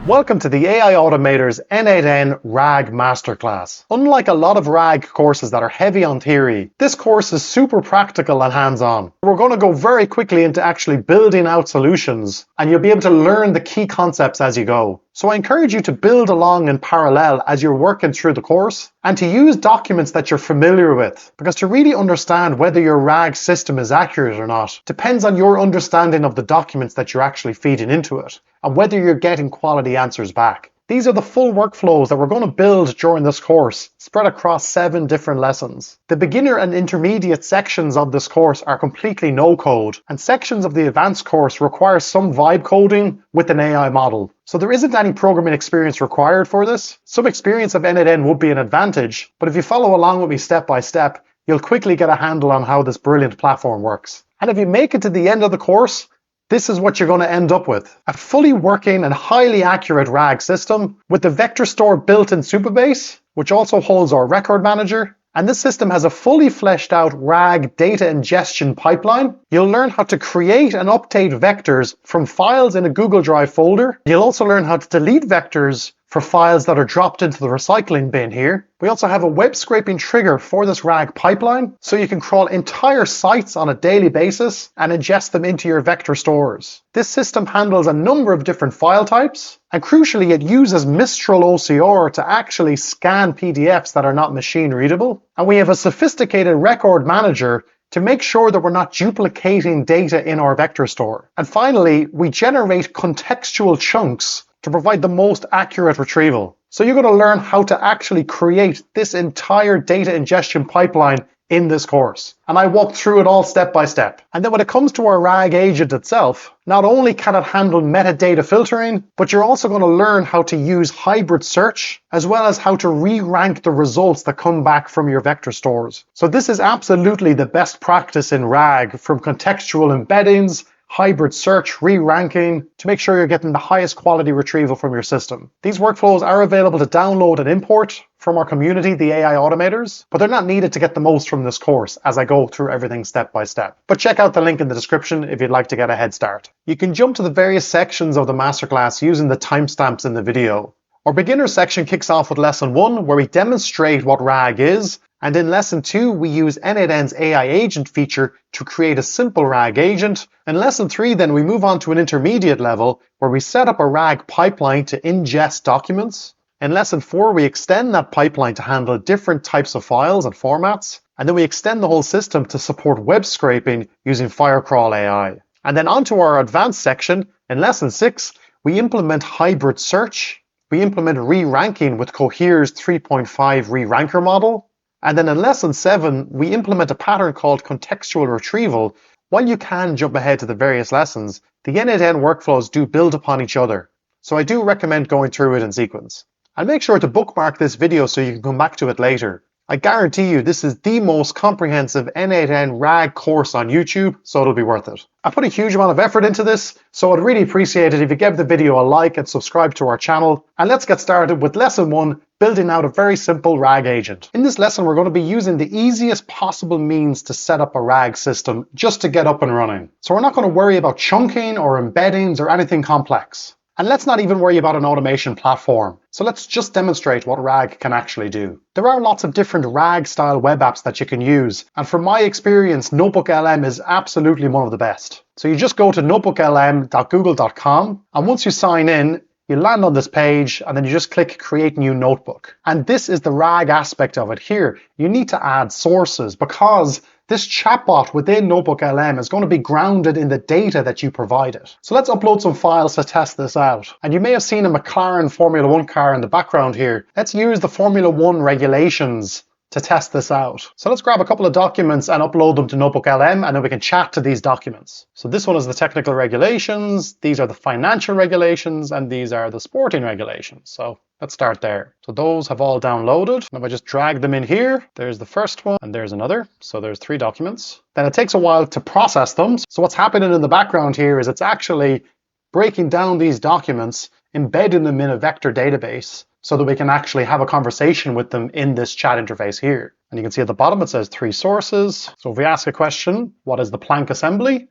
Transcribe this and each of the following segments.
Welcome to the AI Automator's n8n RAG Masterclass. Unlike a lot of RAG courses that are heavy on theory, this course is super practical and hands-on. We're going to go very quickly into actually building out solutions, and you'll be able to learn the key concepts as you go. So I encourage you to build along in parallel as you're working through the course, and to use documents that you're familiar with, because to really understand whether your RAG system is accurate or not depends on your understanding of the documents that you're actually feeding into it, and whether you're getting quality answers back. These are the full workflows that we're going to build during this course, spread across 7 different lessons. The beginner and intermediate sections of this course are completely no code, and sections of the advanced course require some vibe coding with an AI model. So there isn't any programming experience required for this. Some experience of n8n would be an advantage, but if you follow along with me step by step, you'll quickly get a handle on how this brilliant platform works. And if you make it to the end of the course, this is what you're going to end up with. A fully working and highly accurate RAG system with the vector store built in Supabase, which also holds our record manager. And this system has a fully fleshed out RAG data ingestion pipeline. You'll learn how to create and update vectors from files in a Google Drive folder. You'll also learn how to delete vectors for files that are dropped into the recycling bin here. We also have a web scraping trigger for this RAG pipeline, so you can crawl entire sites on a daily basis and ingest them into your vector stores. This system handles a number of different file types, and crucially it uses Mistral OCR to actually scan PDFs that are not machine readable. And we have a sophisticated record manager to make sure that we're not duplicating data in our vector store. And finally, we generate contextual chunks to provide the most accurate retrieval. So you're going to learn how to actually create this entire data ingestion pipeline in this course. And I walk through it all step by step. And then when it comes to our RAG agent itself, not only can it handle metadata filtering, but you're also going to learn how to use hybrid search, as well as how to re-rank the results that come back from your vector stores. So this is absolutely the best practice in RAG, from contextual embeddings, hybrid search, re-ranking, to make sure you're getting the highest quality retrieval from your system. These workflows are available to download and import from our community, the AI Automators, but they're not needed to get the most from this course as I go through everything step by step. But check out the link in the description if you'd like to get a head start. You can jump to the various sections of the masterclass using the timestamps in the video. Our beginner section kicks off with lesson 1, where we demonstrate what RAG is, and in lesson 2, we use n8n's AI agent feature to create a simple RAG agent. In lesson 3, then we move on to an intermediate level where we set up a RAG pipeline to ingest documents. In lesson 4, we extend that pipeline to handle different types of files and formats. And then we extend the whole system to support web scraping using FireCrawl AI. And then onto our advanced section, in lesson 6, we implement hybrid search. We implement re-ranking with Cohere's 3.5 re-ranker model. And then in lesson 7, we implement a pattern called contextual retrieval. While you can jump ahead to the various lessons, the n8n workflows do build upon each other. So I do recommend going through it in sequence. And make sure to bookmark this video so you can come back to it later. I guarantee you this is the most comprehensive n8n RAG course on YouTube, so it'll be worth it. I put a huge amount of effort into this, so I'd really appreciate it if you gave the video a like and subscribe to our channel. And let's get started with lesson 1, building out a very simple RAG agent. In this lesson, we're going to be using the easiest possible means to set up a RAG system just to get up and running. So we're not going to worry about chunking or embeddings or anything complex. And let's not even worry about an automation platform. So let's just demonstrate what RAG can actually do. There are lots of different RAG style web apps that you can use. And from my experience, NotebookLM is absolutely one of the best. So you just go to notebooklm.google.com. And once you sign in, you land on this page and then you just click create new notebook. And this is the RAG aspect of it here. You need to add sources because this chatbot within NotebookLM is going to be grounded in the data that you provided. So let's upload some files to test this out. And you may have seen a McLaren Formula 1 car in the background here. Let's use the Formula 1 regulations to test this out. So let's grab a couple of documents and upload them to NotebookLM, and then we can chat to these documents. So this one is the technical regulations, these are the financial regulations, and these are the sporting regulations. So let's start there. So those have all downloaded. And if I just drag them in here, there's the first one and there's another. So there's 3 documents. Then it takes a while to process them. So what's happening in the background here is it's actually breaking down these documents, embedding them in a vector database, so that we can actually have a conversation with them in this chat interface here. And you can see at the bottom it says 3 sources. So if we ask a question, what is the plank assembly,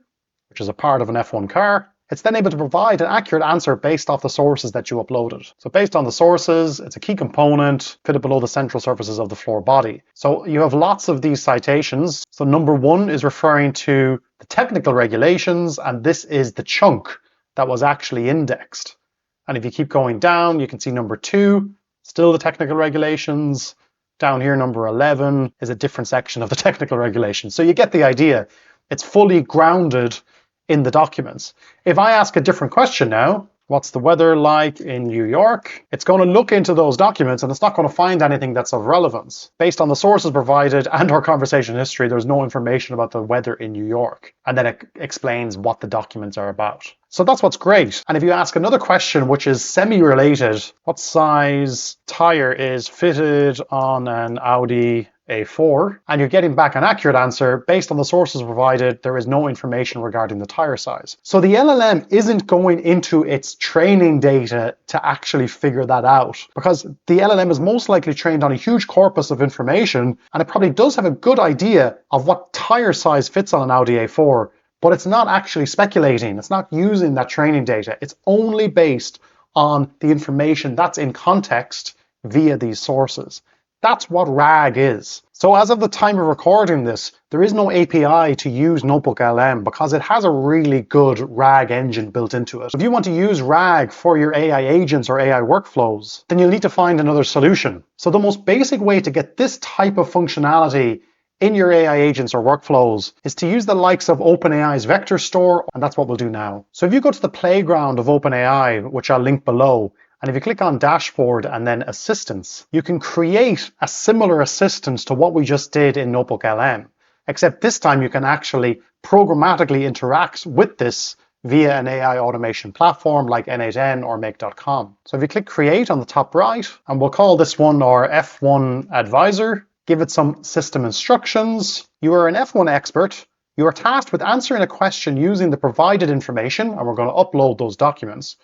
which is a part of an F1 car, it's then able to provide an accurate answer based off the sources that you uploaded. So based on the sources, it's a key component fitted below the central surfaces of the floor body. So you have lots of these citations. So number 1 is referring to the technical regulations, and this is the chunk that was actually indexed. And if you keep going down, you can see number 2, still the technical regulations. Down here, number 11 is a different section of the technical regulations. So you get the idea. It's fully grounded in the documents. If I ask a different question now, what's the weather like in New York? It's going to look into those documents and it's not going to find anything that's of relevance. Based on the sources provided and our conversation history, there's no information about the weather in New York. And then it explains what the documents are about. So that's what's great. And if you ask another question, which is semi-related, what size tire is fitted on an Audi A4, and you're getting back an accurate answer based on the sources provided, there is no information regarding the tire size. So the LLM isn't going into its training data to actually figure that out, because the LLM is most likely trained on a huge corpus of information, and it probably does have a good idea of what tire size fits on an Audi A4, but it's not actually speculating. It's not using that training data. It's only based on the information that's in context via these sources. That's what RAG is. So as of the time of recording this, there is no API to use NotebookLM because it has a really good RAG engine built into it. If you want to use RAG for your AI agents or AI workflows, then you'll need to find another solution. So the most basic way to get this type of functionality in your AI agents or workflows is to use the likes of OpenAI's vector store, and that's what we'll do now. So if you go to the playground of OpenAI, which I'll link below, and if you click on dashboard and then assistants, you can create a similar assistant to what we just did in NotebookLM, except this time you can actually programmatically interact with this via an AI automation platform like n8n or make.com. So if you click create on the top right, and we'll call this one our F1 advisor, give it some system instructions. You are an F1 expert. You are tasked with answering a question using the provided information, and we're going to upload those documents.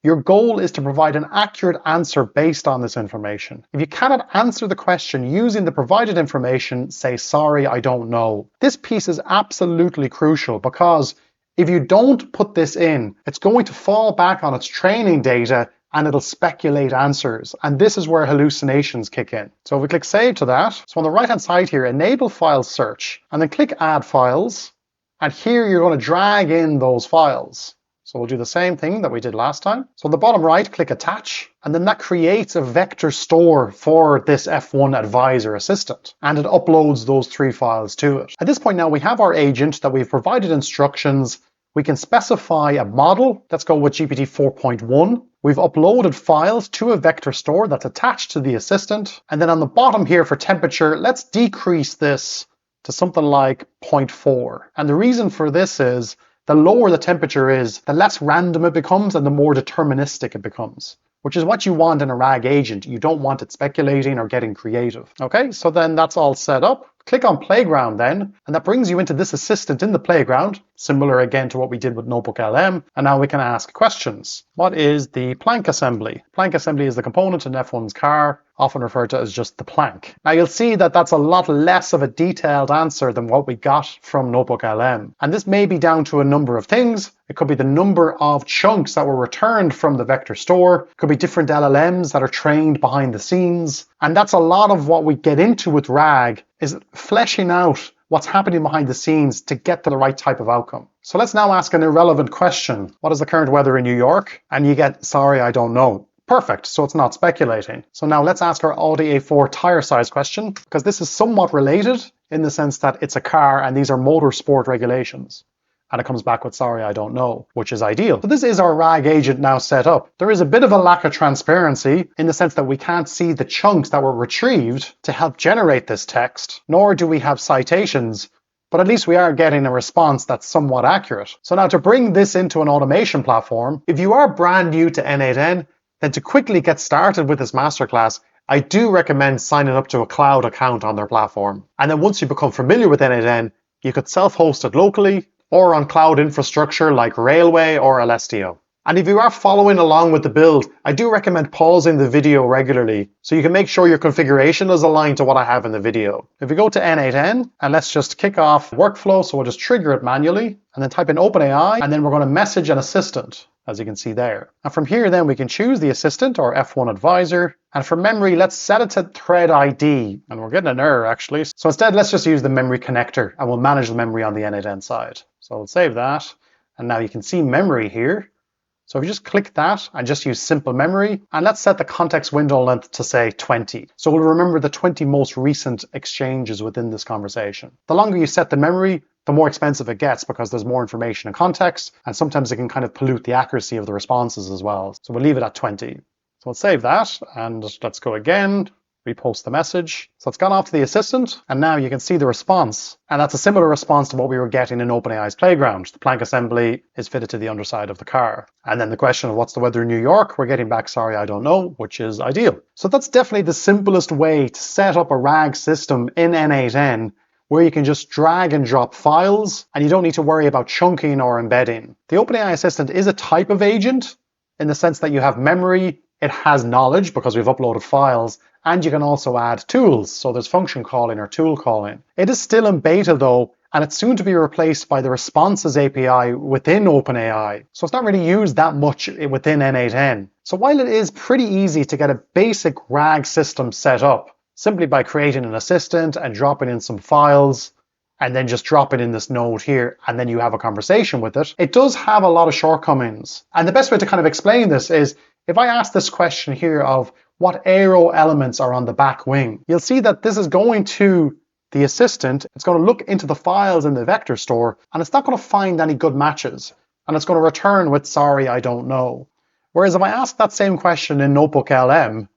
Your goal is to provide an accurate answer based on this information. If you cannot answer the question using the provided information, say, sorry, I don't know. This piece is absolutely crucial because if you don't put this in, it's going to fall back on its training data and it'll speculate answers. And this is where hallucinations kick in. So if we click save to that, so on the right-hand side here, enable file search, and then click add files. And here you're going to drag in those files. So we'll do the same thing that we did last time. So on the bottom right, click attach, and then that creates a vector store for this F1 advisor assistant, and it uploads those 3 files to it. At this point now, we have our agent that we've provided instructions. We can specify a model. Let's go with GPT 4.1. We've uploaded files to a vector store that's attached to the assistant. And then on the bottom here for temperature, let's decrease this to something like 0.4. And the reason for this is the lower the temperature is, the less random it becomes and the more deterministic it becomes, which is what you want in a RAG agent. You don't want it speculating or getting creative. Okay, so then that's all set up. Click on Playground then, and that brings you into this assistant in the playground, similar again to what we did with NotebookLM, and now we can ask questions. What is the plank assembly? Plank assembly is the component in F1's car, often referred to as just the plank. Now you'll see that that's a lot less of a detailed answer than what we got from NotebookLM. And this may be down to a number of things. It could be the number of chunks that were returned from the vector store. It could be different LLMs that are trained behind the scenes. And that's a lot of what we get into with RAG, is fleshing out what's happening behind the scenes to get to the right type of outcome. So let's now ask an irrelevant question. What is the current weather in New York? And you get, sorry, I don't know. Perfect, so it's not speculating. So now let's ask our Audi A4 tire size question, because this is somewhat related in the sense that it's a car and these are motorsport regulations. And it comes back with, sorry, I don't know, which is ideal. So this is our RAG agent now set up. There is a bit of a lack of transparency in the sense that we can't see the chunks that were retrieved to help generate this text, nor do we have citations, but at least we are getting a response that's somewhat accurate. So now to bring this into an automation platform, if you are brand new to n8n, then to quickly get started with this masterclass, I do recommend signing up to a cloud account on their platform. And then once you become familiar with n8n, you could self-host it locally or on cloud infrastructure like Railway or Alestio. And if you are following along with the build, I do recommend pausing the video regularly so you can make sure your configuration is aligned to what I have in the video. If we go to n8n and let's just kick off workflow, so we'll just trigger it manually and then type in OpenAI, and then we're going to message an assistant, as you can see there. And from here then we can choose the assistant or F1 advisor. And for memory, let's set it to thread ID. And we're getting an error actually. So instead, let's just use the memory connector and we'll manage the memory on the n8n side. So we'll save that. And now you can see memory here. So if you just click that and just use simple memory, and let's set the context window length to say 20. So we'll remember the 20 most recent exchanges within this conversation. The longer you set the memory, the more expensive it gets because there's more information and context, and sometimes it can kind of pollute the accuracy of the responses as well. So we'll leave it at 20. So we'll save that, and let's go again. Repost the message. So it's gone off to the assistant, and now you can see the response. And that's a similar response to what we were getting in OpenAI's Playground. The plank assembly is fitted to the underside of the car. And then the question of what's the weather in New York, we're getting back, sorry, I don't know, which is ideal. So that's definitely the simplest way to set up a RAG system in n8n, where you can just drag and drop files, and you don't need to worry about chunking or embedding. The OpenAI assistant is a type of agent, in the sense that you have memory, it has knowledge because we've uploaded files, and you can also add tools. So there's function calling or tool calling. It is still in beta though, and it's soon to be replaced by the responses API within OpenAI. So it's not really used that much within n8n. So while it is pretty easy to get a basic RAG system set up, simply by creating an assistant and dropping in some files, and then just drop it in this node here, and then you have a conversation with it, it does have a lot of shortcomings. And the best way to kind of explain this is, if I ask this question here of what aero elements are on the back wing, you'll see that this is going to the assistant, it's going to look into the files in the vector store, and it's not going to find any good matches. And it's going to return with, sorry, I don't know. Whereas if I ask that same question in Notebook LM,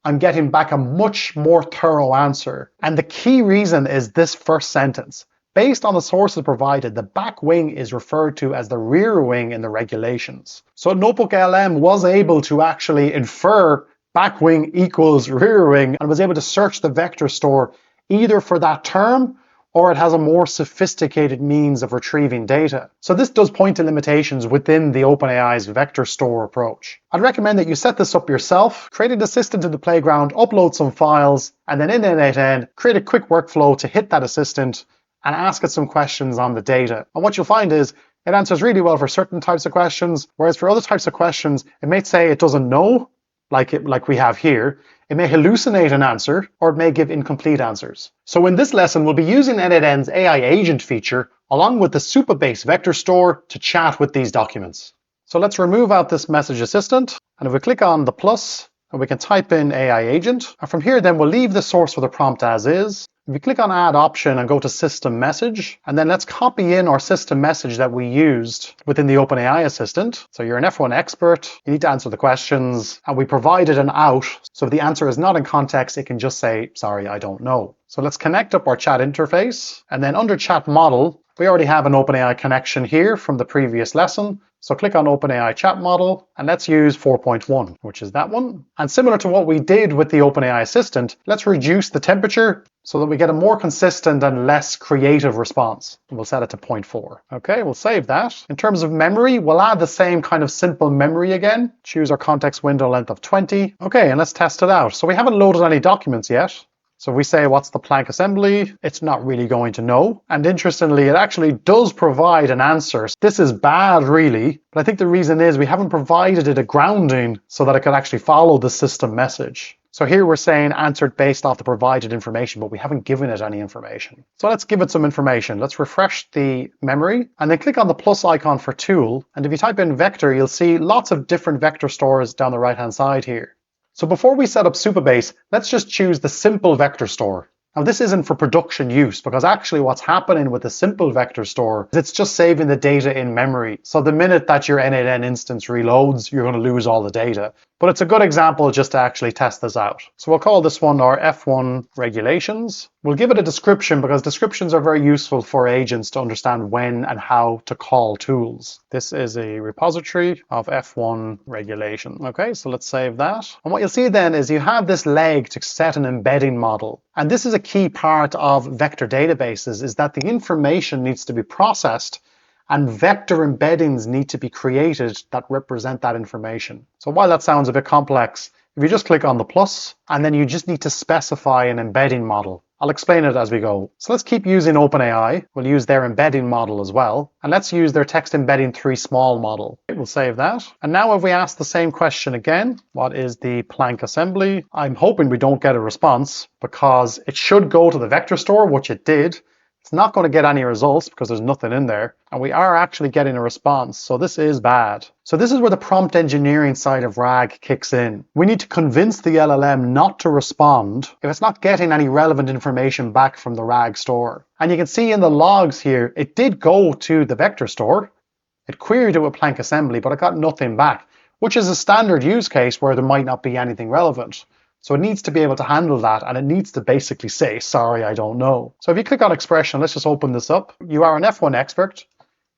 I'm getting back a much more thorough answer. And the key reason is this first sentence. Based on the sources provided, the back wing is referred to as the rear wing in the regulations. So Notebook LM was able to actually infer back wing equals rear wing and was able to search the vector store either for that term or it has a more sophisticated means of retrieving data. So this does point to limitations within the OpenAI's vector store approach. I'd recommend that you set this up yourself, create an assistant in the Playground, upload some files, and then in n8n, create a quick workflow to hit that assistant and ask it some questions on the data. And what you'll find is it answers really well for certain types of questions, whereas for other types of questions, it may say it doesn't know, like we have here. It may hallucinate an answer, or it may give incomplete answers. So in this lesson, we'll be using n8n's AI agent feature along with the Supabase vector store to chat with these documents. So let's remove out this message assistant, and if we click on the plus, and we can type in AI agent, and from here then we'll leave the source for the prompt as is. If we click on add option and go to system message, and then let's copy in our system message that we used within the OpenAI assistant. So you're an F1 expert, you need to answer the questions, and we provided an out. So if the answer is not in context, it can just say, sorry, I don't know. So let's connect up our chat interface, and then under chat model, we already have an OpenAI connection here from the previous lesson. So click on OpenAI chat model, and let's use 4.1, which is that one. And similar to what we did with the OpenAI assistant, let's reduce the temperature so that we get a more consistent and less creative response. We'll set it to 0.4. Okay, we'll save that. In terms of memory, we'll add the same kind of simple memory again. Choose our context window length of 20. Okay, and let's test it out. So we haven't loaded any documents yet. So if we say, what's the plank assembly? It's not really going to know. And interestingly, it actually does provide an answer. This is bad, really. But I think the reason is we haven't provided it a grounding so that it could actually follow the system message. So here we're saying answered based off the provided information, but we haven't given it any information. So let's give it some information. Let's refresh the memory and then click on the plus icon for tool. And if you type in vector, you'll see lots of different vector stores down the right-hand side here. So before we set up Supabase, let's just choose the simple vector store. Now this isn't for production use because actually what's happening with the simple vector store is it's just saving the data in memory. So the minute that your n8n instance reloads, you're going to lose all the data. But it's a good example just to actually test this out. So we'll call this one our F1 regulations. We'll give it a description because descriptions are very useful for agents to understand when and how to call tools. This is a repository of F1 regulation. Okay, so let's save that. And what you'll see then is you have this leg to set an embedding model. And this is a key part of vector databases is that the information needs to be processed and vector embeddings need to be created that represent that information. So while that sounds a bit complex, if you just click on the plus, and then you just need to specify an embedding model. I'll explain it as we go. So let's keep using OpenAI. We'll use their embedding model as well. And let's use their text embedding 3 small model. We'll save that. And now if we ask the same question again, what is the Planck assembly? I'm hoping we don't get a response because it should go to the vector store, which it did. It's not going to get any results because there's nothing in there. And we are actually getting a response. So this is bad. So this is where the prompt engineering side of RAG kicks in. We need to convince the LLM not to respond if it's not getting any relevant information back from the RAG store. And you can see in the logs here, it did go to the vector store. It queried it with Planck assembly, but it got nothing back, which is a standard use case where there might not be anything relevant. So it needs to be able to handle that, and it needs to basically say, sorry, I don't know. So if you click on expression, let's just open this up. You are an F1 expert.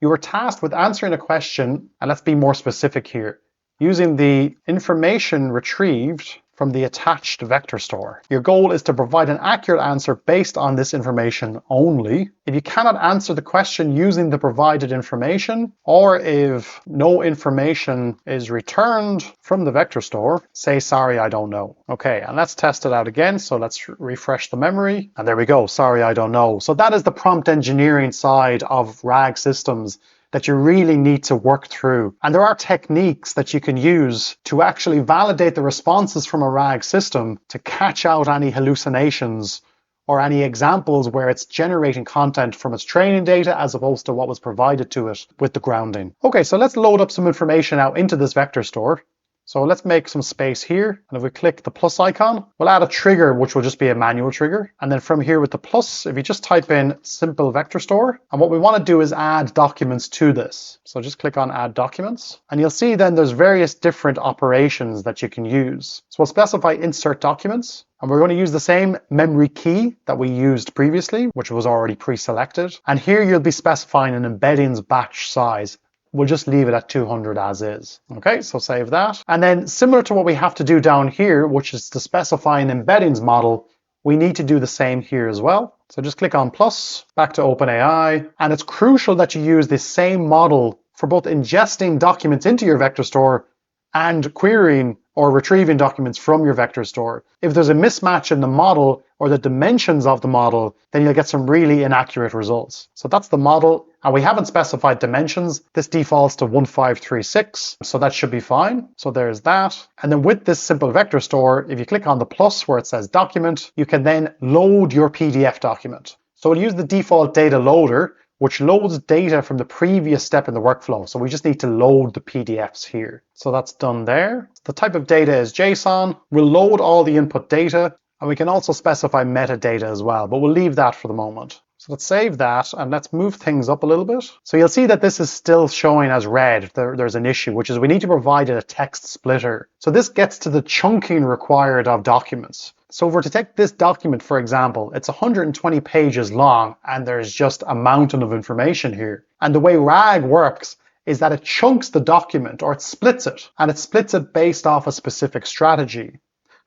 You were tasked with answering a question, and let's be more specific here, using the information retrieved from the attached vector store. Your goal is to provide an accurate answer based on this information only. If you cannot answer the question using the provided information, or if no information is returned from the vector store, say, sorry, I don't know. Okay, and let's test it out again. So let's refresh the memory. And there we go, sorry, I don't know. So that is the prompt engineering side of RAG systems that you really need to work through. And there are techniques that you can use to actually validate the responses from a RAG system to catch out any hallucinations or any examples where it's generating content from its training data as opposed to what was provided to it with the grounding. Okay, so let's load up some information out into this vector store. So let's make some space here. And if we click the plus icon, we'll add a trigger, which will just be a manual trigger. And then from here with the plus, if you just type in simple vector store, and what we want to do is add documents to this. So just click on add documents. And you'll see then there's various different operations that you can use. So we'll specify insert documents. And we're going to use the same memory key that we used previously, which was already pre-selected. And here you'll be specifying an embeddings batch size. We'll just leave it at 200 as is. Okay, so save that. And then similar to what we have to do down here, which is to specify an embeddings model, we need to do the same here as well. So just click on plus, back to OpenAI. And it's crucial that you use this same model for both ingesting documents into your vector store and querying or retrieving documents from your vector store. If there's a mismatch in the model or the dimensions of the model, then you'll get some really inaccurate results. So that's the model, and we haven't specified dimensions. This defaults to 1536, so that should be fine. So there's that. And then with this simple vector store, if you click on the plus where it says document, you can then load your PDF document. So we'll use the default data loader, which loads data from the previous step in the workflow. So we just need to load the PDFs here. So that's done there. The type of data is JSON. We'll load all the input data, and we can also specify metadata as well, but we'll leave that for the moment. So let's save that, and let's move things up a little bit. So you'll see that this is still showing as red. There's an issue, which is we need to provide a text splitter. So this gets to the chunking required of documents. So if we're to take this document, for example, it's 120 pages long, and there's just a mountain of information here. And the way RAG works is that it chunks the document, or it splits it, and it splits it based off a specific strategy.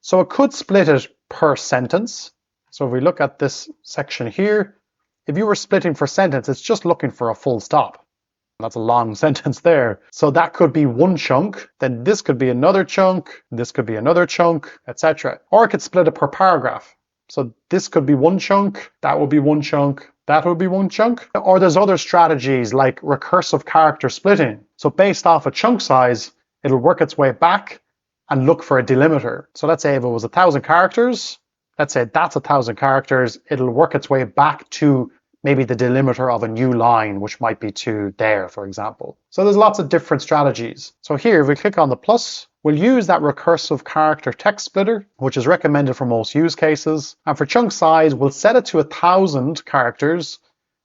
So it could split it per sentence. So if we look at this section here, if you were splitting for sentence, it's just looking for a full stop. That's a long sentence there. So that could be one chunk, then this could be another chunk, this could be another chunk, etc. Or it could split it per paragraph. So this could be one chunk, that would be one chunk, that would be one chunk. Or there's other strategies like recursive character splitting. So based off a chunk size, it'll work its way back and look for a delimiter. So let's say if it was 1,000 characters, let's say that's 1,000 characters, it'll work its way back to maybe the delimiter of a new line, which might be to there, for example. So there's lots of different strategies. So here, if we click on the plus, we'll use that recursive character text splitter, which is recommended for most use cases. And for chunk size, we'll set it to 1,000 characters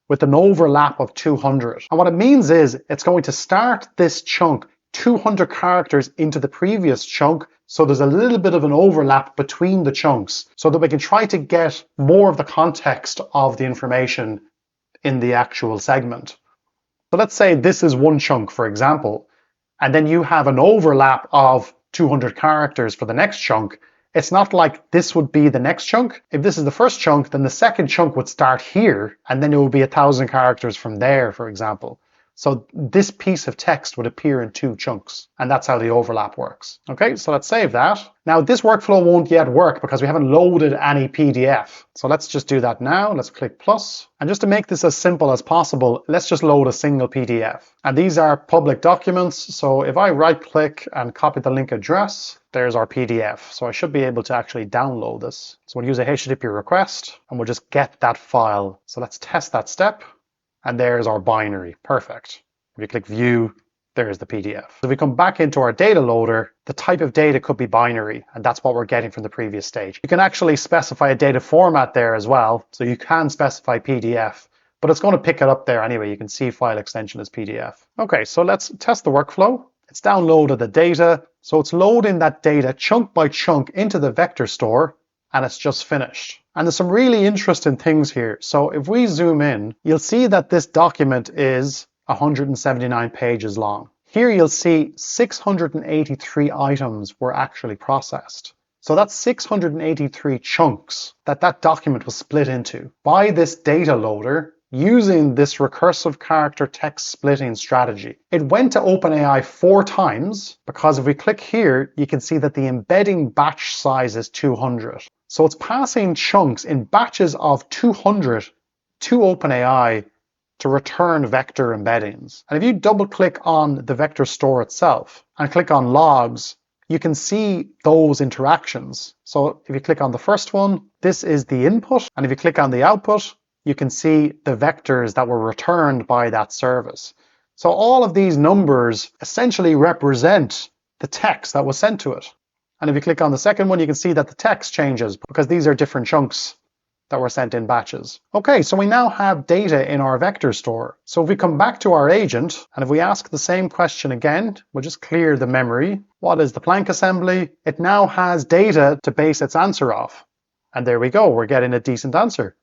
with an overlap of 200. And what it means is it's going to start this chunk 200 characters into the previous chunk, so there's a little bit of an overlap between the chunks so that we can try to get more of the context of the information in the actual segment. So let's say this is one chunk, for example, and then you have an overlap of 200 characters for the next chunk. It's not like this would be the next chunk. If this is the first chunk, then the second chunk would start here, and then it would be 1,000 characters from there, for example. So this piece of text would appear in 2 chunks, and that's how the overlap works. Okay, so let's save that. Now this workflow won't yet work because we haven't loaded any PDF. So let's just do that now. Let's click plus. And just to make this as simple as possible, let's just load a single PDF. And these are public documents. So if I right click and copy the link address, there's our PDF. So I should be able to actually download this. So we'll use a HTTP request and we'll just get that file. So let's test that step. And there's our binary. Perfect. If you click view, there's the PDF. So if we come back into our data loader, the type of data could be binary, and that's what we're getting from the previous stage. You can actually specify a data format there as well. So you can specify PDF, but it's going to pick it up there anyway. You can see file extension as PDF. Okay, so let's test the workflow. It's downloaded the data. So it's loading that data chunk by chunk into the vector store, and it's just finished. And there's some really interesting things here. So if we zoom in, you'll see that this document is 179 pages long. Here you'll see 683 items were actually processed. So that's 683 chunks that document was split into by this data loader using this recursive character text splitting strategy. It went to OpenAI 4 times because if we click here, you can see that the embedding batch size is 200. So it's passing chunks in batches of 200 to OpenAI to return vector embeddings. And if you double click on the vector store itself and click on logs, you can see those interactions. So if you click on the first one, this is the input. And if you click on the output, you can see the vectors that were returned by that service. So all of these numbers essentially represent the text that was sent to it. And if you click on the second one, you can see that the text changes because these are different chunks that were sent in batches. Okay, so we now have data in our vector store. So if we come back to our agent, and if we ask the same question again, we'll just clear the memory. What is the Planck assembly? It now has data to base its answer off. And there we go, we're getting a decent answer.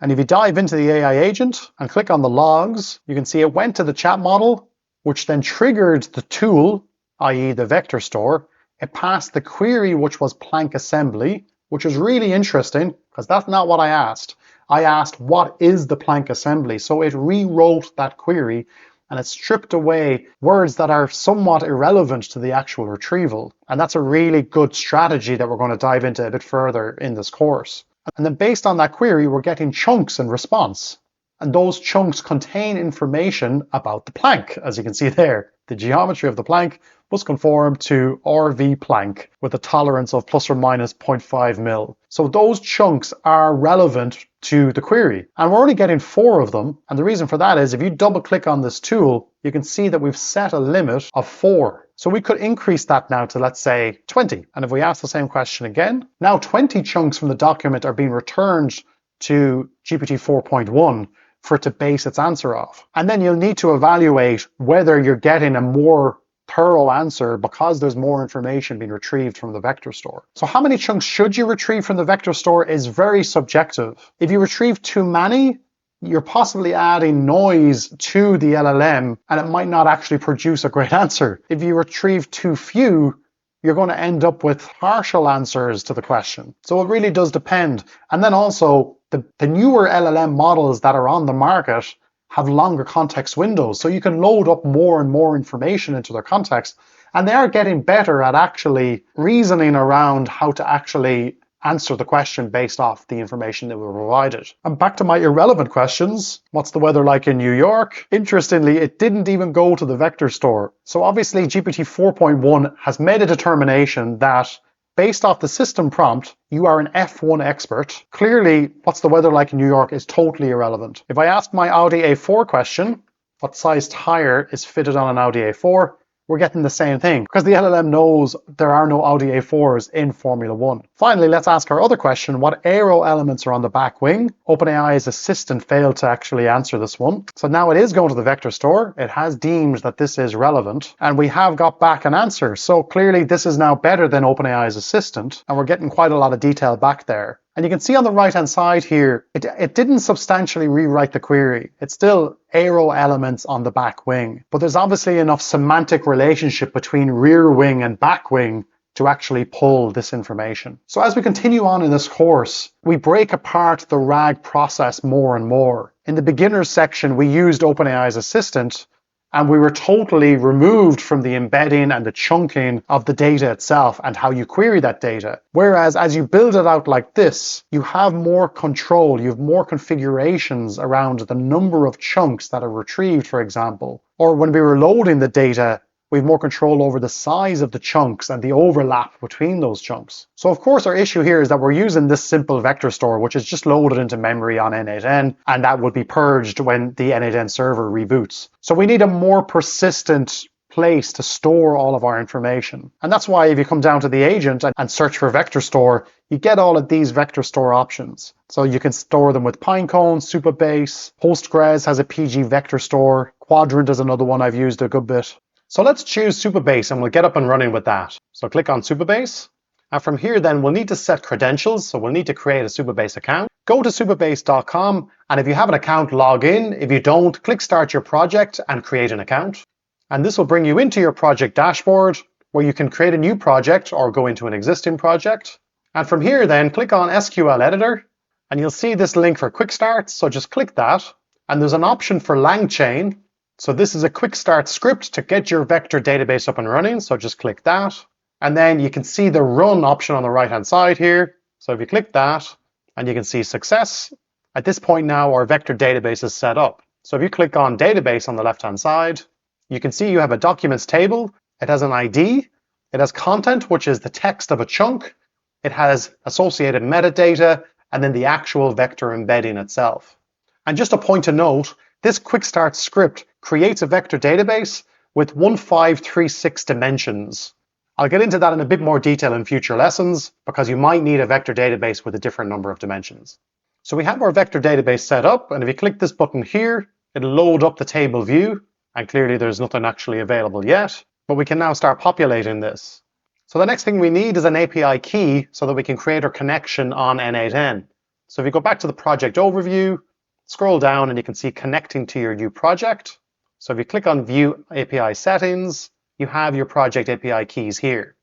And if you dive into the AI agent and click on the logs, you can see it went to the chat model, which then triggered the tool, i.e. the vector store. It passed the query, which was Planck assembly, which is really interesting because that's not what I asked. I asked, what is the Planck assembly? So it rewrote that query and it stripped away words that are somewhat irrelevant to the actual retrieval. And that's a really good strategy that we're going to dive into a bit further in this course. And then based on that query, we're getting chunks in response. And those chunks contain information about the Planck, as you can see there. The geometry of the Planck must conform to RV Planck with a tolerance of plus or minus 0.5 mil. So those chunks are relevant to the query. And we're only getting 4 of them. And the reason for that is if you double click on this tool, you can see that we've set a limit of 4. So we could increase that now to, let's say, 20. And if we ask the same question again, now 20 chunks from the document are being returned to GPT 4.1 for it to base its answer off. And then you'll need to evaluate whether you're getting a more thorough answer because there's more information being retrieved from the vector store. So how many chunks should you retrieve from the vector store is very subjective. If you retrieve too many, you're possibly adding noise to the LLM and it might not actually produce a great answer. If you retrieve too few, you're going to end up with partial answers to the question. So it really does depend. And then also the newer LLM models that are on the market have longer context windows. So you can load up more and more information into their context. And they are getting better at actually reasoning around how to actually answer the question based off the information that were provided. And back to my irrelevant questions. What's the weather like in New York? Interestingly, it didn't even go to the vector store. So obviously GPT 4.1 has made a determination that based off the system prompt, you are an F1 expert. Clearly, what's the weather like in New York is totally irrelevant. If I ask my Audi A4 question, what size tire is fitted on an Audi A4? We're getting the same thing because the LLM knows there are no Audi A4s in Formula 1. Finally, let's ask our other question. What aero elements are on the back wing? OpenAI's assistant failed to actually answer this one. So now it is going to the vector store. It has deemed that this is relevant and we have got back an answer. So clearly this is now better than OpenAI's assistant and we're getting quite a lot of detail back there. And you can see on the right hand side here, it didn't substantially rewrite the query. It's still aero elements on the back wing. But there's obviously enough semantic relationship between rear wing and back wing to actually pull this information. So as we continue on in this course, we break apart the RAG process more and more. In the beginners section, we used OpenAI's assistant and we were totally removed from the embedding and the chunking of the data itself and how you query that data. Whereas as you build it out like this, you have more control, you have more configurations around the number of chunks that are retrieved, for example. Or when we were loading the data, we have more control over the size of the chunks and the overlap between those chunks. So of course our issue here is that we're using this simple vector store, which is just loaded into memory on n8n, and that would be purged when the n8n server reboots. So we need a more persistent place to store all of our information. And that's why if you come down to the agent and search for vector store, you get all of these vector store options. So you can store them with Pinecone, Supabase, Postgres has a PG vector store, Quadrant is another one I've used a good bit. So let's choose Supabase and we'll get up and running with that. So click on Supabase. And from here then we'll need to set credentials. So we'll need to create a Supabase account. Go to supabase.com, and if you have an account, log in. If you don't, click Start Your Project and create an account. And this will bring you into your project dashboard where you can create a new project or go into an existing project. And from here then click on SQL Editor and you'll see this link for Quick Start. So just click that. And there's an option for LangChain. So this is a quick start script to get your vector database up and running. So just click that. And then you can see the run option on the right hand side here. So if you click that and you can see success, at this point now our vector database is set up. So if you click on database on the left hand side, you can see you have a documents table. It has an ID. It has content, which is the text of a chunk. It has associated metadata and then the actual vector embedding itself. And just a point to note, this quick start script creates a vector database with 1536 dimensions. I'll get into that in a bit more detail in future lessons because you might need a vector database with a different number of dimensions. So we have our vector database set up, and if you click this button here, it'll load up the table view, and clearly there's nothing actually available yet, but we can now start populating this. So the next thing we need is an API key so that we can create our connection on n8n. So if you go back to the project overview, scroll down and you can see connecting to your new project. So if you click on View API Settings, you have your project API keys here.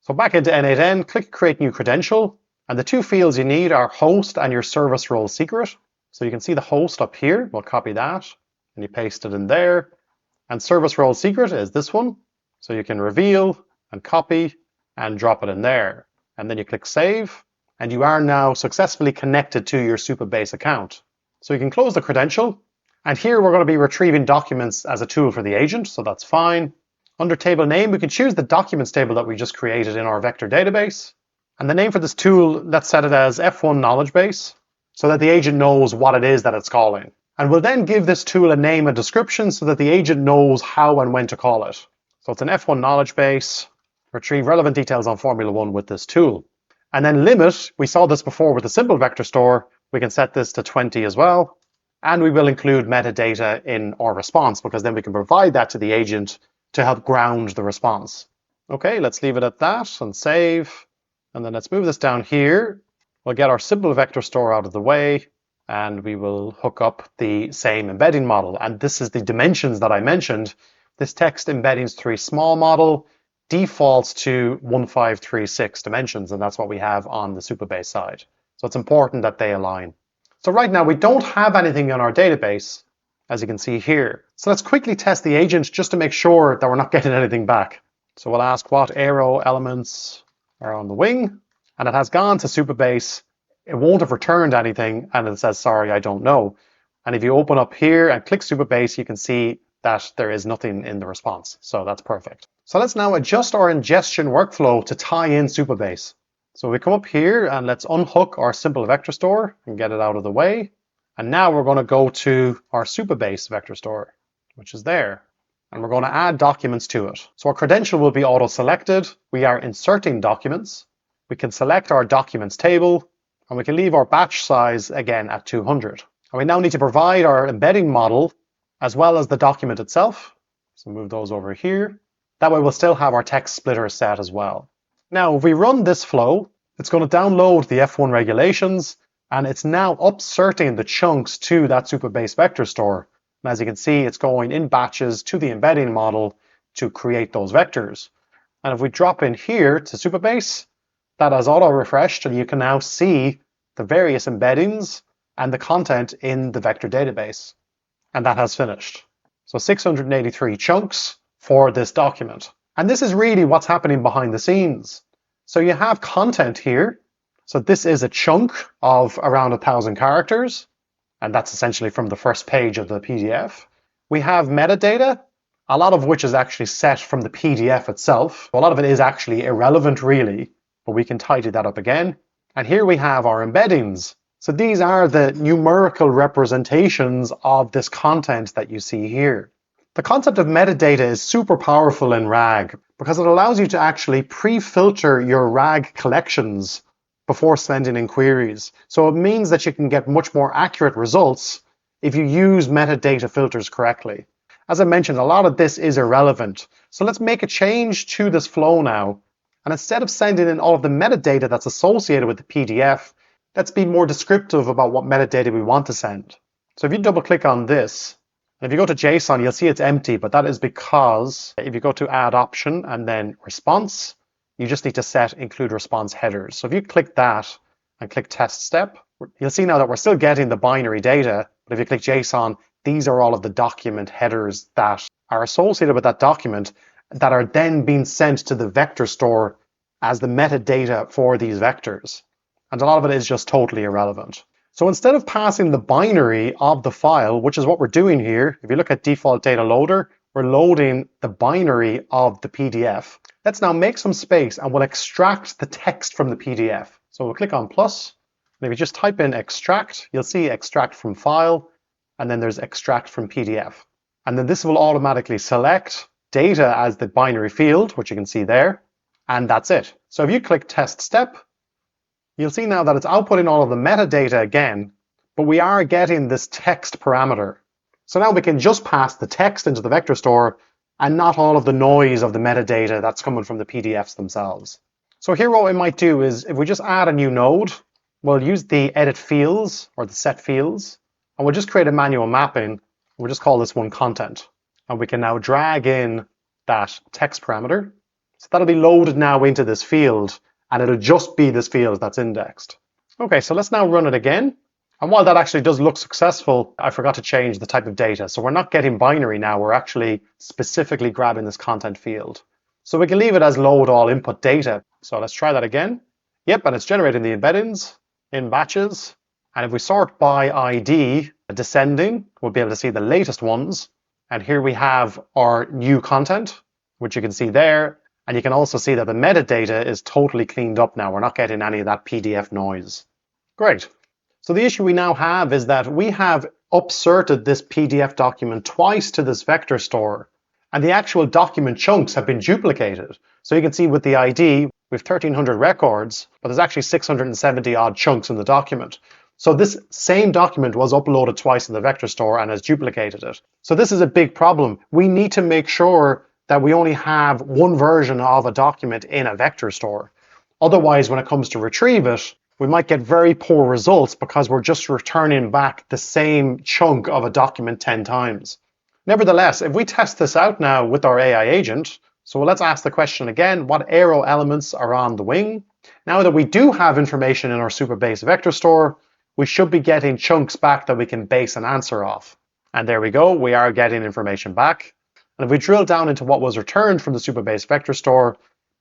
So back into n8n, click Create New Credential, and the two fields you need are host and your service role secret. So you can see the host up here. We'll copy that and you paste it in there. And service role secret is this one. So you can reveal and copy and drop it in there. And then you click Save, and you are now successfully connected to your Supabase account. So you can close the credential, and here we're going to be retrieving documents as a tool for the agent, so that's fine. Under table name, we can choose the documents table that we just created in our vector database. And the name for this tool, let's set it as F1 Knowledge Base, so that the agent knows what it is that it's calling. And we'll then give this tool a name and description so that the agent knows how and when to call it. So it's an F1 Knowledge Base, retrieve relevant details on Formula 1 with this tool. And then limit, we saw this before with the simple vector store, we can set this to 20 as well. And we will include metadata in our response because then we can provide that to the agent to help ground the response. Okay, let's leave it at that and save. And then let's move this down here. We'll get our simple vector store out of the way and we will hook up the same embedding model. And this is the dimensions that I mentioned. This text embeddings 3 small model defaults to 1536 dimensions, and that's what we have on the Supabase side. So it's important that they align. So right now we don't have anything in our database, as you can see here. So let's quickly test the agent just to make sure that we're not getting anything back. So we'll ask what aero elements are on the wing, and it has gone to Supabase. It won't have returned anything, and it says, sorry, I don't know. And if you open up here and click Supabase, you can see that there is nothing in the response. So that's perfect. So let's now adjust our ingestion workflow to tie in Supabase. So we come up here and let's unhook our simple vector store and get it out of the way. And now we're going to go to our Supabase vector store, which is there. And we're going to add documents to it. So our credential will be auto-selected. We are inserting documents. We can select our documents table, and we can leave our batch size again at 200. And we now need to provide our embedding model as well as the document itself. So move those over here. That way we'll still have our text splitter set as well. Now, if we run this flow, it's going to download the F1 regulations, and it's now upserting the chunks to that Supabase vector store. And as you can see, it's going in batches to the embedding model to create those vectors. And if we drop in here to Supabase, that has auto-refreshed, and you can now see the various embeddings and the content in the vector database. And that has finished. So 683 chunks for this document. And this is really what's happening behind the scenes. So you have content here. So this is a chunk of around 1,000 characters. And that's essentially from the first page of the PDF. We have metadata, a lot of which is actually set from the PDF itself. A lot of it is actually irrelevant really, but we can tidy that up again. And here we have our embeddings. So these are the numerical representations of this content that you see here. The concept of metadata is super powerful in RAG because it allows you to actually pre-filter your RAG collections before sending in queries. So it means that you can get much more accurate results if you use metadata filters correctly. As I mentioned, a lot of this is irrelevant. So let's make a change to this flow now. And instead of sending in all of the metadata that's associated with the PDF, let's be more descriptive about what metadata we want to send. So if you double click on this, and if you go to JSON, you'll see it's empty, but that is because if you go to add option and then response, you just need to set include response headers. So if you click that and click test step, you'll see now that we're still getting the binary data, but if you click JSON, these are all of the document headers that are associated with that document that are then being sent to the vector store as the metadata for these vectors. And a lot of it is just totally irrelevant. So instead of passing the binary of the file, which is what we're doing here, if you look at default data loader, we're loading the binary of the PDF. Let's now make some space and we'll extract the text from the PDF. So we'll click on plus, and if you just type in extract, you'll see extract from file, and then there's extract from PDF. And then this will automatically select data as the binary field, which you can see there, and that's it. So if you click test step, you'll see now that it's outputting all of the metadata again, but we are getting this text parameter. So now we can just pass the text into the vector store and not all of the noise of the metadata that's coming from the PDFs themselves. So here what we might do is if we just add a new node, we'll use the edit fields or the set fields, and we'll just create a manual mapping. We'll just call this one content. And we can now drag in that text parameter. So that'll be loaded now into this field, and it'll just be this field that's indexed. Okay, so let's now run it again. And while that actually does look successful, I forgot to change the type of data. So we're not getting binary now, we're actually specifically grabbing this content field. So we can leave it as load all input data. So let's try that again. Yep, and it's generating the embeddings in batches. And if we sort by ID descending, we'll be able to see the latest ones. And here we have our new content, which you can see there. And you can also see that the metadata is totally cleaned up now. We're not getting any of that PDF noise. Great. So the issue we now have is that we have upserted this PDF document twice to this vector store, and the actual document chunks have been duplicated. So you can see with the ID, we have 1,300 records, but there's actually 670 odd chunks in the document. So this same document was uploaded twice to the vector store and has duplicated it. So this is a big problem. We need to make sure that we only have one version of a document in a vector store. Otherwise, when it comes to retrieve it, we might get very poor results because we're just returning back the same chunk of a document 10 times. Nevertheless, if we test this out now with our AI agent, so let's ask the question again, what arrow elements are on the wing? Now that we do have information in our Supabase vector store, we should be getting chunks back that we can base an answer off. And there we go, we are getting information back. And if we drill down into what was returned from the Supabase vector store,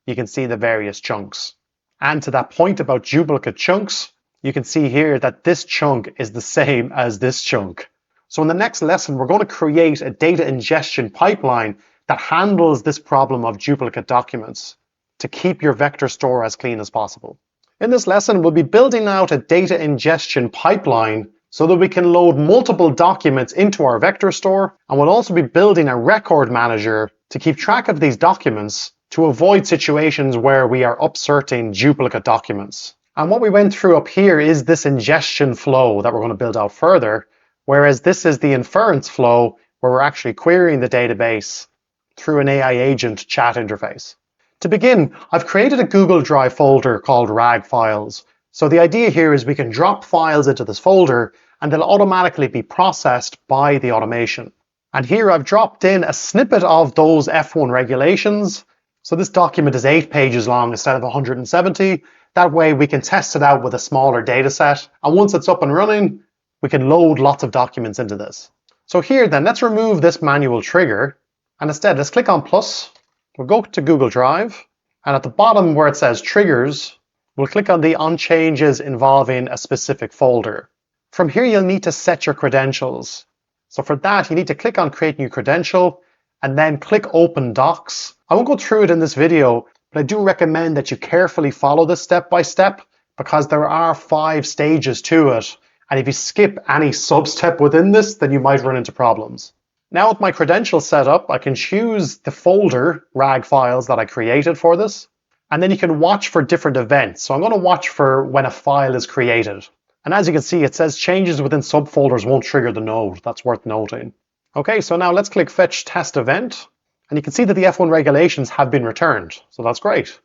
you can see the various chunks. And to that point about duplicate chunks, you can see here that this chunk is the same as this chunk. So in the next lesson, we're going to create a data ingestion pipeline that handles this problem of duplicate documents to keep your vector store as clean as possible. In this lesson, we'll be building out a data ingestion pipeline so that we can load multiple documents into our vector store, and we'll also be building a record manager to keep track of these documents to avoid situations where we are upserting duplicate documents. And what we went through up here is this ingestion flow that we're going to build out further, whereas this is the inference flow where we're actually querying the database through an AI agent chat interface. To begin, I've created a Google Drive folder called RAG Files. So the idea here is we can drop files into this folder and they'll automatically be processed by the automation. And here I've dropped in a snippet of those F1 regulations. So this document is 8 pages long instead of 170. That way we can test it out with a smaller data set. And once it's up and running, we can load lots of documents into this. So here then, let's remove this manual trigger, and instead let's click on plus, we'll go to Google Drive, and at the bottom where it says triggers, we'll click on the on changes involving a specific folder. From here you'll need to set your credentials. So for that you need to click on create new credential, and then click open docs. I won't go through it in this video, but I do recommend that you carefully follow this step by step, because there are 5 stages to it. And if you skip any sub-step within this, then you might run into problems. Now with my credentials set up, I can choose the folder RAG files that I created for this. And then you can watch for different events. So I'm going to watch for when a file is created. And as you can see, it says changes within subfolders won't trigger the node. That's worth noting. Okay, so now let's click Fetch Test Event. And you can see that the F1 regulations have been returned. So that's great.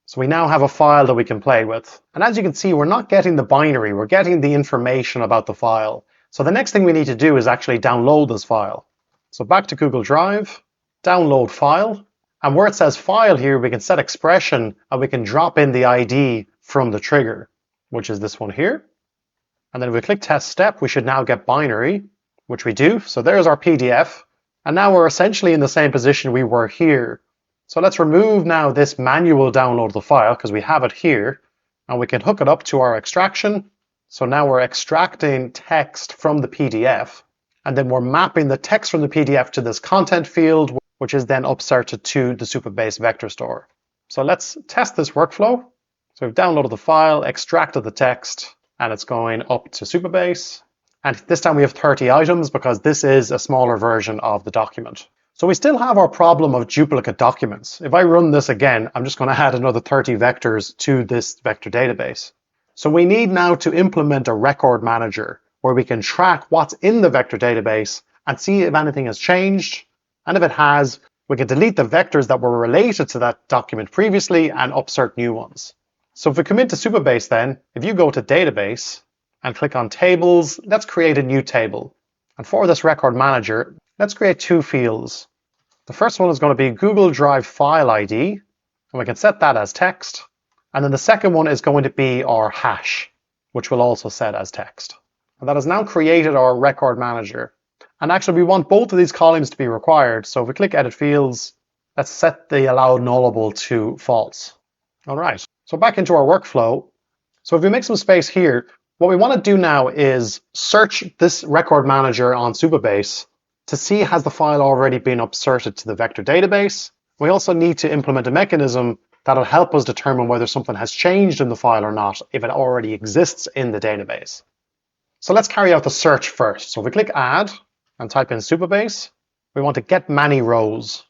So we now have a file that we can play with. And as you can see, we're not getting the binary, we're getting the information about the file. So the next thing we need to do is actually download this file. So back to Google Drive, download file. And where it says file here, we can set expression and we can drop in the ID from the trigger, which is this one here. And then if we click test step, we should now get binary, which we do. So there's our PDF. And now we're essentially in the same position we were here. So let's remove now this manual download of the file because we have it here, and we can hook it up to our extraction. So now we're extracting text from the PDF, and then we're mapping the text from the PDF to this content field, which is then upserted to the Supabase vector store. So let's test this workflow. So we've downloaded the file, extracted the text, and it's going up to Supabase. And this time we have 30 items because this is a smaller version of the document. So we still have our problem of duplicate documents. If I run this again, I'm just going to add another 30 vectors to this vector database. So we need now to implement a record manager where we can track what's in the vector database and see if anything has changed. And if it has, we can delete the vectors that were related to that document previously and upsert new ones. So if we come into Supabase then, if you go to database and click on tables, let's create a new table. And for this record manager, let's create 2 fields. The first one is going to be Google Drive file ID, and we can set that as text. And then the second one is going to be our hash, which we'll also set as text. And that has now created our record manager. And actually we want both of these columns to be required. So if we click Edit Fields, let's set the allowed nullable to false. All right, so back into our workflow. So if we make some space here, what we want to do now is search this record manager on Supabase to see has the file already been upserted to the vector database. We also need to implement a mechanism that'll help us determine whether something has changed in the file or not if it already exists in the database. So let's carry out the search first. So if we click Add and type in Supabase, we want to get many rows.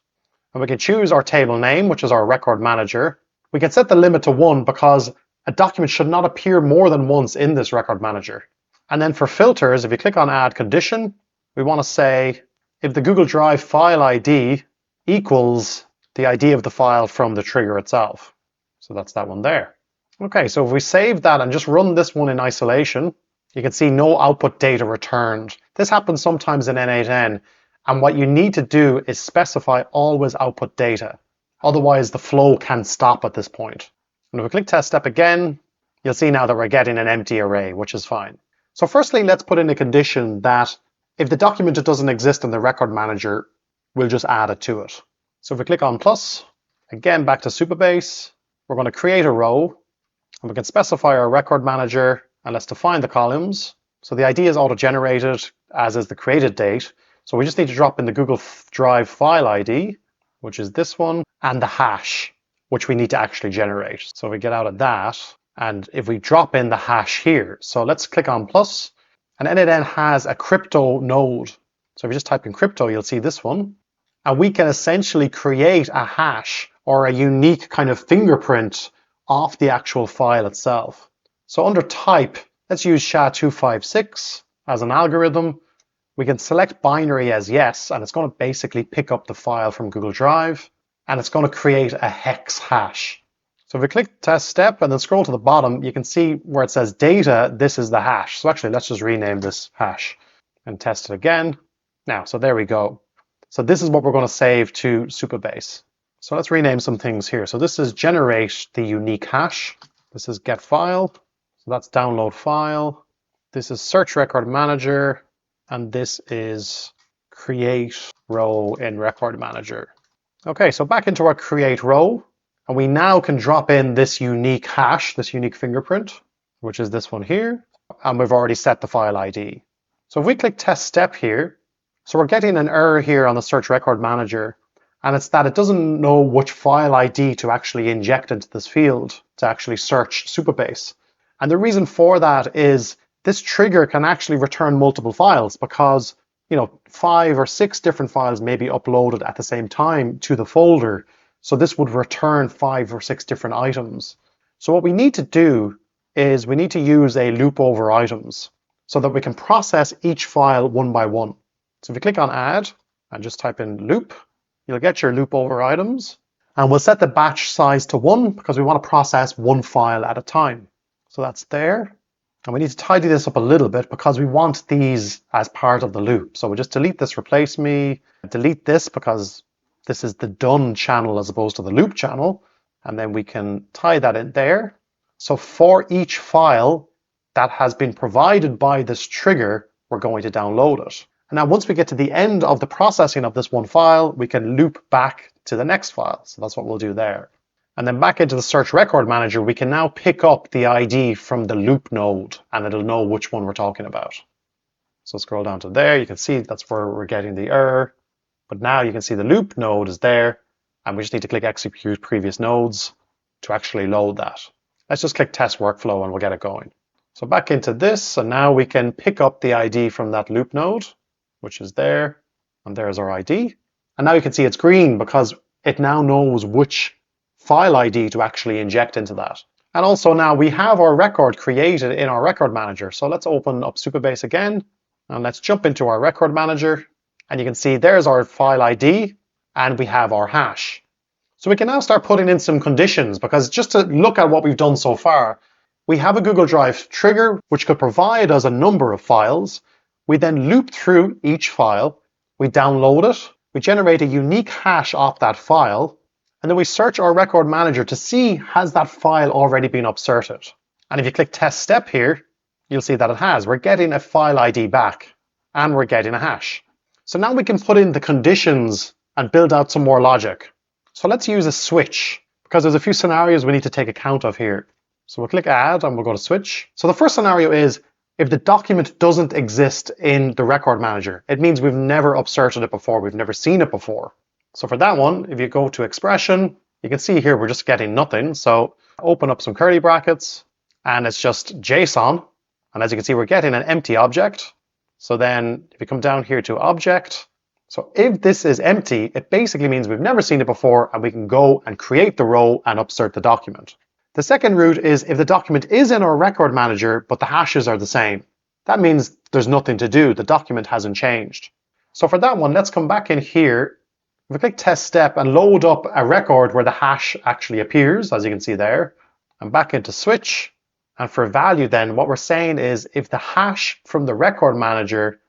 And we can choose our table name, which is our record manager. We can set the limit to 1 because a document should not appear more than once in this record manager. And then for filters, if you click on Add Condition, we want to say if the Google Drive file ID equals the ID of the file from the trigger itself. So that's that one there. Okay, so if we save that and just run this one in isolation, you can see no output data returned. This happens sometimes in n8n, and what you need to do is specify always output data. Otherwise, the flow can stop at this point. And if we click test step again, you'll see now that we're getting an empty array, which is fine. So firstly, let's put in a condition that if the document doesn't exist in the record manager, we'll just add it to it. So if we click on plus, again back to Supabase, we're going to create a row, and we can specify our record manager, and let's define the columns. So the ID is auto-generated, as is the created date. So we just need to drop in the Google Drive file ID, which is this one, and the hash, which we need to actually generate. So we get out of that, and if we drop in the hash here, so let's click on plus, and n8n has a crypto node. So if you just type in crypto, you'll see this one. And we can essentially create a hash or a unique kind of fingerprint of the actual file itself. So under type, let's use SHA-256 as an algorithm. We can select binary as yes, and it's going to basically pick up the file from Google Drive, and it's going to create a hex hash. So if we click test step and then scroll to the bottom, you can see where it says data, this is the hash. So actually, let's just rename this hash and test it again. Now, so there we go. So this is what we're going to save to Supabase. So let's rename some things here. So this is generate the unique hash. This is get file. So that's download file. This is search record manager. And this is create row in Record Manager. Okay, so back into our create row, and we now can drop in this unique hash, this unique fingerprint, which is this one here, and we've already set the file ID. So if we click test step here, so we're getting an error here on the search record manager, and it's that it doesn't know which file ID to actually inject into this field to actually search Supabase. And the reason for that is this trigger can actually return multiple files because 5 or 6 different files may be uploaded at the same time to the folder. So this would return 5 or 6 different items. So what we need to do is we need to use a loop over items so that we can process each file one by one. So if you click on add and just type in loop, you'll get your loop over items. And we'll set the batch size to 1 because we want to process one file at a time. So that's there. And we need to tidy this up a little bit because we want these as part of the loop. So we'll just delete this replace me, delete this because this is the done channel as opposed to the loop channel. And then we can tie that in there. So for each file that has been provided by this trigger, we're going to download it. And now once we get to the end of the processing of this one file, we can loop back to the next file. So that's what we'll do there. And then back into the search record manager, we can now pick up the ID from the loop node and it'll know which one we're talking about. So scroll down to there, you can see that's where we're getting the error. But now you can see the loop node is there and we just need to click execute previous nodes to actually load that. Let's just click test workflow and we'll get it going. So back into this, and now we can pick up the ID from that loop node, which is there, and there's our ID. And now you can see it's green because it now knows which file ID to actually inject into that. And also now we have our record created in our record manager. So let's open up Supabase again, and let's jump into our record manager. And you can see there's our file ID, and we have our hash. So we can now start putting in some conditions because just to look at what we've done so far, we have a Google Drive trigger, which could provide us a number of files. We then loop through each file, we download it, we generate a unique hash off that file, and then we search our record manager to see has that file already been upserted. And if you click test step here, you'll see that it has. We're getting a file ID back and we're getting a hash. So now we can put in the conditions and build out some more logic. So let's use a switch because there's a few scenarios we need to take account of here. So we'll click add and we'll go to switch. So the first scenario is if the document doesn't exist in the record manager, it means we've never upserted it before, we've never seen it before. So for that one, if you go to expression, you can see here we're just getting nothing. So open up some curly brackets and it's just JSON. And as you can see, we're getting an empty object. So then if you come down here to object, so if this is empty, it basically means we've never seen it before and we can go and create the row and upsert the document. The second route is if the document is in our record manager, but the hashes are the same. That means there's nothing to do. The document hasn't changed. So for that one, let's come back in here. If we click test step and load up a record where the hash actually appears, as you can see there, and back into switch. And for value then, what we're saying is if the hash from the record manager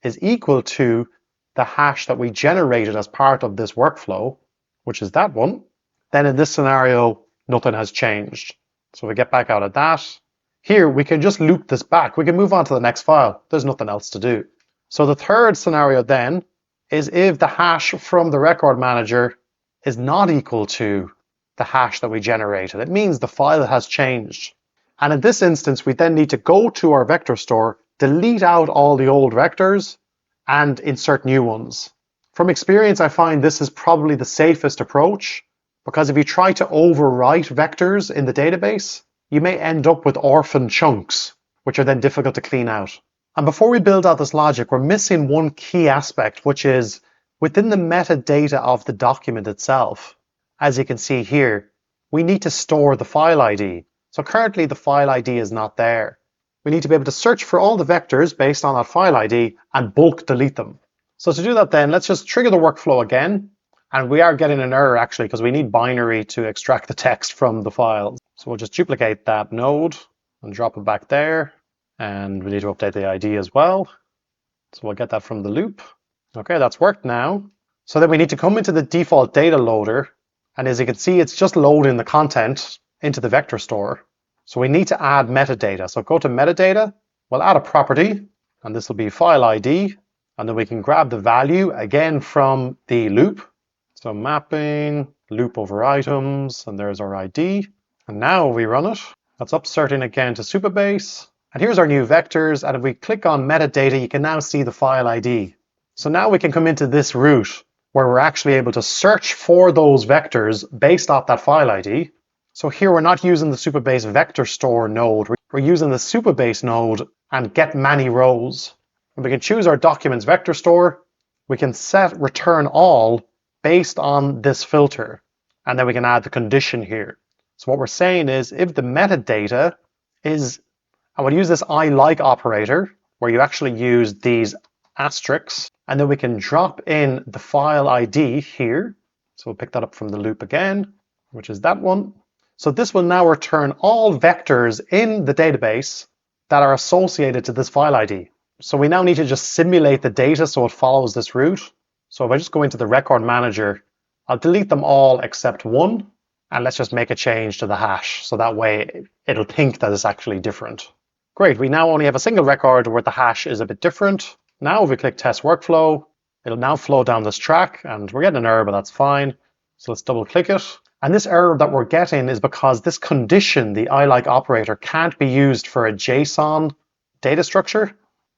is equal to the hash that we generated as part of this workflow, which is that one, then in this scenario, nothing has changed. So we get back out of that. Here, we can just loop this back. We can move on to the next file. There's nothing else to do. So the third scenario then is if the hash from the record manager is not equal to the hash that we generated. It means the file has changed. And in this instance, we then need to go to our vector store, delete out all the old vectors, and insert new ones. From experience, I find this is probably the safest approach, because if you try to overwrite vectors in the database, you may end up with orphan chunks, which are then difficult to clean out. And before we build out this logic, we're missing one key aspect, which is within the metadata of the document itself. As you can see here, we need to store the file ID. So currently the file ID is not there. We need to be able to search for all the vectors based on that file ID and bulk delete them. So to do that then, let's just trigger the workflow again. And we are getting an error actually because we need binary to extract the text from the files. So we'll just duplicate that node and drop it back there. And we need to update the ID as well. So we'll get that from the loop. Okay, that's worked now. So then we need to come into the default data loader. And as you can see, it's just loading the content into the vector store. So we need to add metadata. So go to metadata, we'll add a property, and this will be file ID, And then we can grab the value again from the loop. So mapping, loop over items, and there's our ID. And now we run it. That's upserting again to Supabase. And here's our new vectors. And if we click on metadata, you can now see the file ID. So now we can come into this route where we're actually able to search for those vectors based off that file ID. So here we're not using the Supabase vector store node. We're using the Supabase node and get many rows. And we can choose our documents vector store. We can set return all based on this filter. And then we can add the condition here. So what we're saying is if the metadata is, I would use this I like operator where you actually use these asterisks, and then we can drop in the file ID here. So we'll pick that up from the loop again, which is that one. So this will now return all vectors in the database that are associated to this file ID. So we now need to just simulate the data so it follows this route. So if I just go into the record manager, I'll delete them all except one, and let's just make a change to the hash. So that way it'll think that it's actually different. Great, we now only have a single record where the hash is a bit different. Now if we click test workflow, it'll now flow down this track, and we're getting an error, but that's fine. So let's double click it. And this error that we're getting is because this condition, the I like operator, can't be used for a JSON data structure.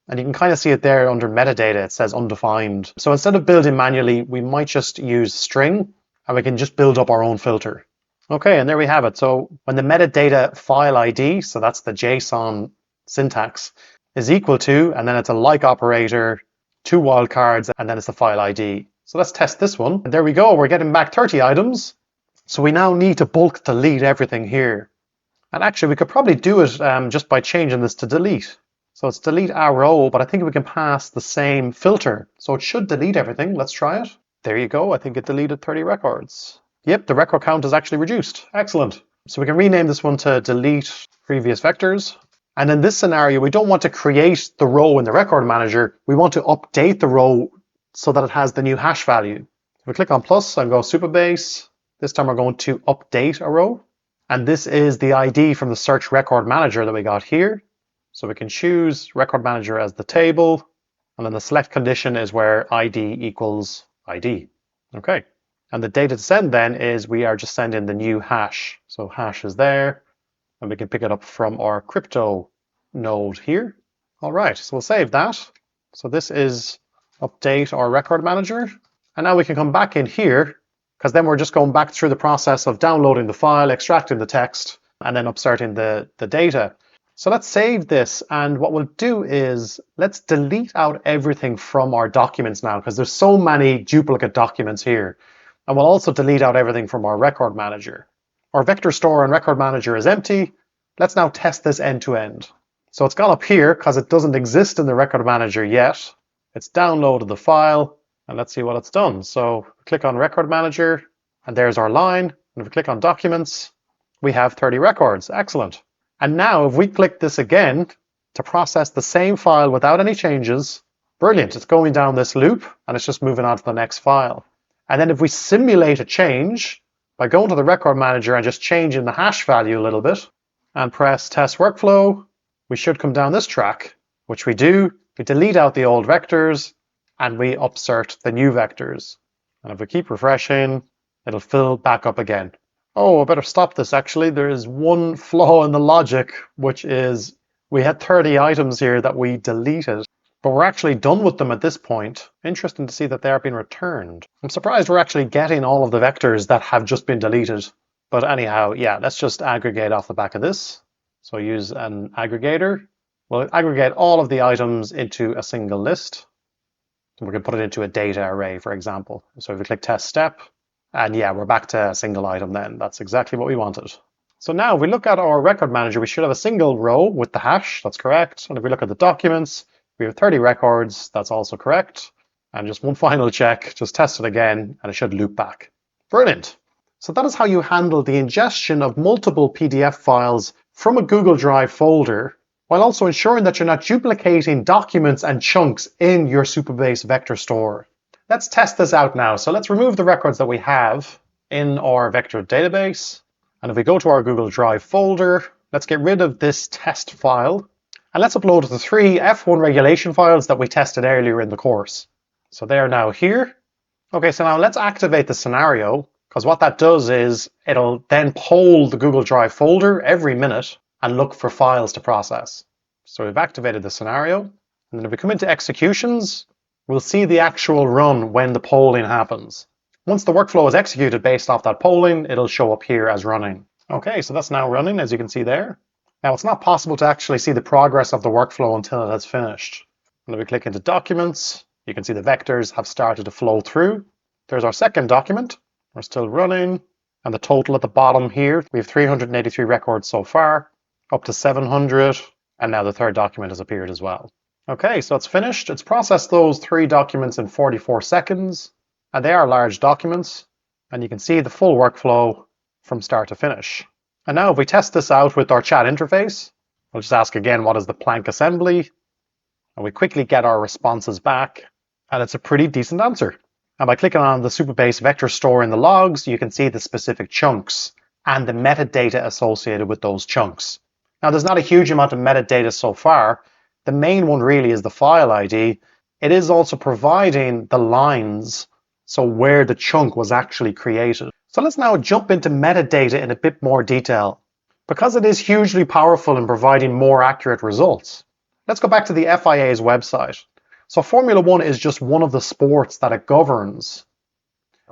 And you can kind of see it there under metadata, it says undefined. So instead of building manually, we might just use string, and we can just build up our own filter. Okay, and there we have it. So when the metadata file ID, so that's the JSON syntax, is equal to, and then it's a like operator, 2 wildcards, and then it's the file ID. So let's test this one. And there we go, we're getting back 30 items. So we now need to bulk delete everything here. And actually we could probably do it just by changing this to delete. So it's delete our row, but I think we can pass the same filter. So it should delete everything. Let's try it. There you go, I think it deleted 30 records. Yep, the record count is actually reduced. Excellent. So we can rename this one to delete previous vectors. And in this scenario, we don't want to create the row in the record manager. We want to update the row so that it has the new hash value. If we click on plus and go Supabase, this time we're going to update a row. And this is the ID from the search record manager that we got here. So we can choose record manager as the table. And then the select condition is where ID equals ID. Okay. And the data to send then is we are just sending the new hash. So hash is there. And we can pick it up from our crypto node here. All right, so we'll save that. So this is update our record manager. And now we can come back in here, because then we're just going back through the process of downloading the file, extracting the text, and then upserting the data. So let's save this. And what we'll do is let's delete out everything from our documents now, because there's so many duplicate documents here. And we'll also delete out everything from our record manager. Our vector store and record manager is empty. Let's now test this end to end. So it's gone up here because it doesn't exist in the record manager yet. It's downloaded the file, and let's see what it's done. So click on record manager, and there's our line. And if we click on documents, we have 30 records. Excellent. And now if we click this again to process the same file without any changes, brilliant. It's going down this loop, and it's just moving on to the next file. And then if we simulate a change, by going to the record manager and just changing the hash value a little bit and press test workflow, we should come down this track, which we do. We delete out the old vectors and we upsert the new vectors. And if we keep refreshing, it'll fill back up again. Oh, I better stop this actually. There is one flaw in the logic, which is we had 30 items here that we deleted. But we're actually done with them at this point. Interesting to see that they are being returned. I'm surprised we're actually getting all of the vectors that have just been deleted. But anyhow, yeah, let's just aggregate off the back of this. So use an aggregator. We'll aggregate all of the items into a single list. And we can put it into a data array, for example. So if we click test step, and yeah, we're back to a single item then. That's exactly what we wanted. So now if we look at our record manager, we should have a single row with the hash. That's correct. And if we look at the documents, we have 30 records, that's also correct. And just one final check, just test it again, and it should loop back. Brilliant. So that is how you handle the ingestion of multiple PDF files from a Google Drive folder, while also ensuring that you're not duplicating documents and chunks in your Supabase vector store. Let's test this out now. So let's remove the records that we have in our vector database. And if we go to our Google Drive folder, let's get rid of this test file. And let's upload the 3 F1 regulation files that we tested earlier in the course. So they are now here. Okay, so now let's activate the scenario, because what that does is it'll then poll the Google Drive folder every minute and look for files to process. So we've activated the scenario, and then if we come into executions, we'll see the actual run when the polling happens. Once the workflow is executed based off that polling, it'll show up here as running. Okay, so that's now running, as you can see there. Now it's not possible to actually see the progress of the workflow until it has finished. And if we click into documents, you can see the vectors have started to flow through. There's our second document. We're still running. And the total at the bottom here, we have 383 records so far, up to 700. And now the third document has appeared as well. Okay, so it's finished. It's processed those 3 documents in 44 seconds. And they are large documents. And you can see the full workflow from start to finish. And now if we test this out with our chat interface, we'll just ask again, what is the Planck assembly? And we quickly get our responses back. And it's a pretty decent answer. And by clicking on the Supabase vector store in the logs, you can see the specific chunks and the metadata associated with those chunks. Now, there's not a huge amount of metadata so far. The main one really is the file ID. It is also providing the lines, so where the chunk was actually created. So let's now jump into metadata in a bit more detail, because it is hugely powerful in providing more accurate results. Let's go back to the FIA's website. So Formula 1 is just one of the sports that it governs.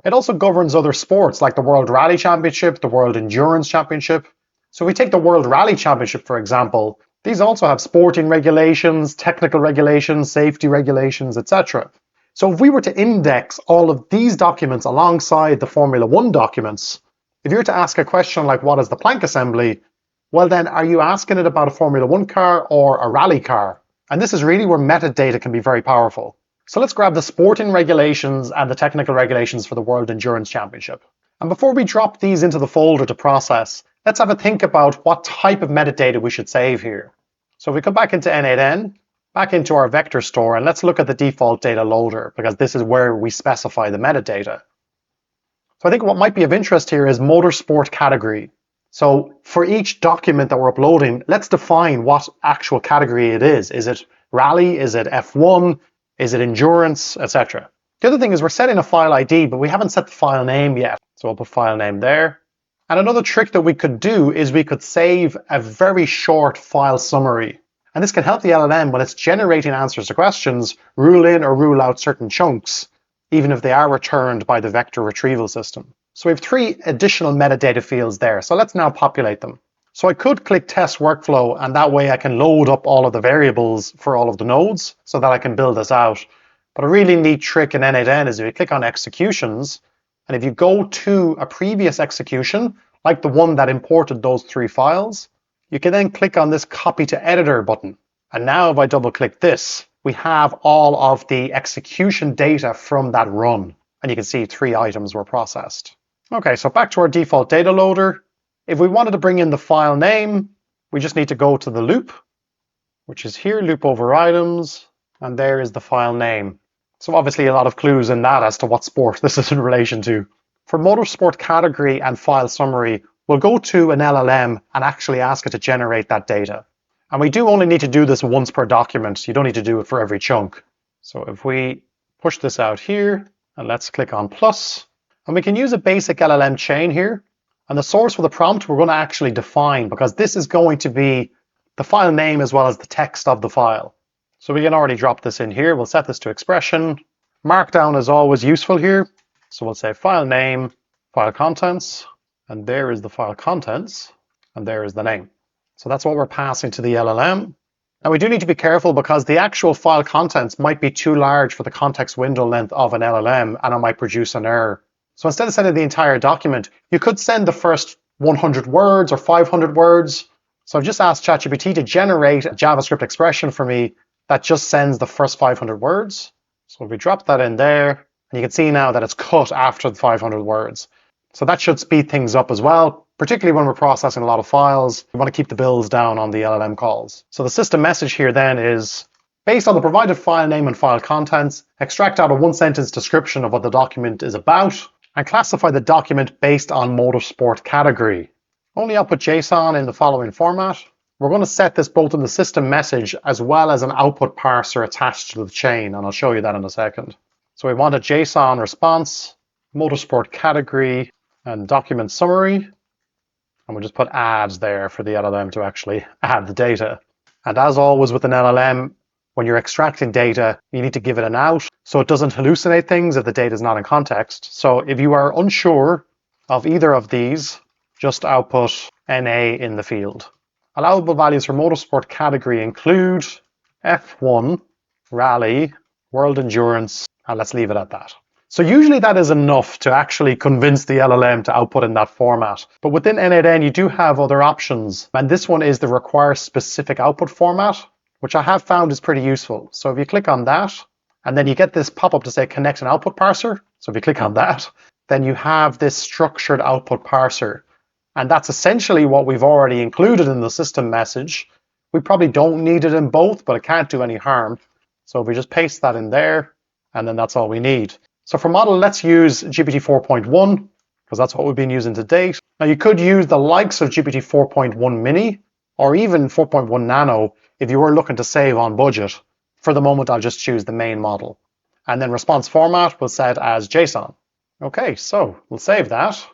It also governs other sports like the World Rally Championship, the World Endurance Championship. So if we take the World Rally Championship, for example, these also have sporting regulations, technical regulations, safety regulations, etc. So if we were to index all of these documents alongside the Formula 1 documents, if you were to ask a question like, what is the Planck assembly? Well then, are you asking it about a Formula 1 car or a rally car? And this is really where metadata can be very powerful. So let's grab the sporting regulations and the technical regulations for the World Endurance Championship. And before we drop these into the folder to process, let's have a think about what type of metadata we should save here. So if we come back into n8n, back into our vector store, and let's look at the default data loader, because this is where we specify the metadata. So I think what might be of interest here is motorsport category. So for each document that we're uploading, let's define what actual category it is. Is it rally? Is it F1? Is it endurance, etc.? The other thing is we're setting a file ID, but we haven't set the file name yet. So we'll put file name there. And another trick that we could do is we could save a very short file summary. And this can help the LLM when it's generating answers to questions, rule in or rule out certain chunks, even if they are returned by the vector retrieval system. So we have 3 additional metadata fields there. So let's now populate them. So I could click test workflow, and that way I can load up all of the variables for all of the nodes so that I can build this out. But a really neat trick in n8n is if you click on executions, and if you go to a previous execution, like the one that imported those 3 files, you can then click on this copy to editor button. And now if I double click this, we have all of the execution data from that run. And you can see 3 items were processed. Okay, so back to our default data loader. If we wanted to bring in the file name, we just need to go to the loop, which is here, loop over items, and there is the file name. So obviously a lot of clues in that as to what sport this is in relation to. For motorsport category and file summary, we'll go to an LLM and actually ask it to generate that data. And we do only need to do this once per document. You don't need to do it for every chunk. So if we push this out here, and let's click on plus, and we can use a basic LLM chain here. And the source for the prompt we're going to actually define, because this is going to be the file name as well as the text of the file. So we can already drop this in here. We'll set this to expression. Markdown is always useful here. So we'll say file name, file contents, and there is the file contents, and there is the name. So that's what we're passing to the LLM. Now we do need to be careful because the actual file contents might be too large for the context window length of an LLM, and it might produce an error. So instead of sending the entire document, you could send the first 100 words or 500 words. So I've just asked ChatGPT to generate a JavaScript expression for me that just sends the first 500 words. So if we drop that in there, and you can see now that it's cut after the 500 words. So that should speed things up as well, particularly when we're processing a lot of files. We want to keep the bills down on the LLM calls. So the system message here then is, based on the provided file name and file contents, extract out a 1-sentence description of what the document is about, and classify the document based on motorsport category. Only output JSON in the following format. we're going to set this both in the system message as well as an output parser attached to the chain, and I'll show you that in a second. So we want a JSON response, motorsport category, and document summary. And we'll just put adds there for the LLM to actually add the data. And as always with an LLM, when you're extracting data, you need to give it an out so it doesn't hallucinate things if the data is not in context. So if you are unsure of either of these, just output NA in the field. Allowable values for motorsport category include F1, rally, world endurance, and let's leave it at that. So usually that is enough to actually convince the LLM to output in that format. But within n8n, you do have other options. And this one is the require specific output format, which I have found is pretty useful. So if you click on that, and then you get this pop-up to say connect an output parser. So if you click on that, then you have this structured output parser. And that's essentially what we've already included in the system message. We probably don't need it in both, but it can't do any harm. So if we just paste that in there, and then that's all we need. So for model, let's use GPT 4.1, because that's what we've been using to date. Now you could use the likes of GPT 4.1 mini, or even 4.1 nano, if you were looking to save on budget. For the moment, I'll just choose the main model. And then response format we'll set as JSON. Okay, so we'll save that.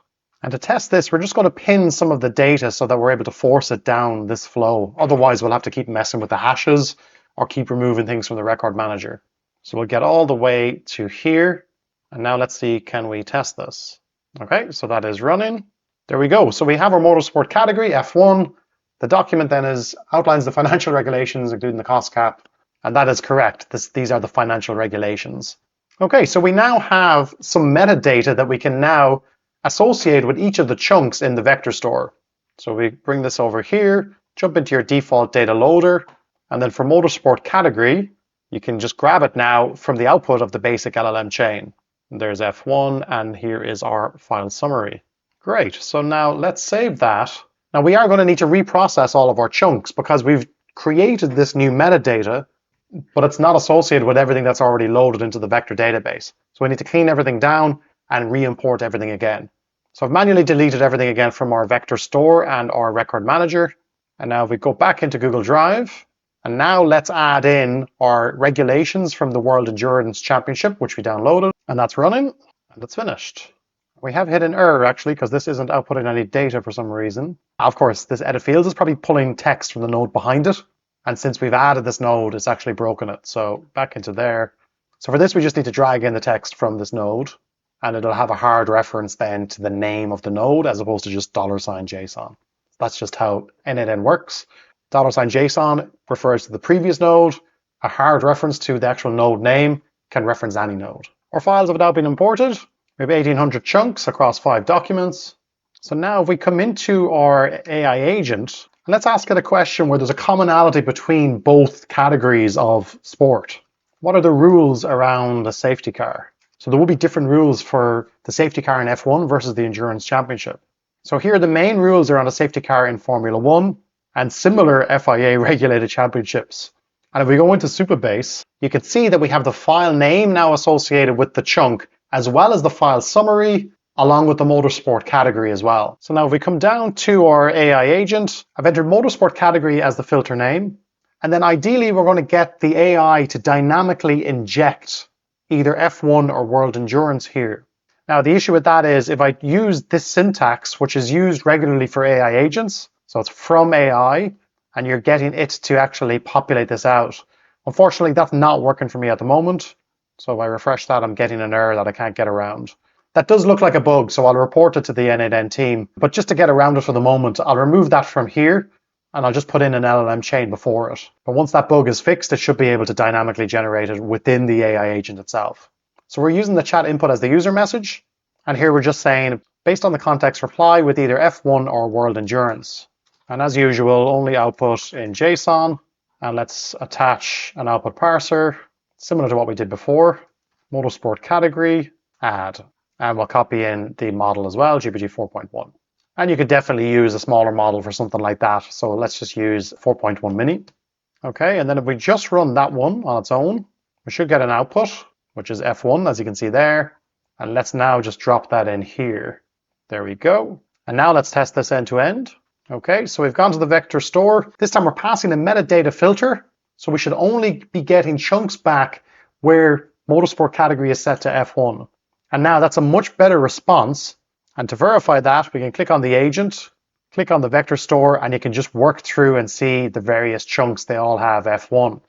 And to test this, we're just going to pin some of the data so that we're able to force it down this flow. Otherwise, we'll have to keep messing with the hashes or keep removing things from the record manager. So we'll get all the way to here. And now let's see, can we test this? Okay, so that is running. There we go. So we have our motorsport category, F1. The document then outlines the financial regulations, including the cost cap. And that is correct. These are the financial regulations. Okay, so we now have some metadata that we can now associate with each of the chunks in the vector store. So we bring this over here, jump into your default data loader, and then for motorsport category, you can just grab it now from the output of the basic LLM chain. And there's F1, and here is our file summary. Great, so now let's save that. Now we are going to need to reprocess all of our chunks because we've created this new metadata, but it's not associated with everything that's already loaded into the vector database. So we need to clean everything down and re-import everything again. So I've manually deleted everything again from our vector store and our record manager. And now if we go back into Google Drive, and now let's add in our regulations from the World Endurance Championship, which we downloaded, and that's running, and it's finished. We have hit an error actually, because this isn't outputting any data for some reason. Of course, this edit fields is probably pulling text from the node behind it. And since we've added this node, it's actually broken it. So back into there. So for this, we just need to drag in the text from this node, and it'll have a hard reference then to the name of the node as opposed to just $JSON. That's just how n8n works. $JSON refers to the previous node. A hard reference to the actual node name can reference any node. Our files have now been imported. We have 1,800 chunks across 5 documents. So now if we come into our AI agent, let's ask it a question where there's a commonality between both categories of sport. What are the rules around a safety car? So there will be different rules for the safety car in F1 versus the Endurance Championship. So here the main rules are on a safety car in Formula 1 and similar FIA regulated championships. And if we go into Supabase, you can see that we have the file name now associated with the chunk, as well as the file summary, along with the motorsport category as well. So now if we come down to our AI agent, I've entered motorsport category as the filter name. And then ideally, we're going to get the AI to dynamically inject either F1 or World Endurance here. Now, the issue with that is if I use this syntax, which is used regularly for AI agents, so it's from AI, and you're getting it to actually populate this out. Unfortunately, that's not working for me at the moment. So if I refresh that, I'm getting an error that I can't get around. That does look like a bug, so I'll report it to the n8n team. But just to get around it for the moment, I'll remove that from here, and I'll just put in an LLM chain before it. But once that bug is fixed, it should be able to dynamically generate it within the AI agent itself. So we're using the chat input as the user message. And here we're just saying, based on the context, reply with either F1 or World Endurance. And as usual, only output in JSON. And let's attach an output parser, similar to what we did before. Motorsport category, add. And we'll copy in the model as well, GPT 4.1. And you could definitely use a smaller model for something like that. So let's just use 4.1 mini. Okay, and then if we just run that one on its own, we should get an output, which is F1, as you can see there. And let's now just drop that in here. There we go. And now let's test this end to end. Okay, so we've gone to the vector store. This time we're passing a metadata filter. So we should only be getting chunks back where motorsport category is set to F1. And now that's a much better response. And to verify that, we can click on the agent, click on the vector store, and you can just work through and see the various chunks. They all have F1.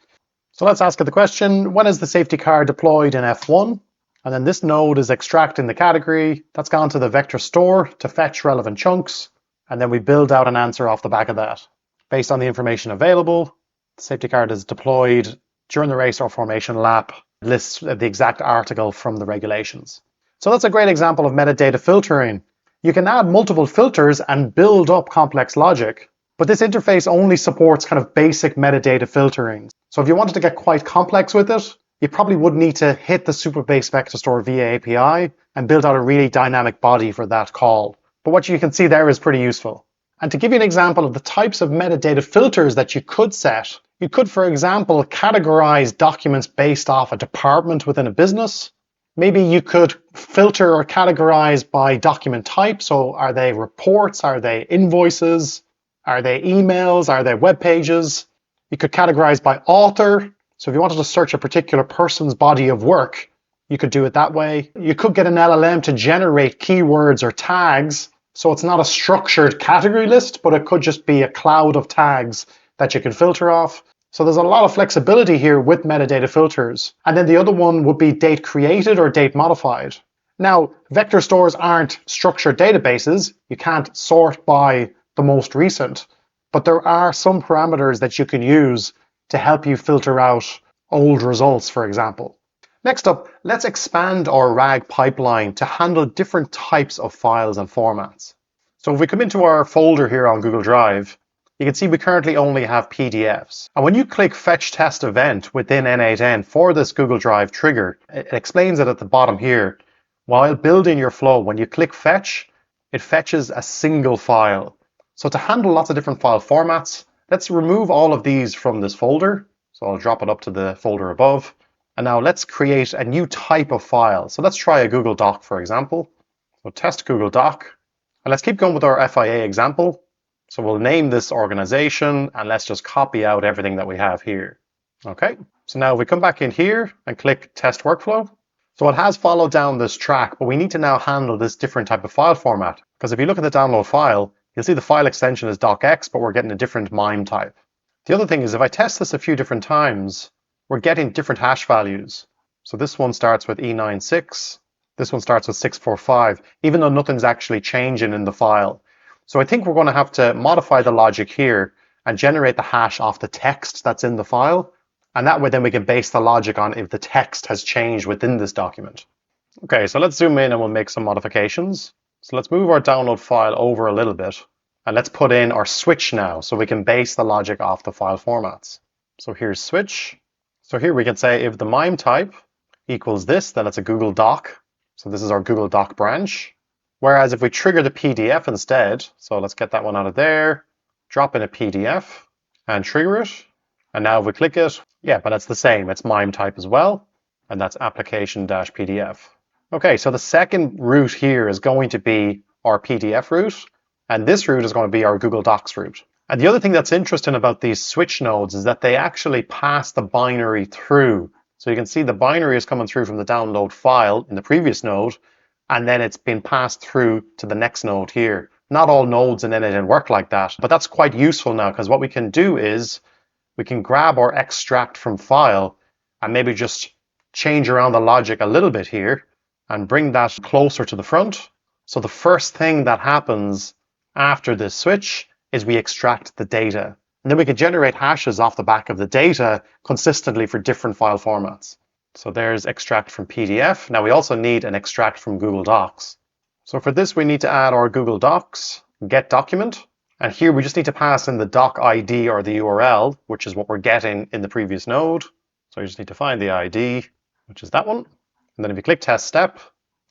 So let's ask it the question, when is the safety car deployed in F1? And then this node is extracting the category. That's gone to the vector store to fetch relevant chunks. And then we build out an answer off the back of that. Based on the information available, the safety car is deployed during the race or formation lap. It lists the exact article from the regulations. So that's a great example of metadata filtering. You can add multiple filters and build up complex logic, but this interface only supports kind of basic metadata filtering. So if you wanted to get quite complex with it, you probably would need to hit the Supabase vector store via API and build out a really dynamic body for that call. But what you can see there is pretty useful. And to give you an example of the types of metadata filters that you could set, you could, for example, categorize documents based off a department within a business. Maybe you could filter or categorize by document type. So are they reports? Are they invoices? Are they emails? Are they web pages? You could categorize by author. So if you wanted to search a particular person's body of work, you could do it that way. You could get an LLM to generate keywords or tags. So it's not a structured category list, but it could just be a cloud of tags that you can filter off. So there's a lot of flexibility here with metadata filters. And then the other one would be date created or date modified. Now, vector stores aren't structured databases. You can't sort by the most recent, but there are some parameters that you can use to help you filter out old results, for example. Next up, let's expand our RAG pipeline to handle different types of files and formats. So if we come into our folder here on Google Drive, you can see we currently only have PDFs. And when you click Fetch Test Event within n8n for this Google Drive trigger, it explains it at the bottom here. While building your flow, when you click Fetch, it fetches a single file. So to handle lots of different file formats, let's remove all of these from this folder. So I'll drop it up to the folder above. And now let's create a new type of file. So let's try a Google Doc, for example. So test Google Doc. And let's keep going with our FIA example. So we'll name this organization and let's just copy out everything that we have here. Okay, so now if we come back in here and click Test Workflow. So it has followed down this track, but we need to now handle this different type of file format. Because if you look at the download file, you'll see the file extension is docx, but we're getting a different MIME type. The other thing is if I test this a few different times, we're getting different hash values. So this one starts with E96, this one starts with 645, even though nothing's actually changing in the file. So I think we're going to have to modify the logic here and generate the hash off the text that's in the file. And that way then we can base the logic on if the text has changed within this document. Okay, so let's zoom in and we'll make some modifications. So let's move our download file over a little bit. And let's put in our switch now so we can base the logic off the file formats. So here's switch. So here we can say if the MIME type equals this, then it's a Google Doc. So this is our Google Doc branch. Whereas if we trigger the PDF instead, so let's get that one out of there, drop in a PDF and trigger it. And now if we click it, yeah, but it's the same. It's MIME type as well. And that's application-PDF. Okay, so the second route here is going to be our PDF route. And this route is going to be our Google Docs route. And the other thing that's interesting about these switch nodes is that they actually pass the binary through. So you can see the binary is coming through from the download file in the previous node, and then it's been passed through to the next node here. Not all nodes in n8n work like that, but that's quite useful now because what we can do is we can grab our extract from file and maybe just change around the logic a little bit here and bring that closer to the front. So the first thing that happens after this switch is we extract the data. And then we can generate hashes off the back of the data consistently for different file formats. So there's extract from PDF. Now we also need an extract from Google Docs. So for this, we need to add our Google Docs get document. And here we just need to pass in the doc ID or the URL, which is what we're getting in the previous node. So you just need to find the ID, which is that one. And then if you click test step,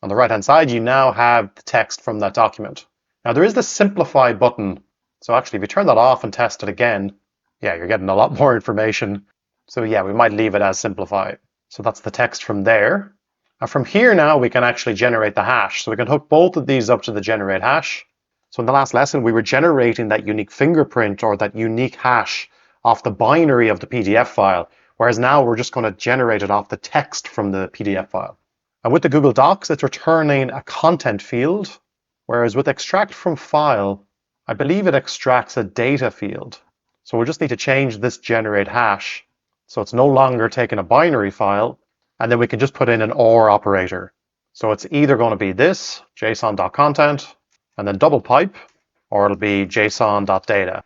on the right-hand side, you now have the text from that document. Now there is the simplify button. So actually, if you turn that off and test it again, yeah, you're getting a lot more information. So yeah, we might leave it as simplify. So that's the text from there. And from here now, we can actually generate the hash. So we can hook both of these up to the generate hash. So in the last lesson, we were generating that unique fingerprint or that unique hash off the binary of the PDF file, whereas now we're just going to generate it off the text from the PDF file. And with the Google Docs, it's returning a content field, whereas with extract from file, I believe it extracts a data field. So we'll just need to change this generate hash. So it's no longer taking a binary file, and then we can just put in an OR operator. So it's either going to be this, json.content, and then double pipe, or it'll be json.data,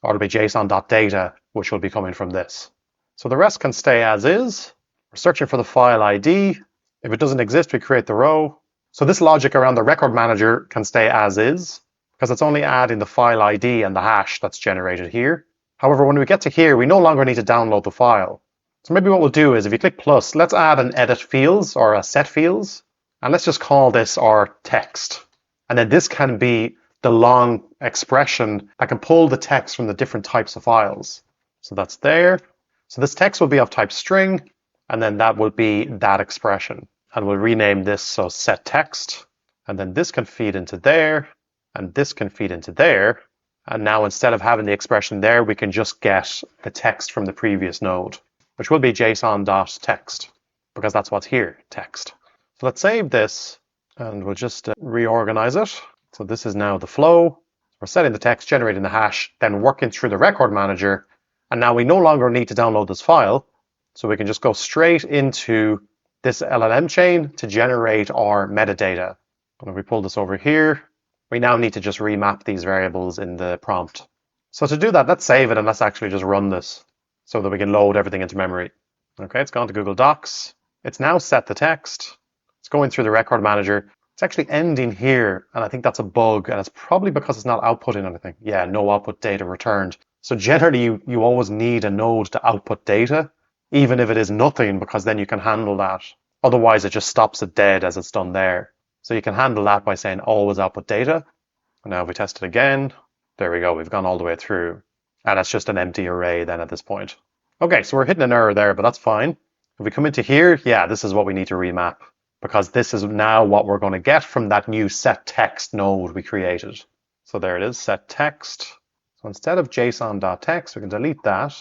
or it'll be json.data, which will be coming from this. So the rest can stay as is. We're searching for the file ID. If it doesn't exist, we create the row. So this logic around the record manager can stay as is, because it's only adding the file ID and the hash that's generated here. However, when we get to here, we no longer need to download the file. So maybe what we'll do is if you click plus, let's add an edit fields or a set fields, and let's just call this our text. And then this can be the long expression that can pull the text from the different types of files. So that's there. So this text will be of type string, and then that will be that expression. And we'll rename this so set text. And then this can feed into there, and this can feed into there. And now instead of having the expression there, we can just get the text from the previous node, which will be json.text, because that's what's here, text. So let's save this, and we'll just reorganize it. So this is now the flow. We're setting the text, generating the hash, then working through the record manager. And now we no longer need to download this file. So we can just go straight into this LLM chain to generate our metadata. And if we pull this over here, we now need to just remap these variables in the prompt. So to do that, let's save it and let's actually just run this so that we can load everything into memory. Okay, it's gone to Google Docs. It's now set the text. It's going through the record manager. It's actually ending here, and I think that's a bug, and it's probably because it's not outputting anything. Yeah, no output data returned. So generally, you always need a node to output data, even if it is nothing, because then you can handle that. Otherwise, it just stops it dead as it's done there. So you can handle that by saying always output data. And now if we test it again, there we go, we've gone all the way through. And it's just an empty array then at this point. Okay, so we're hitting an error there, but that's fine. If we come into here, yeah, this is what we need to remap, because this is now what we're going to get from that new set text node we created. So there it is, set text. So instead of json.text, we can delete that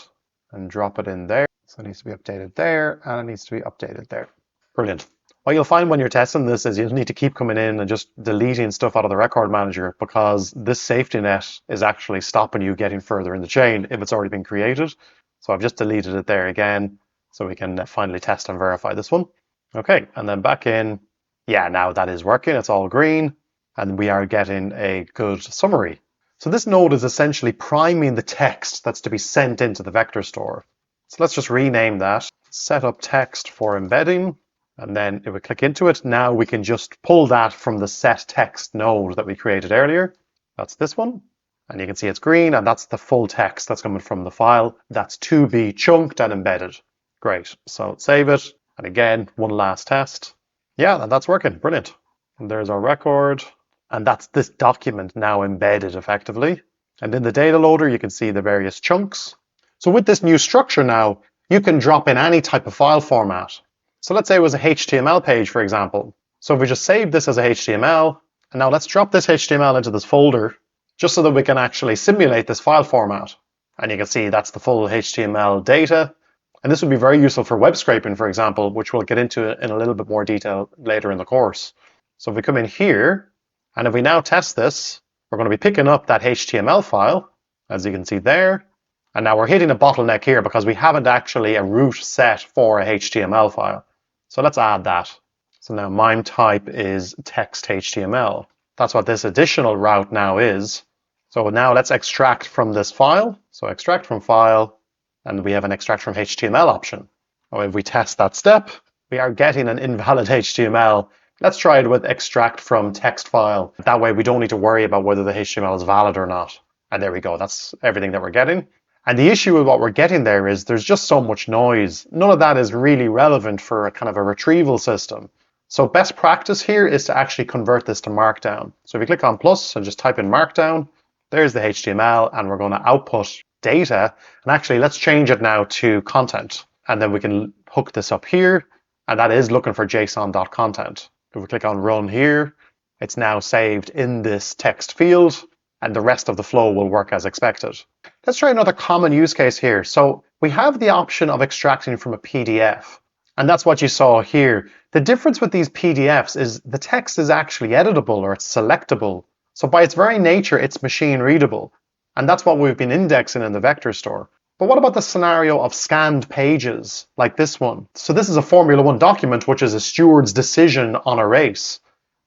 and drop it in there. So it needs to be updated there, and it needs to be updated there. Brilliant. What you'll find when you're testing this is you'll need to keep coming in and just deleting stuff out of the record manager, because this safety net is actually stopping you getting further in the chain if it's already been created. So I've just deleted it there again, so we can finally test and verify this one. Okay, and then back in. Yeah, now that is working. It's all green, and we are getting a good summary. So this node is essentially priming the text that's to be sent into the vector store. So let's just rename that. Set up text for embedding. And then if we click into it, now we can just pull that from the set text node that we created earlier. That's this one. And you can see it's green, and that's the full text that's coming from the file. That's to be chunked and embedded. Great. So save it. And again, one last test. Yeah, that's working. Brilliant. And there's our record. And that's this document now embedded effectively. And in the data loader, you can see the various chunks. So with this new structure now, you can drop in any type of file format. So let's say it was a HTML page, for example. So if we just save this as a HTML, and now let's drop this HTML into this folder, just so that we can actually simulate this file format. And you can see that's the full HTML data. And this would be very useful for web scraping, for example, which we'll get into in a little bit more detail later in the course. So if we come in here, and if we now test this, we're going to be picking up that HTML file, as you can see there. And now we're hitting a bottleneck here because we haven't actually a root set for a HTML file. So let's add that. So now MIME type is text HTML. That's what this additional route now is. So now let's extract from this file. So extract from file, and we have an extract from HTML option. Or if we test that step, we are getting an invalid HTML. Let's try it with extract from text file. That way we don't need to worry about whether the HTML is valid or not. And there we go, that's everything that we're getting. And the issue with what we're getting there is there's just so much noise. None of that is really relevant for a kind of a retrieval system. So best practice here is to actually convert this to Markdown. So if you click on plus and just type in Markdown, there's the HTML, and we're going to output data. And actually, let's change it now to content. And then we can hook this up here, and that is looking for json.content. If we click on run here, It's now saved in this text field, and the rest of the flow will work as expected. Let's try another common use case here. So we have the option of extracting from a PDF, and that's what you saw here. The difference with these PDFs is the text is actually editable, or it's selectable. So by its very nature, it's machine readable. And that's what we've been indexing in the vector store. But what about the scenario of scanned pages, like this one? So this is a Formula One document, which is a steward's decision on a race.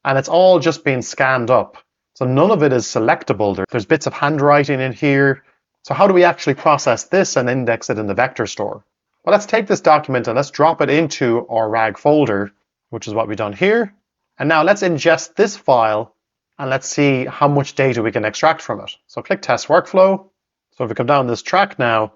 And it's all just being scanned up. So none of it is selectable. There's bits of handwriting in here. So how do we actually process this and index it in the vector store? Well, let's take this document and let's drop it into our RAG folder, which is what we've done here. And now let's ingest this file and let's see how much data we can extract from it. So click Test Workflow. So if we come down this track now,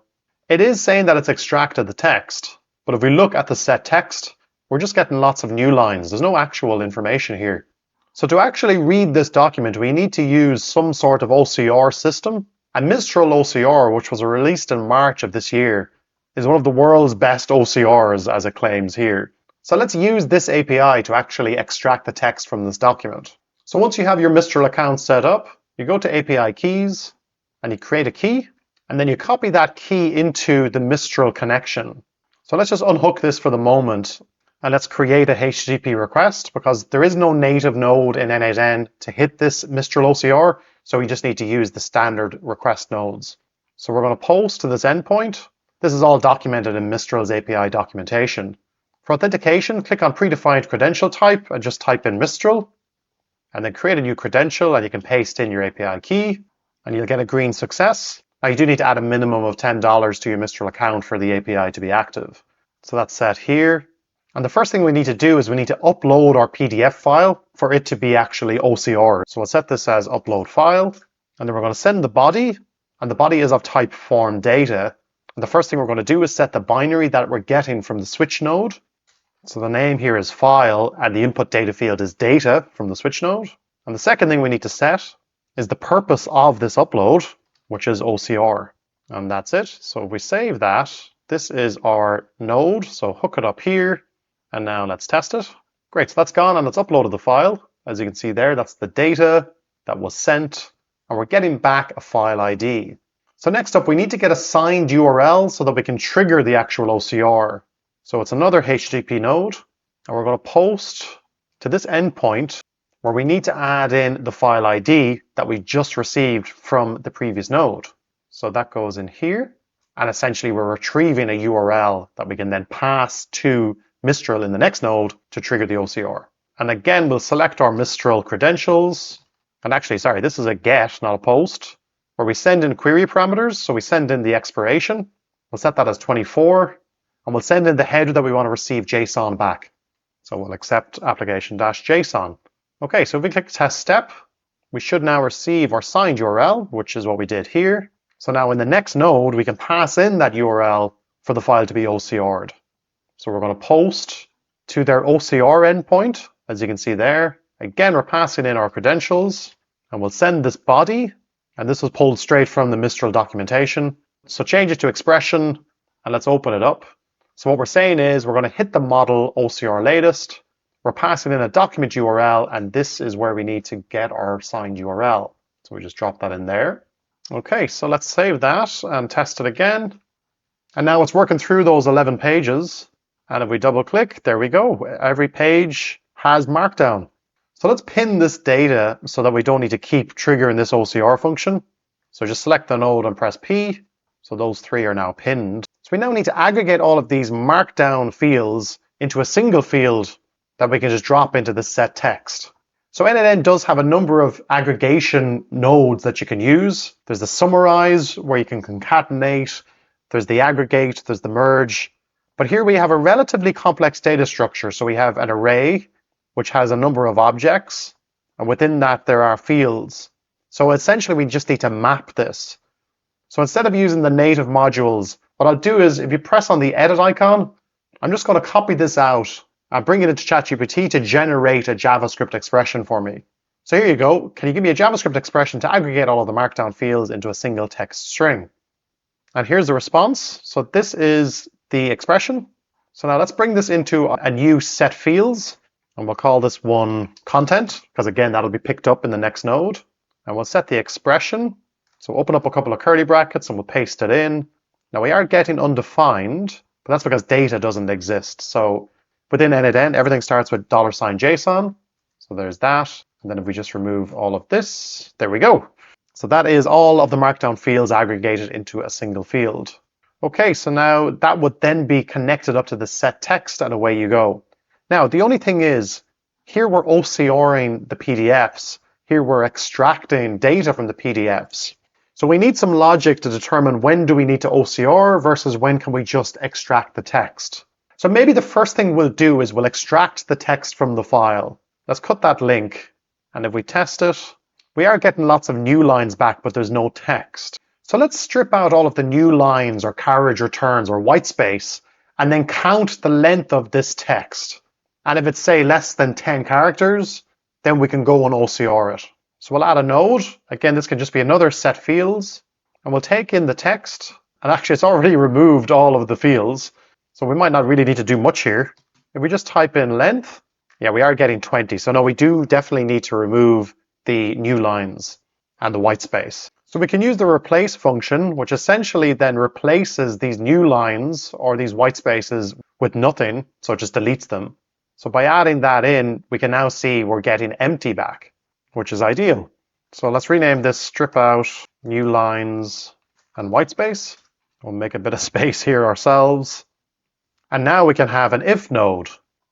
it is saying that it's extracted the text. But if we look at the set text, we're just getting lots of new lines. There's no actual information here. So to actually read this document, we need to use some sort of OCR system. And Mistral OCR, which was released in March of this year, is one of the world's best OCRs, as it claims here. So let's use this API to actually extract the text from this document. So once you have your Mistral account set up, you go to API keys and you create a key, and then you copy that key into the Mistral connection. So let's just unhook this for the moment. And let's create a HTTP request, because there is no native node in n8n to hit this Mistral OCR, so we just need to use the standard request nodes. So we're going to post to this endpoint. This is all documented in Mistral's API documentation. For authentication, click on predefined credential type and just type in Mistral, and then create a new credential, and you can paste in your API key, and you'll get a green success. Now you do need to add a minimum of $10 to your Mistral account for the API to be active. So that's set here. And the first thing we need to do is we need to upload our PDF file for it to be actually OCR. So we'll set this as upload file, and then we're going to send the body, and the body is of type form data. And the first thing we're going to do is set the binary that we're getting from the switch node. So the name here is file, and the input data field is data from the switch node. And the second thing we need to set is the purpose of this upload, which is OCR. And that's it. So if we save that, this is our node. So hook it up here. And now let's test it. Great, so that's gone and it's uploaded the file. As you can see there, that's the data that was sent, and we're getting back a file ID. So next up, we need to get a signed URL so that we can trigger the actual OCR. So it's another HTTP node, and we're going to post to this endpoint where we need to add in the file ID that we just received from the previous node. So that goes in here, and essentially we're retrieving a URL that we can then pass to Mistral in the next node to trigger the OCR. And again, we'll select our Mistral credentials. And actually, sorry, this is a get, not a post, where we send in query parameters. So we send in the expiration. We'll set that as 24. And we'll send in the header that we want to receive JSON back. So we'll accept application-JSON. Okay, so if we click test step, we should now receive our signed URL, which is what we did here. So now in the next node, we can pass in that URL for the file to be OCR'd. So we're going to post to their OCR endpoint, as you can see there. Again, we're passing in our credentials, and we'll send this body, and this was pulled straight from the Mistral documentation. So change it to expression, and let's open it up. So what we're saying is we're going to hit the model OCR latest. We're passing in a document URL, and this is where we need to get our signed URL. So we just drop that in there. Okay, so let's save that and test it again. And now it's working through those 11 pages. And if we double click, there we go. Every page has Markdown. So let's pin this data so that we don't need to keep triggering this OCR function. So just select the node and press P. So those three are now pinned. So we now need to aggregate all of these Markdown fields into a single field that we can just drop into the set text. So n8n does have a number of aggregation nodes that you can use. There's the summarize, where you can concatenate. There's the aggregate, there's the merge. But here we have a relatively complex data structure. So we have an array, which has a number of objects, and within that there are fields. So essentially we just need to map this. So instead of using the native modules, what I'll do is if you press on the edit icon, I'm just going to copy this out and bring it into ChatGPT to generate a JavaScript expression for me. So here you go. Can you give me a JavaScript expression to aggregate all of the Markdown fields into a single text string? And here's the response. So this is the expression. So now let's bring this into a new set fields. And we'll call this one content, because again, that'll be picked up in the next node. And we'll set the expression. So open up a couple of curly brackets and we'll paste it in. Now we are getting undefined, but that's because data doesn't exist. So within n8n, everything starts with $JSON. So there's that. And then if we just remove all of this, there we go. So that is all of the markdown fields aggregated into a single field. Okay, so now that would then be connected up to the set text and away you go. Now, the only thing is, here we're OCRing the PDFs. Here we're extracting data from the PDFs. So we need some logic to determine when do we need to OCR versus when can we just extract the text. So maybe the first thing we'll do is we'll extract the text from the file. Let's cut that link. And if we test it, we are getting lots of new lines back, but there's no text. So let's strip out all of the new lines or carriage returns or white space and then count the length of this text. And if it's, say, less than 10 characters, then we can go and OCR it. So we'll add a node. Again, this can just be another set fields. And we'll take in the text. And actually, it's already removed all of the fields. So we might not really need to do much here. If we just type in length, yeah, we are getting 20. So no, we do definitely need to remove the new lines and the white space. So we can use the replace function, which essentially then replaces these new lines or these white spaces with nothing. So it just deletes them. So by adding that in, we can now see we're getting empty back, which is ideal. So let's rename this strip out new lines and white space. We'll make a bit of space here ourselves. And now we can have an if node.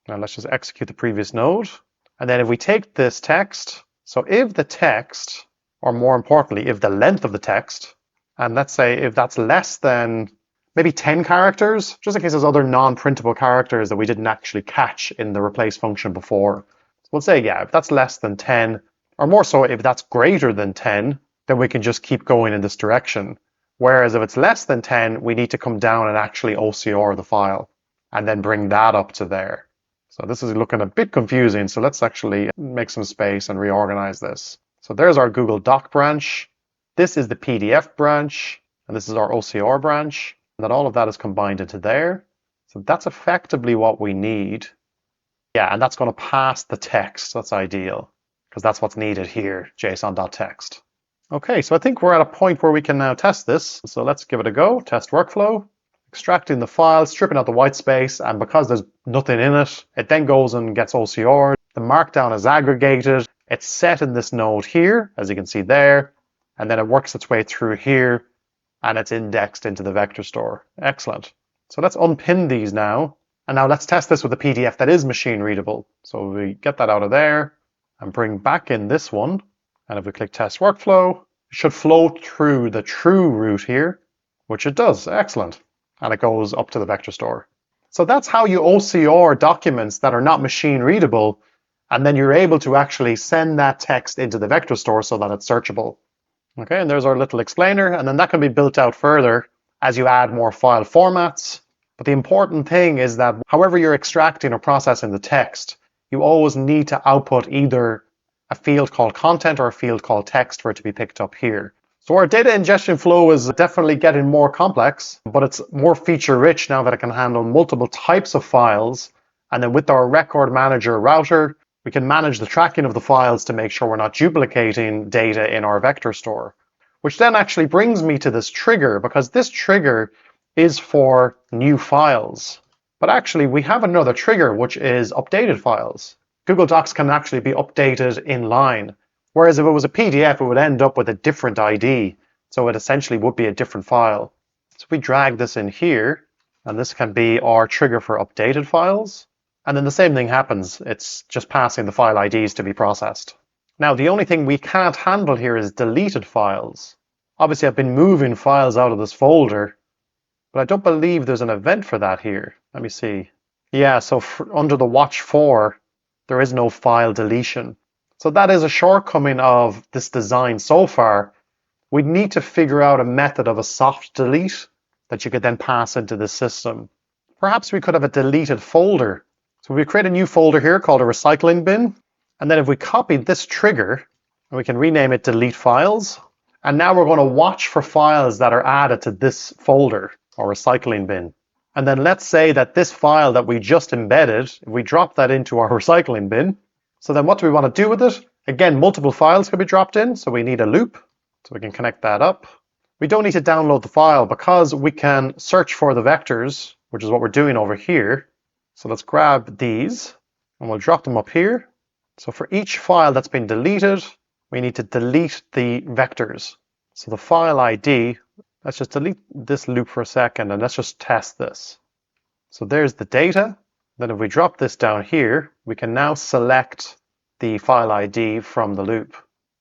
Now let's just execute the previous node. And then if we take this text, so if the text, or more importantly, if the length of the text, and let's say if that's less than maybe 10 characters, just in case there's other non-printable characters that we didn't actually catch in the replace function before. So we'll say, yeah, if that's less than 10, or more so, if that's greater than 10, then we can just keep going in this direction. Whereas if it's less than 10, we need to come down and actually OCR the file and then bring that up to there. So this is looking a bit confusing. So let's actually make some space and reorganize this. So there's our Google Doc branch. This is the PDF branch, and this is our OCR branch. And then all of that is combined into there. So that's effectively what we need. Yeah, and that's going to pass the text. That's ideal, because that's what's needed here, JSON.text. Okay, so I think we're at a point where we can now test this. So let's give it a go. Test workflow. Extracting the file, stripping out the white space, and because there's nothing in it, it then goes and gets OCR'd. The markdown is aggregated. It's set in this node here, as you can see there, and then it works its way through here, and it's indexed into the vector store. Excellent. So let's unpin these now, and now let's test this with a PDF that is machine readable. So we get that out of there and bring back in this one, and if we click test workflow, it should flow through the true route here, which it does. Excellent. And it goes up to the vector store. So that's how you OCR documents that are not machine readable, and then you're able to actually send that text into the vector store so that it's searchable. Okay, and there's our little explainer, and then that can be built out further as you add more file formats. But the important thing is that however you're extracting or processing the text, you always need to output either a field called content or a field called text for it to be picked up here. So our data ingestion flow is definitely getting more complex, but it's more feature rich now that it can handle multiple types of files. And then with our record manager router, we can manage the tracking of the files to make sure we're not duplicating data in our vector store. Which then actually brings me to this trigger, because this trigger is for new files. But actually we have another trigger, which is updated files. Google Docs can actually be updated in line. Whereas if it was a PDF, it would end up with a different ID. So it essentially would be a different file. So we drag this in here, and this can be our trigger for updated files. And then the same thing happens. It's just passing the file IDs to be processed. Now, the only thing we can't handle here is deleted files. Obviously, I've been moving files out of this folder, but I don't believe there's an event for that here. Let me see. Yeah, so under the watch for, there is no file deletion. So that is a shortcoming of this design so far. We'd need to figure out a method of a soft delete that you could then pass into the system. Perhaps we could have a deleted folder. So we create a new folder here called a recycling bin. And then if we copy this trigger, we can rename it delete files. And now we're going to watch for files that are added to this folder or recycling bin. And then let's say that this file that we just embedded, if we drop that into our recycling bin, so then what do we want to do with it? Again, multiple files could be dropped in, so we need a loop, so we can connect that up. We don't need to download the file because we can search for the vectors, which is what we're doing over here. So let's grab these and we'll drop them up here. So for each file that's been deleted, we need to delete the vectors. So the file ID, let's just delete this loop for a second and let's just test this. So there's the data. Then if we drop this down here, we can now select the file ID from the loop,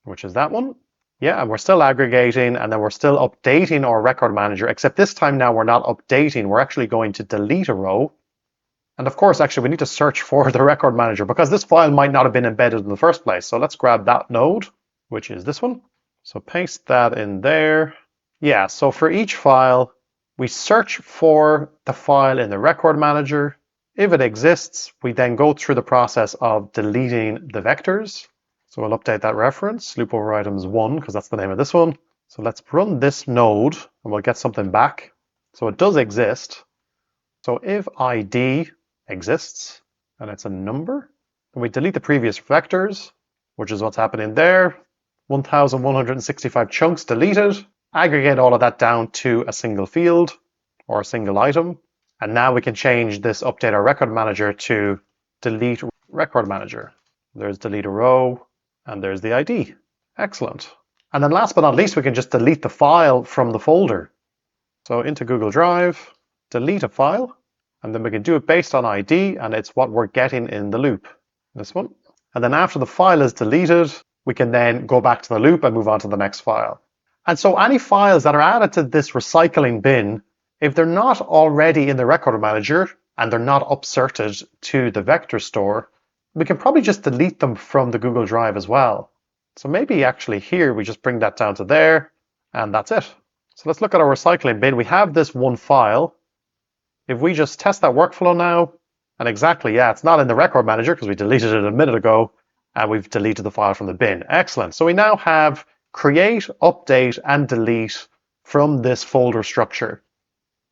which is that one. Yeah, and we're still aggregating and then we're still updating our record manager, except this time now we're not updating, we're actually going to delete a row. And of course, actually, we need to search for the record manager because this file might not have been embedded in the first place. So let's grab that node, which is this one. So paste that in there. Yeah, so for each file, we search for the file in the record manager. If it exists, we then go through the process of deleting the vectors. So we'll update that reference, loop over items 1, because that's the name of this one. So let's run this node and we'll get something back. So it does exist. So if ID exists and it's a number, then we delete the previous vectors, which is what's happening there. 1,165 chunks deleted. Aggregate all of that down to a single field or a single item. And now we can change this update our record manager to delete record manager. There's delete a row and there's the ID. Excellent. And then last but not least, we can just delete the file from the folder. So into Google Drive, delete a file, and then we can do it based on ID, and it's what we're getting in the loop. This one. And then after the file is deleted, we can then go back to the loop and move on to the next file. And so any files that are added to this recycling bin, if they're not already in the record manager and they're not upserted to the vector store, we can probably just delete them from the Google Drive as well. So maybe actually here we just bring that down to there and that's it. So let's look at our recycling bin. We have this one file. If we just test that workflow now, and exactly, yeah, it's not in the record manager because we deleted it a minute ago and we've deleted the file from the bin. Excellent. So we now have create, update, and delete from this folder structure.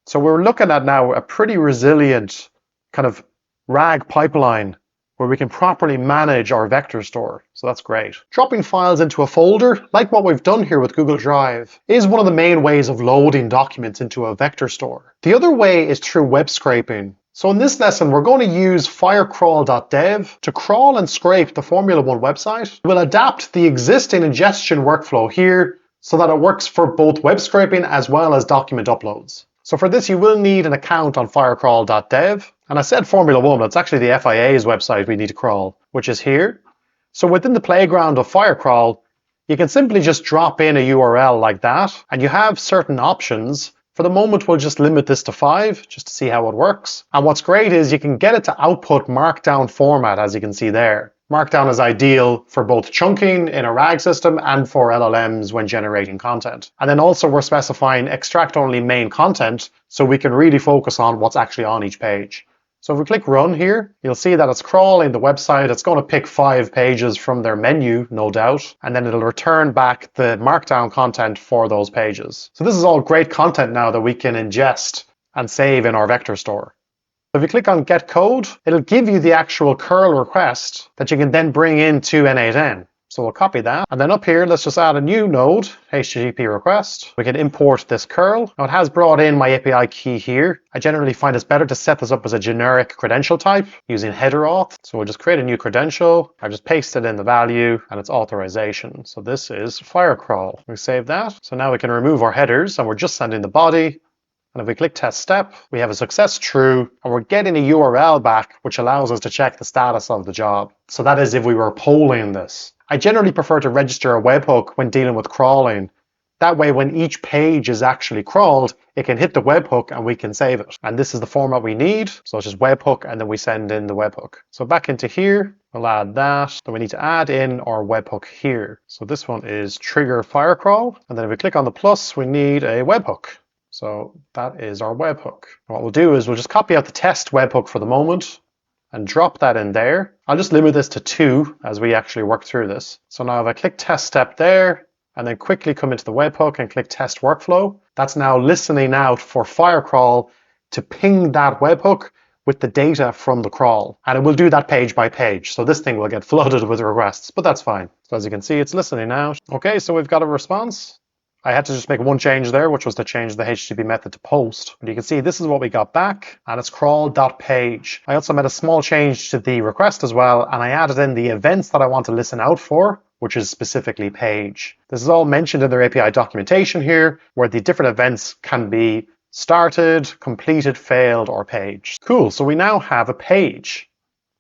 So we're looking at now a pretty resilient kind of RAG pipeline where we can properly manage our vector store. So that's great. Dropping files into a folder, like what we've done here with Google Drive, is one of the main ways of loading documents into a vector store. The other way is through web scraping. So in this lesson, we're going to use FireCrawl.dev to crawl and scrape the Formula One website. We'll adapt the existing ingestion workflow here so that it works for both web scraping as well as document uploads. So for this, you will need an account on FireCrawl.dev. And I said Formula One, it's actually the FIA's website we need to crawl, which is here. So within the playground of FireCrawl, you can simply just drop in a URL like that, and you have certain options. For the moment, we'll just limit this to 5, just to see how it works. And what's great is you can get it to output Markdown format, as you can see there. Markdown is ideal for both chunking in a RAG system and for LLMs when generating content. And then also we're specifying extract only main content so we can really focus on what's actually on each page. So if we click run here, you'll see that it's crawling the website. It's going to pick 5 pages from their menu, no doubt, and then it'll return back the markdown content for those pages. So this is all great content now that we can ingest and save in our vector store. If you click on get code, it'll give you the actual curl request that you can then bring into n8n. So we'll copy that. And then up here, let's just add a new node, HTTP request. We can import this curl. Now it has brought in my API key here. I generally find it's better to set this up as a generic credential type using header auth. So we'll just create a new credential. I just pasted in the value and its authorization. So this is FireCrawl. We save that. So now we can remove our headers and we're just sending the body. And if we click test step, we have a success true, and we're getting a URL back, which allows us to check the status of the job. So that is if we were polling this. I generally prefer to register a webhook when dealing with crawling. That way, when each page is actually crawled, it can hit the webhook and we can save it. And this is the format we need. So it's just webhook, and then we send in the webhook. So back into here, we'll add that. Then we need to add in our webhook here. So this one is trigger FireCrawl. And then if we click on the plus, we need a webhook. So that is our webhook. And what we'll do is we'll just copy out the test webhook for the moment and drop that in there. I'll just limit this to 2 as we actually work through this. So now if I click test step there and then quickly come into the webhook and click test workflow, that's now listening out for FireCrawl to ping that webhook with the data from the crawl. And it will do that page by page. So this thing will get flooded with requests, but that's fine. So as you can see, it's listening now. Okay, so we've got a response. I had to just make one change there, which was to change the HTTP method to post. But you can see this is what we got back, and it's crawl.page. I also made a small change to the request as well, and I added in the events that I want to listen out for, which is specifically page. This is all mentioned in their API documentation here, where the different events can be started, completed, failed, or page. Cool, so we now have a page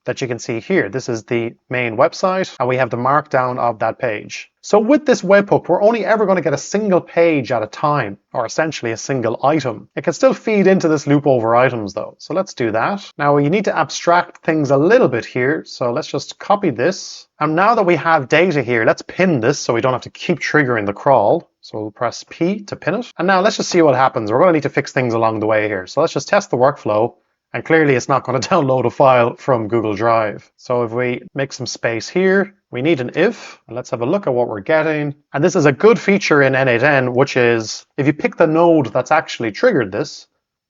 that you can see here. This is the main website, and we have the markdown of that page. So with this webhook, we're only ever going to get a single page at a time, or essentially a single item. It can still feed into this loop over items though. So let's do that. Now you need to abstract things a little bit here. So let's just copy this. And now that we have data here, let's pin this so we don't have to keep triggering the crawl. So we'll press P to pin it. And now let's just see what happens. We're going to need to fix things along the way here. So let's just test the workflow. And clearly it's not going to download a file from Google Drive. So if we make some space here, we need an if. And let's have a look at what we're getting. And this is a good feature in n8n, which is if you pick the node that's actually triggered this,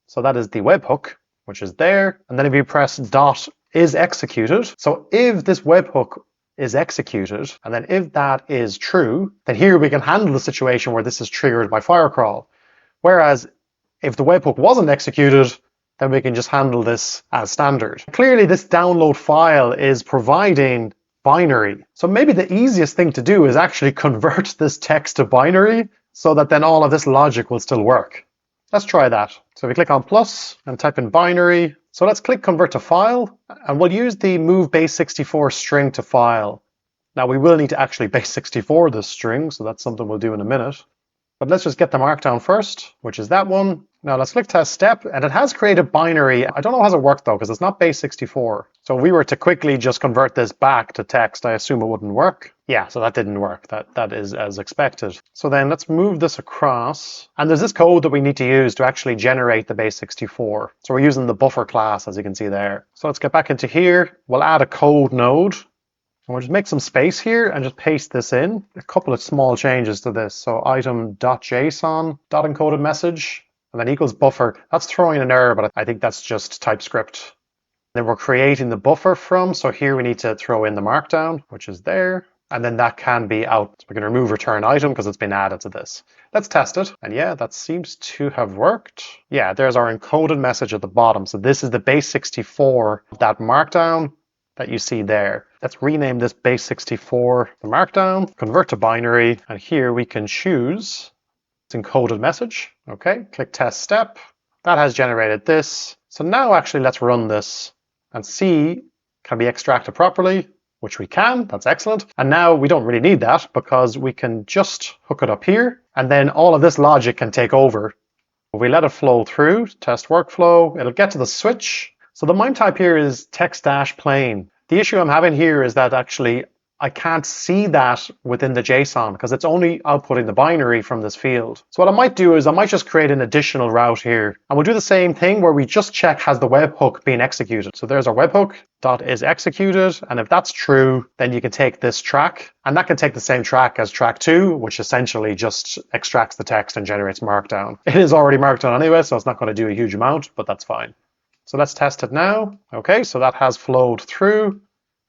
so that is the webhook, which is there. And then if you press dot is executed. So if this webhook is executed, and then if that is true, then here we can handle the situation where this is triggered by FireCrawl. Whereas if the webhook wasn't executed, then we can just handle this as standard. Clearly this download file is providing binary. So maybe the easiest thing to do is actually convert this text to binary so that then all of this logic will still work. Let's try that. So we click on plus and type in binary. So let's click convert to file, and we'll use the move base64 string to file. Now we will need to actually base64 this string, so that's something we'll do in a minute. But let's just get the markdown first, which is that one. Now let's click test step, and it has created binary. I don't know how it worked though, because it's not base64. So if we were to quickly just convert this back to text, I assume it wouldn't work. Yeah, so that didn't work. That is as expected. So then let's move this across. And there's this code that we need to use to actually generate the base64. So we're using the buffer class, as you can see there. So let's get back into here. We'll add a code node. And we'll just make some space here and just paste this in. A couple of small changes to this. So item.json, dot encoded message, and then equals buffer. That's throwing an error, but I think that's just TypeScript. Then we're creating the buffer from, so here we need to throw in the markdown, which is there. And then that can be out. So we can remove return item because it's been added to this. Let's test it. And yeah, that seems to have worked. Yeah, there's our encoded message at the bottom. So this is the base64 of that markdown that you see there. Let's rename this base64 the markdown, convert to binary, and here we can choose its encoded message. Okay, click test step. That has generated this. So now actually let's run this and see, can we extract it properly? Which we can, that's excellent. And now we don't really need that because we can just hook it up here, and then all of this logic can take over. If we let it flow through, test workflow, it'll get to the switch. So the MIME type here is text-plain. The issue I'm having here is that actually I can't see that within the JSON because it's only outputting the binary from this field. So what I might do is I might just create an additional route here. And we'll do the same thing where we just check has the webhook been executed. So there's our webhook, dot is executed. And if that's true, then you can take this track. And that can take the same track as track 2, which essentially just extracts the text and generates markdown. It is already marked down anyway, so it's not going to do a huge amount, but that's fine. So let's test it now. Okay, so that has flowed through.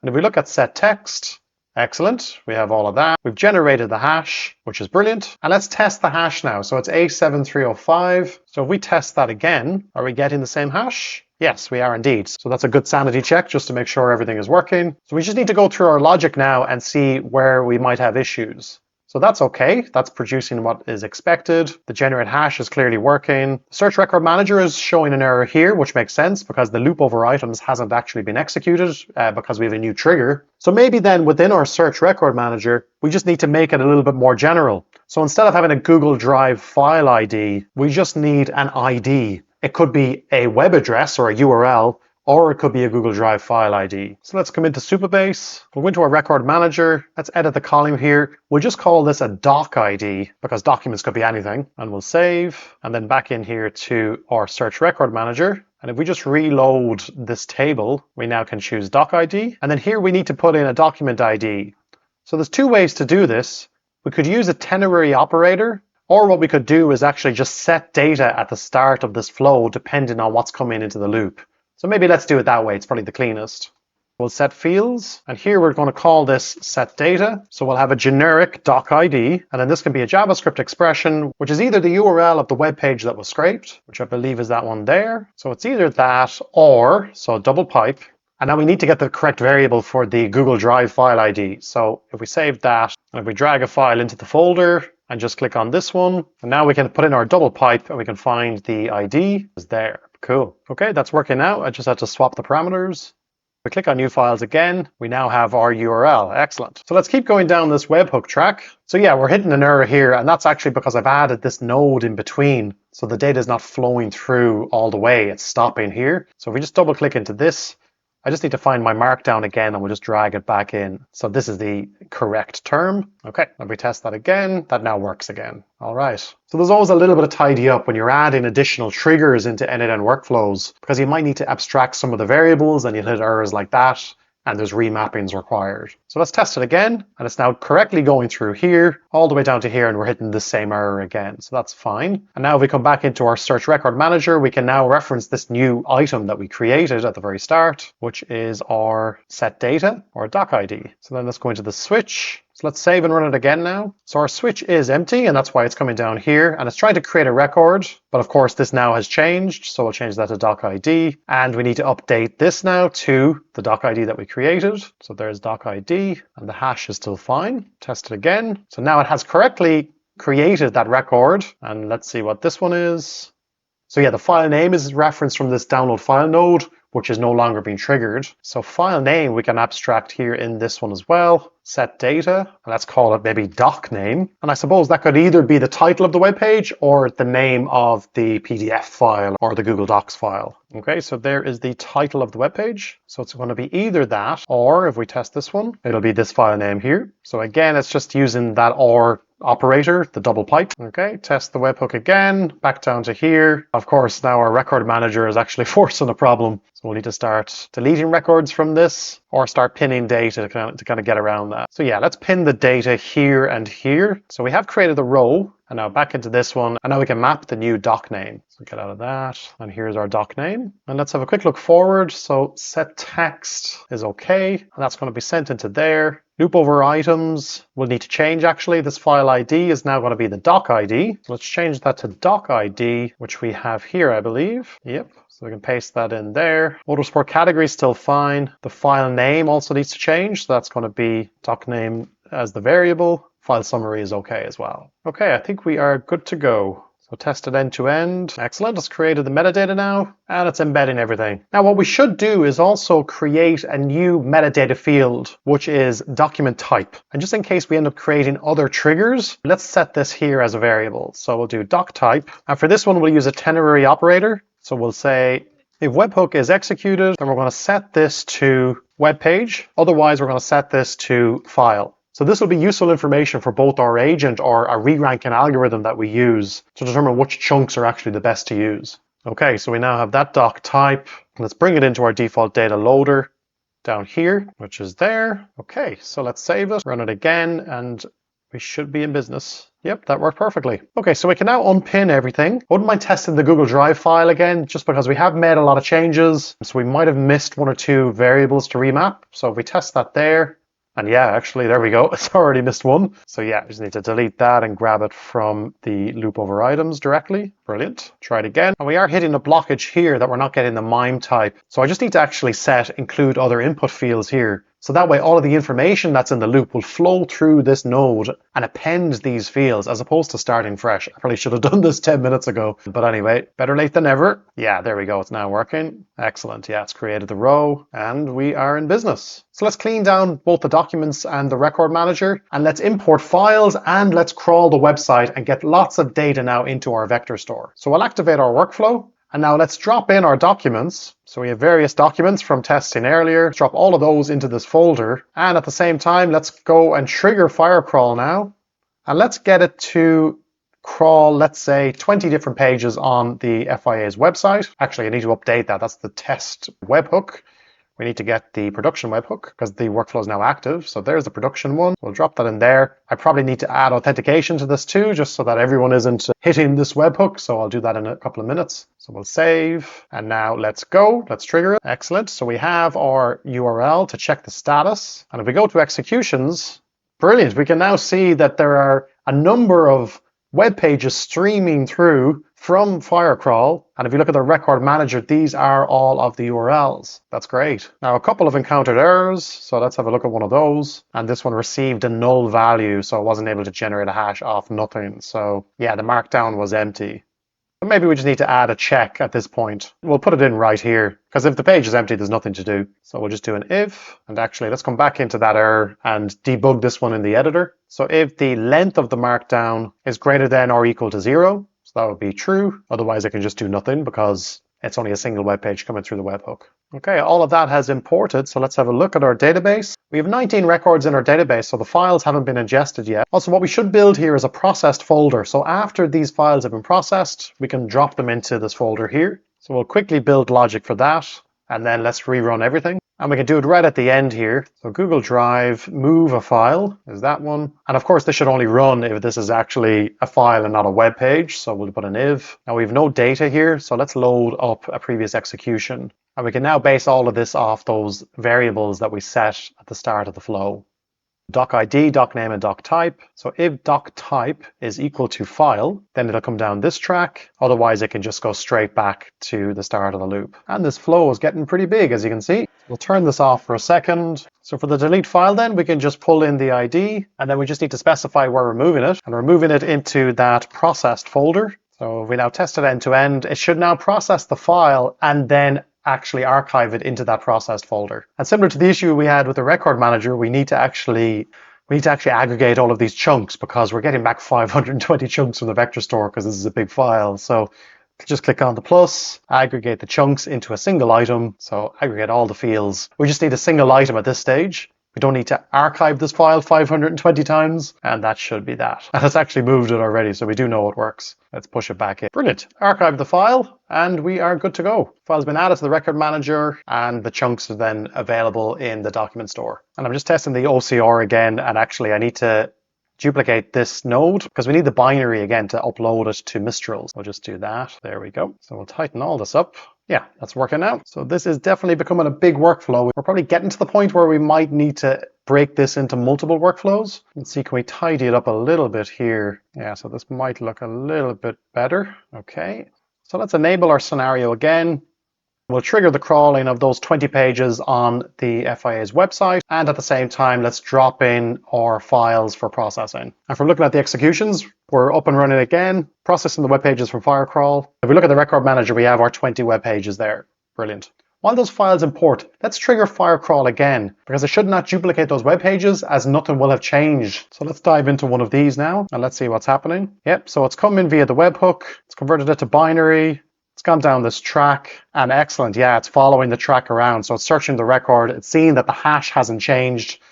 And if we look at set text, excellent, we have all of that. We've generated the hash, which is brilliant. And let's test the hash now. So it's A7305. So if we test that again, are we getting the same hash? Yes, we are indeed. So that's a good sanity check just to make sure everything is working. So we just need to go through our logic now and see where we might have issues. So that's okay, that's producing what is expected. The generate hash is clearly working. Search record manager is showing an error here, which makes sense because the loop over items hasn't actually been executed because we have a new trigger. So maybe then within our search record manager, we just need to make it a little bit more general. So instead of having a Google Drive file ID, we just need an ID. It could be a web address or a URL, or it could be a Google Drive file ID. So let's come into Supabase. We'll go into our record manager. Let's edit the column here. We'll just call this a doc ID because documents could be anything. And we'll save. And then back in here to our search record manager. And if we just reload this table, we now can choose doc ID. And then here we need to put in a document ID. So there's two ways to do this. We could use a ternary operator, Or what we could do is actually just set data at the start of this flow depending on what's coming into the loop. So maybe let's do it that way. It's probably the cleanest. We'll set fields, and here we're going to call this set data. So we'll have a generic doc ID, and then this can be a JavaScript expression, which is either the URL of the web page that was scraped, which I believe is that one there. So it's either that or, so double pipe. And now we need to get the correct variable for the Google Drive file ID. So if we save that, and if we drag a file into the folder, and just click on this one, and now we can put in our double pipe, and we can find the ID is there. Cool. Okay, that's working now. I just had to swap the parameters. We click on new files again, we now have our URL. Excellent. So let's keep going down this webhook track. So yeah, we're hitting an error here, and that's actually because I've added this node in between. So the data is not flowing through all the way, it's stopping here. So if we just double click into this, I just need to find my markdown again and we'll just drag it back in. So this is the correct term. Okay, if we test that again, that now works again. All right. So there's always a little bit of tidy up when you're adding additional triggers into n8n workflows, because you might need to abstract some of the variables and you'll hit errors like that, and there's remappings required. So let's test it again, and it's now correctly going through here, all the way down to here, and we're hitting the same error again. So that's fine. And now if we come back into our search record manager, we can now reference this new item that we created at the very start, which is our set data, or doc ID. So then let's go into the switch. So let's save and run it again now. So our switch is empty, and that's why it's coming down here, and it's trying to create a record, but of course this now has changed, so we'll change that to doc ID, and we need to update this now to the doc ID that we created. So there's doc ID, and the hash is still fine. Test it again. So now it has correctly created that record, and let's see what this one is. So yeah, the file name is referenced from this download file node, which is no longer being triggered. So file name we can abstract here in this one as well. Set data, and let's call it maybe doc name. And I suppose that could either be the title of the web page or the name of the PDF file or the Google Docs file. Okay, so there is the title of the web page. So it's going to be either that, or if we test this one, it'll be this file name here. So again, it's just using that or operator, the double pipe. Okay, test the webhook again, back down to here. Of course, now our record manager is actually forcing a problem. So we'll need to start deleting records from this or start pinning data to kind of get around that. So yeah, let's pin the data here and here. So we have created the row, and now back into this one, and now we can map the new doc name. So get out of that, and here's our doc name. And let's have a quick look forward. So set text is okay, and that's going to be sent into there. Loop over items will need to change actually. This file ID is now going to be the doc ID. So let's change that to doc ID, which we have here, I believe. Yep. So we can paste that in there. Motorsport category is still fine. The file name also needs to change. So that's going to be doc name as the variable. File summary is okay as well. Okay, I think we are good to go. So test it end to end. Excellent, it's created the metadata now, and it's embedding everything. Now what we should do is also create a new metadata field, which is document type. And just in case we end up creating other triggers, let's set this here as a variable. So we'll do doc type. And for this one, we'll use a ternary operator. So we'll say, if webhook is executed, then we're going to set this to web page. Otherwise, we're going to set this to file. So this will be useful information for both our agent or a re-ranking algorithm that we use to determine which chunks are actually the best to use. Okay, so we now have that doc type. Let's bring it into our default data loader down here, which is there. Okay, so let's save it, run it again, and we should be in business. Yep, that worked perfectly. Okay, so we can now unpin everything. I wouldn't mind testing the Google Drive file again, just because we have made a lot of changes. So we might have missed one or two variables to remap. So if we test that there, and yeah, actually, there we go. It's already missed one. So yeah, we just need to delete that and grab it from the loop over items directly. Brilliant. Try it again. And we are hitting a blockage here that we're not getting the MIME type. So I just need to actually set include other input fields here. So that way all of the information that's in the loop will flow through this node and append these fields as opposed to starting fresh. I probably should have done this 10 minutes ago. But anyway, better late than never. Yeah, there we go. It's now working. Excellent. Yeah, it's created the row and we are in business. So let's clean down both the documents and the record manager, and let's import files and let's crawl the website and get lots of data now into our vector store. So we'll activate our workflow. And now let's drop in our documents. So we have various documents from testing earlier. Let's drop all of those into this folder. And at the same time, let's go and trigger FireCrawl now. And let's get it to crawl, let's say, 20 different pages on the FIA's website. Actually, I need to update that. That's the test webhook. we need to get the production webhook because the workflow is now active. So there's the production one. We'll drop that in there. I probably need to add authentication to this too, just so that everyone isn't hitting this webhook. So I'll do that in a couple of minutes. So we'll save. And now let's go. Let's trigger it. Excellent. So we have our URL to check the status. And if we go to executions, brilliant. We can now see that there are a number of web pages streaming through from FireCrawl. And if you look at the record manager, these are all of the URLs. That's great. Now, a couple have encountered errors. So let's have a look at one of those. And this one received a null value. So it wasn't able to generate a hash off nothing. So yeah, the markdown was empty. Maybe we just need to add a check at this point. We'll put it in right here, because if the page is empty, there's nothing to do. So we'll just do an if, and actually let's come back into that error and debug this one in the editor. So if the length of the markdown is greater than or equal to 0, so that would be true. Otherwise, I can just do nothing because it's only a single web page coming through the webhook. Okay, all of that has imported, so let's have a look at our database. We have 19 records in our database, so the files haven't been ingested yet. Also, what we should build here is a processed folder. So after these files have been processed, we can drop them into this folder here. So we'll quickly build logic for that, and then let's rerun everything. And we can do it right at the end here. So Google Drive, move a file is that one. And of course, this should only run if this is actually a file and not a web page. So we'll put an if. Now we have no data here, so let's load up a previous execution. And we can now base all of this off those variables that we set at the start of the flow. Doc ID, doc name, and doc type. So if doc type is equal to file, then it'll come down this track. Otherwise, it can just go straight back to the start of the loop. And this flow is getting pretty big, as you can see. We'll turn this off for a second. So for the delete file, then we can just pull in the ID, and then we just need to specify where we're moving it. And we're moving it into that processed folder. So if we now test it end to end, it should now process the file and then actually archive it into that processed folder. And similar to the issue we had with the record manager, we need to actually aggregate all of these chunks because we're getting back 520 chunks from the vector store because this is a big file. So just click on the plus, aggregate the chunks into a single item. So aggregate all the fields. We just need a single item at this stage. We don't need to archive this file 520 times, and that should be that. And it's actually moved it already, so we do know it works. Let's push it back in. Brilliant. Archive the file, and we are good to go. The file's been added to the record manager, and the chunks are then available in the document store. And I'm just testing the OCR again, and actually I need to duplicate this node because we need the binary again to upload it to Mistral. We'll just do that. There we go. So we'll tighten all this up. Yeah, that's working out. So this is definitely becoming a big workflow. We're probably getting to the point where we might need to break this into multiple workflows. Let's see, can we tidy it up a little bit here? Yeah, so this might look a little bit better. Okay, so let's enable our scenario again. We'll trigger the crawling of those 20 pages on the FIA's website. And at the same time, let's drop in our files for processing. And from looking at the executions, we're up and running again, processing the web pages from FireCrawl. If we look at the record manager, we have our 20 web pages there. Brilliant. While those files import, let's trigger FireCrawl again, because it should not duplicate those web pages as nothing will have changed. So let's dive into one of these now, and let's see what's happening. Yep, so it's come in via the webhook. It's converted it to binary. It's gone down this track, and excellent. Yeah, it's following the track around. So it's searching the record. It's seeing that the hash hasn't changed,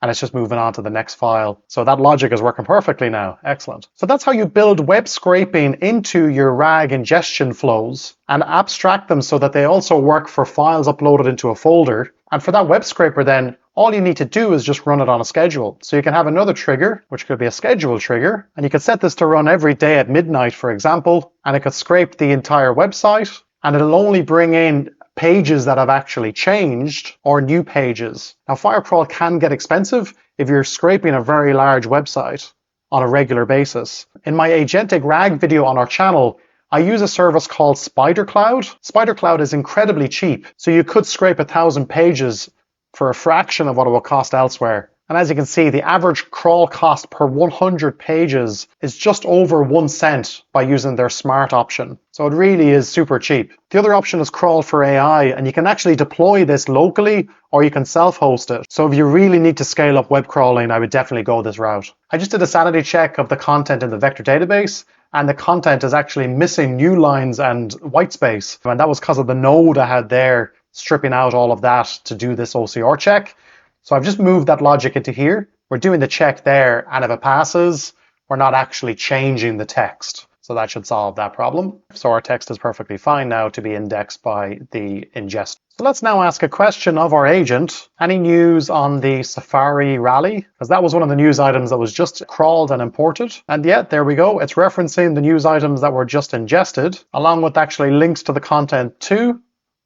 and it's just moving on to the next file. So that logic is working perfectly now. Excellent. So that's how you build web scraping into your RAG ingestion flows and abstract them so that they also work for files uploaded into a folder. And for that web scraper then, all you need to do is just run it on a schedule. So you can have another trigger, which could be a schedule trigger, and you could set this to run every day at midnight, for example, and it could scrape the entire website, and it'll only bring in pages that have actually changed or new pages. Now, FireCrawl can get expensive if you're scraping a very large website on a regular basis. In my Agentic RAG video on our channel, I use a service called SpiderCloud. SpiderCloud is incredibly cheap, so you could scrape 1,000 pages for a fraction of what it will cost elsewhere. And as you can see, the average crawl cost per 100 pages is just over 1 cent by using their smart option. So it really is super cheap. The other option is Crawl for AI, and you can actually deploy this locally or you can self-host it. So if you really need to scale up web crawling, I would definitely go this route. I just did a sanity check of the content in the vector database, and the content is actually missing new lines and white space. And that was because of the node I had there stripping out all of that to do this OCR check. So I've just moved that logic into here. We're doing the check there, and if it passes, we're not actually changing the text. So that should solve that problem. So our text is perfectly fine now to be indexed by the ingest. So let's now ask a question of our agent. Any news on the Safari rally? Because that was one of the news items that was just crawled and imported. And yet, there we go. It's referencing the news items that were just ingested, along with actually links to the content too.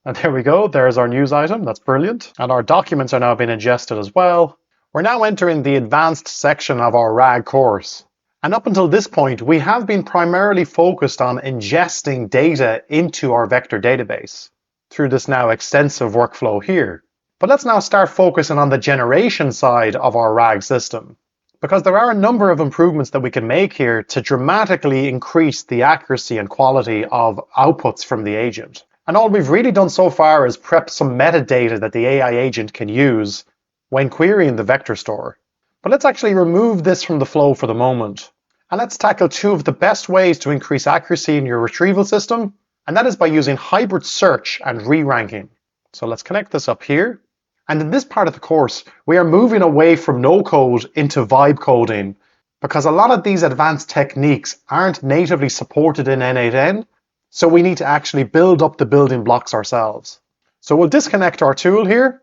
And there we go. There's our news item. That's brilliant. And our documents are now being ingested as well. We're now entering the advanced section of our RAG course. And up until this point, we have been primarily focused on ingesting data into our vector database through this now extensive workflow here. But let's now start focusing on the generation side of our RAG system, because there are a number of improvements that we can make here to dramatically increase the accuracy and quality of outputs from the agent. And all we've really done so far is prep some metadata that the AI agent can use when querying the vector store. But let's actually remove this from the flow for the moment. And let's tackle two of the best ways to increase accuracy in your retrieval system. And that is by using hybrid search and re-ranking. So let's connect this up here. And in this part of the course, we are moving away from no code into vibe coding, because a lot of these advanced techniques aren't natively supported in n8n. So we need to actually build up the building blocks ourselves. So we'll disconnect our tool here.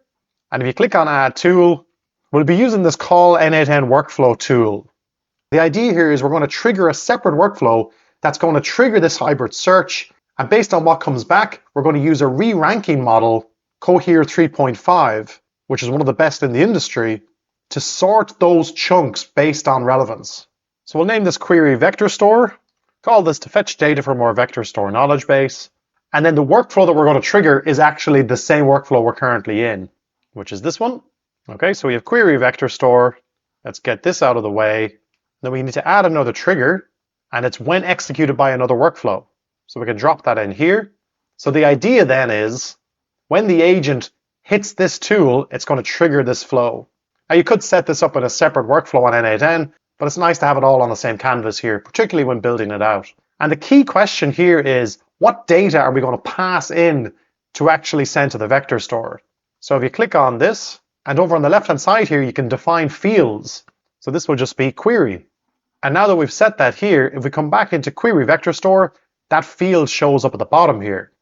And if you click on Add Tool, we'll be using this Call n8n Workflow tool. The idea here is we're going to trigger a separate workflow that's going to trigger this hybrid search. And based on what comes back, we're going to use a re-ranking model, Cohere 3.5, which is one of the best in the industry, to sort those chunks based on relevance. So we'll name this query vector store, call this to fetch data from our vector store knowledge base. And then the workflow that we're going to trigger is actually the same workflow we're currently in, which is this one. Okay, so we have query vector store. Let's get this out of the way. Then we need to add another trigger, and it's when executed by another workflow. So we can drop that in here. So the idea then is when the agent hits this tool, it's going to trigger this flow. Now you could set this up in a separate workflow on n8n, but it's nice to have it all on the same canvas here, particularly when building it out. And the key question here is, what data are we going to pass in to actually send to the vector store? So if you click on this, and over on the left-hand side here, you can define fields. So this will just be query. And now that we've set that here, if we come back into query vector store, that field shows up at the bottom here.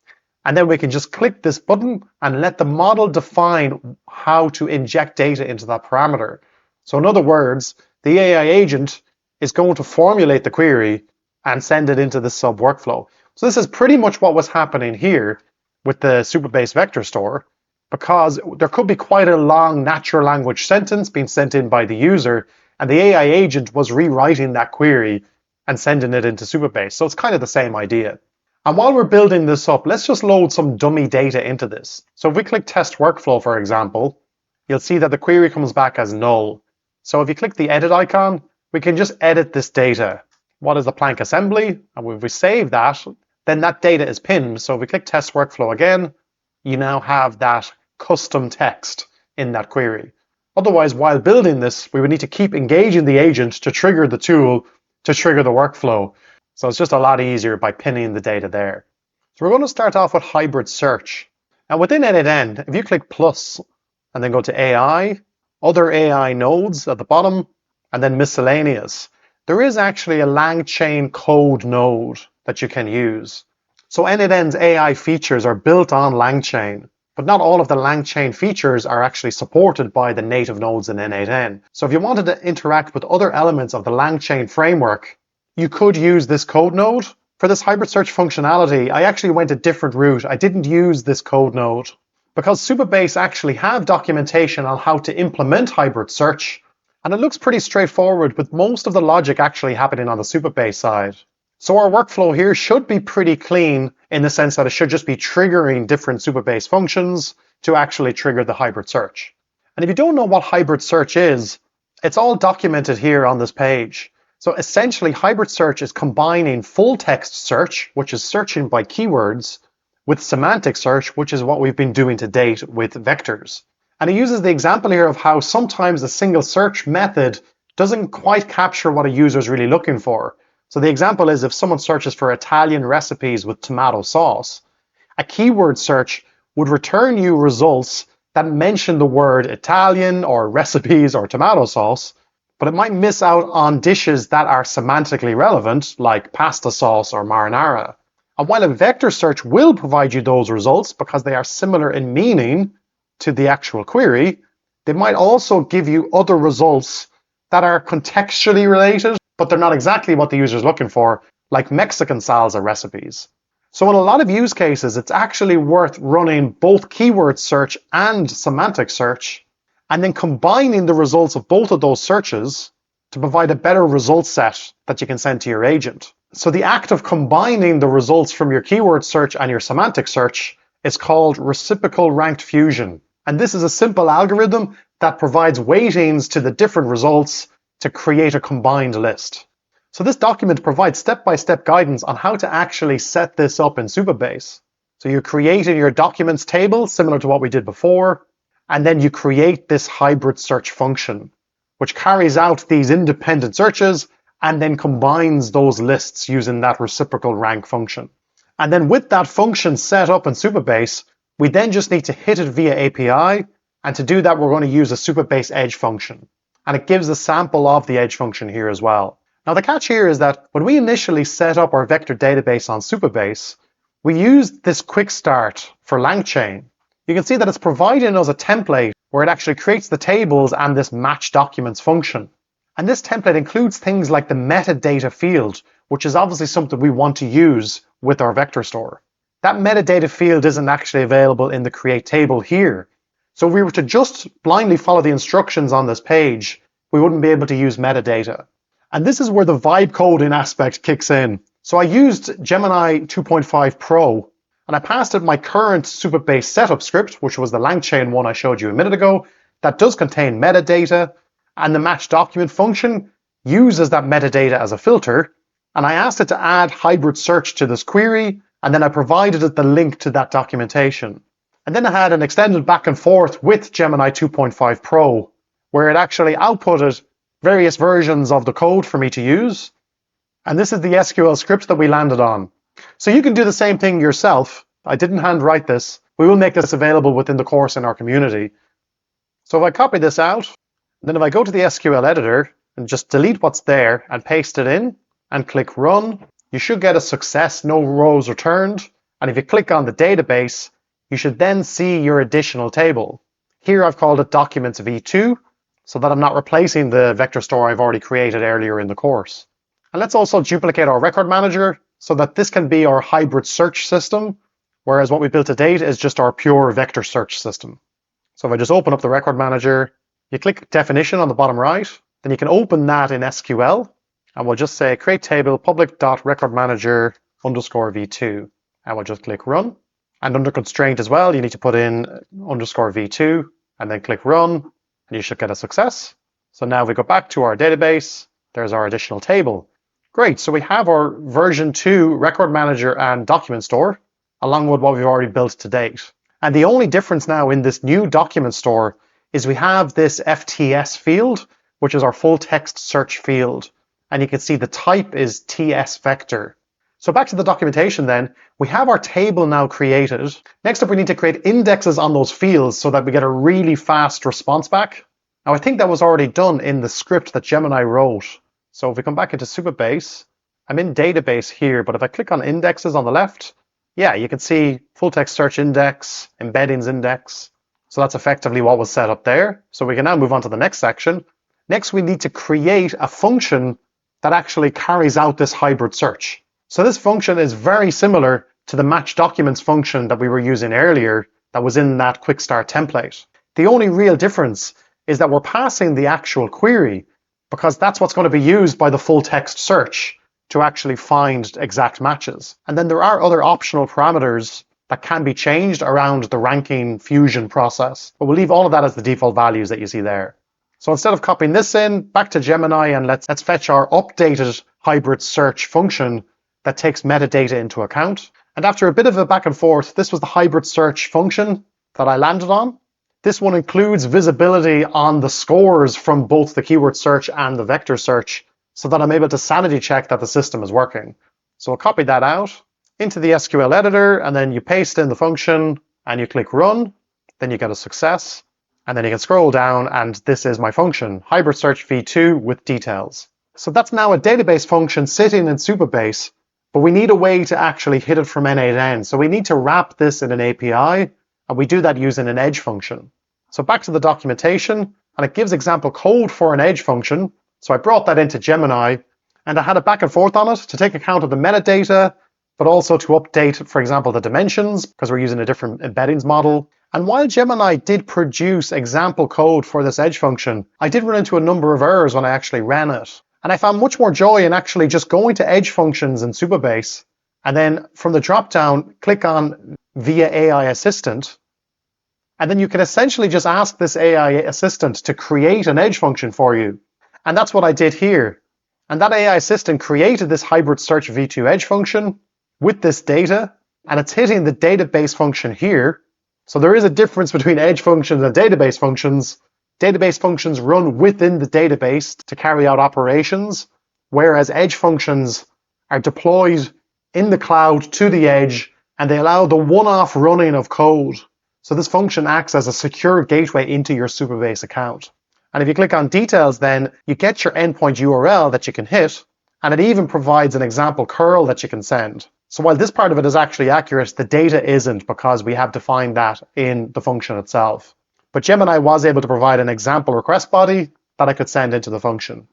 And then we can just click this button and let the model define how to inject data into that parameter. So in other words, the AI agent is going to formulate the query and send it into the sub workflow. So this is pretty much what was happening here with the Supabase vector store, because there could be quite a long natural language sentence being sent in by the user, and the AI agent was rewriting that query and sending it into Supabase. So it's kind of the same idea. And while we're building this up, let's just load some dummy data into this. So if we click test workflow, for example, you'll see that the query comes back as null. So if you click the edit icon, we can just edit this data. What is the plank assembly? And if we save that, then that data is pinned. So if we click test workflow again, you now have that custom text in that query. Otherwise, while building this, we would need to keep engaging the agent to trigger the tool to trigger the workflow. So it's just a lot easier by pinning the data there. So we're going to start off with hybrid search. And within n8n, if you click plus and then go to AI, other AI nodes at the bottom, and then miscellaneous, there is actually a LangChain code node that you can use. So n8n's AI features are built on LangChain, but not all of the LangChain features are actually supported by the native nodes in n8n. So if you wanted to interact with other elements of the LangChain framework, you could use this code node. For this hybrid search functionality, I actually went a different route. I didn't use this code node because Supabase actually have documentation on how to implement hybrid search, and it looks pretty straightforward with most of the logic actually happening on the Supabase side. So our workflow here should be pretty clean in the sense that it should just be triggering different Supabase functions to actually trigger the hybrid search. And if you don't know what hybrid search is, it's all documented here on this page. So essentially, hybrid search is combining full text search, which is searching by keywords, with semantic search, which is what we've been doing to date with vectors. And it uses the example here of how sometimes a single search method doesn't quite capture what a user is really looking for. So the example is if someone searches for Italian recipes with tomato sauce, a keyword search would return you results that mention the word Italian or recipes or tomato sauce, but it might miss out on dishes that are semantically relevant, like pasta sauce or marinara. And while a vector search will provide you those results because they are similar in meaning to the actual query, they might also give you other results that are contextually related, but they're not exactly what the user is looking for, like Mexican salsa recipes. So in a lot of use cases, it's actually worth running both keyword search and semantic search, and then combining the results of both of those searches to provide a better result set that you can send to your agent. So the act of combining the results from your keyword search and your semantic search is called reciprocal ranked fusion. And this is a simple algorithm that provides weightings to the different results to create a combined list. So this document provides step-by-step guidance on how to actually set this up in Supabase. So you're creating your documents table, similar to what we did before, and then you create this hybrid search function, which carries out these independent searches and then combines those lists using that reciprocal rank function. And then with that function set up in Supabase, we then just need to hit it via API, and to do that, we're going to use a Supabase edge function. And it gives a sample of the edge function here as well. Now the catch here is that when we initially set up our vector database on Supabase, we used this quick start for LangChain. You can see that it's providing us a template where it actually creates the tables and this match documents function. And this template includes things like the metadata field, which is obviously something we want to use with our vector store. That metadata field isn't actually available in the create table here. So if we were to just blindly follow the instructions on this page, we wouldn't be able to use metadata. And this is where the vibe coding aspect kicks in. So I used Gemini 2.5 Pro, and I passed it my current Supabase setup script, which was the LangChain one I showed you a minute ago, that does contain metadata, and the match document function uses that metadata as a filter. And I asked it to add hybrid search to this query, and then I provided it the link to that documentation. And then I had an extended back and forth with Gemini 2.5 Pro, where it actually outputted various versions of the code for me to use. And this is the SQL script that we landed on. So you can do the same thing yourself. I didn't handwrite this. We will make this available within the course in our community. So if I copy this out, then if I go to the SQL editor and just delete what's there and paste it in and click run, you should get a success, no rows returned. And if you click on the database, you should then see your additional table. Here I've called it documents v2, so that I'm not replacing the vector store I've already created earlier in the course. And let's also duplicate our record manager so that this can be our hybrid search system, whereas what we built to date is just our pure vector search system. So if I just open up the record manager, you click definition on the bottom right, then you can open that in SQL, and we'll just say create table public.recordmanager underscore v2, and we'll just click run. And under constraint as well, you need to put in underscore v2 and then click run, and you should get a success. So now if we go back to our database, there's our additional table. Great, so we have our version 2 record manager and document store, along with what we've already built to date. And the only difference now in this new document store is we have this FTS field, which is our full text search field. And you can see the type is TS vector. So back to the documentation then, we have our table now created. Next up, we need to create indexes on those fields so that we get a really fast response back. Now I think that was already done in the script that Gemini wrote. So if we come back into Supabase, I'm in database here, but if I click on indexes on the left, yeah, you can see full text search index, embeddings index. So that's effectively what was set up there. So we can now move on to the next section. Next, we need to create a function that actually carries out this hybrid search. So this function is very similar to the match documents function that we were using earlier that was in that quick start template. The only real difference is that we're passing the actual query because that's what's going to be used by the full text search to actually find exact matches. And then there are other optional parameters that can be changed around the ranking fusion process, but we'll leave all of that as the default values that you see there. So instead of copying this in, back to Gemini, and let's fetch our updated hybrid search function that takes metadata into account. And after a bit of a back and forth, this was the hybrid search function that I landed on. This one includes visibility on the scores from both the keyword search and the vector search so that I'm able to sanity check that the system is working. So I'll copy that out into the SQL editor, and then you paste in the function and you click run, then you get a success. And then you can scroll down, and this is my function, hybrid search v2 with details. So that's now a database function sitting in Supabase, but we need a way to actually hit it from n8n. So we need to wrap this in an API, and we do that using an edge function. So back to the documentation, and it gives example code for an edge function. So I brought that into Gemini, and I had a back and forth on it to take account of the metadata, but also to update, for example, the dimensions, because we're using a different embeddings model. And while Gemini did produce example code for this edge function, I did run into a number of errors when I actually ran it. And I found much more joy in actually just going to edge functions in Supabase, and then from the drop-down, click on Via AI Assistant, and then you can essentially just ask this AI assistant to create an edge function for you. And that's what I did here. And that AI assistant created this hybrid search v2 edge function with this data, and it's hitting the database function here. So there is a difference between edge functions and database functions. Database functions run within the database to carry out operations, whereas edge functions are deployed in the cloud to the edge, and they allow the one-off running of code. So this function acts as a secure gateway into your Supabase account. And if you click on details, then you get your endpoint URL that you can hit, and it even provides an example curl that you can send. So while this part of it is actually accurate, the data isn't, because we have defined that in the function itself. But Gemini was able to provide an example request body that I could send into the function.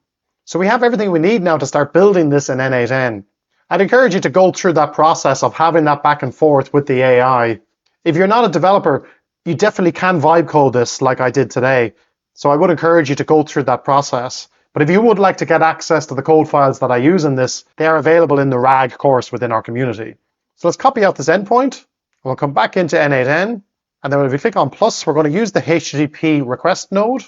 So we have everything we need now to start building this in n8n. I'd encourage you to go through that process of having that back and forth with the AI. If you're not a developer, you definitely can vibe code this like I did today. So I would encourage you to go through that process. But if you would like to get access to the code files that I use in this, they are available in the RAG course within our community. So let's copy out this endpoint. We'll come back into n8n. And then if we click on plus, we're going to use the HTTP request node.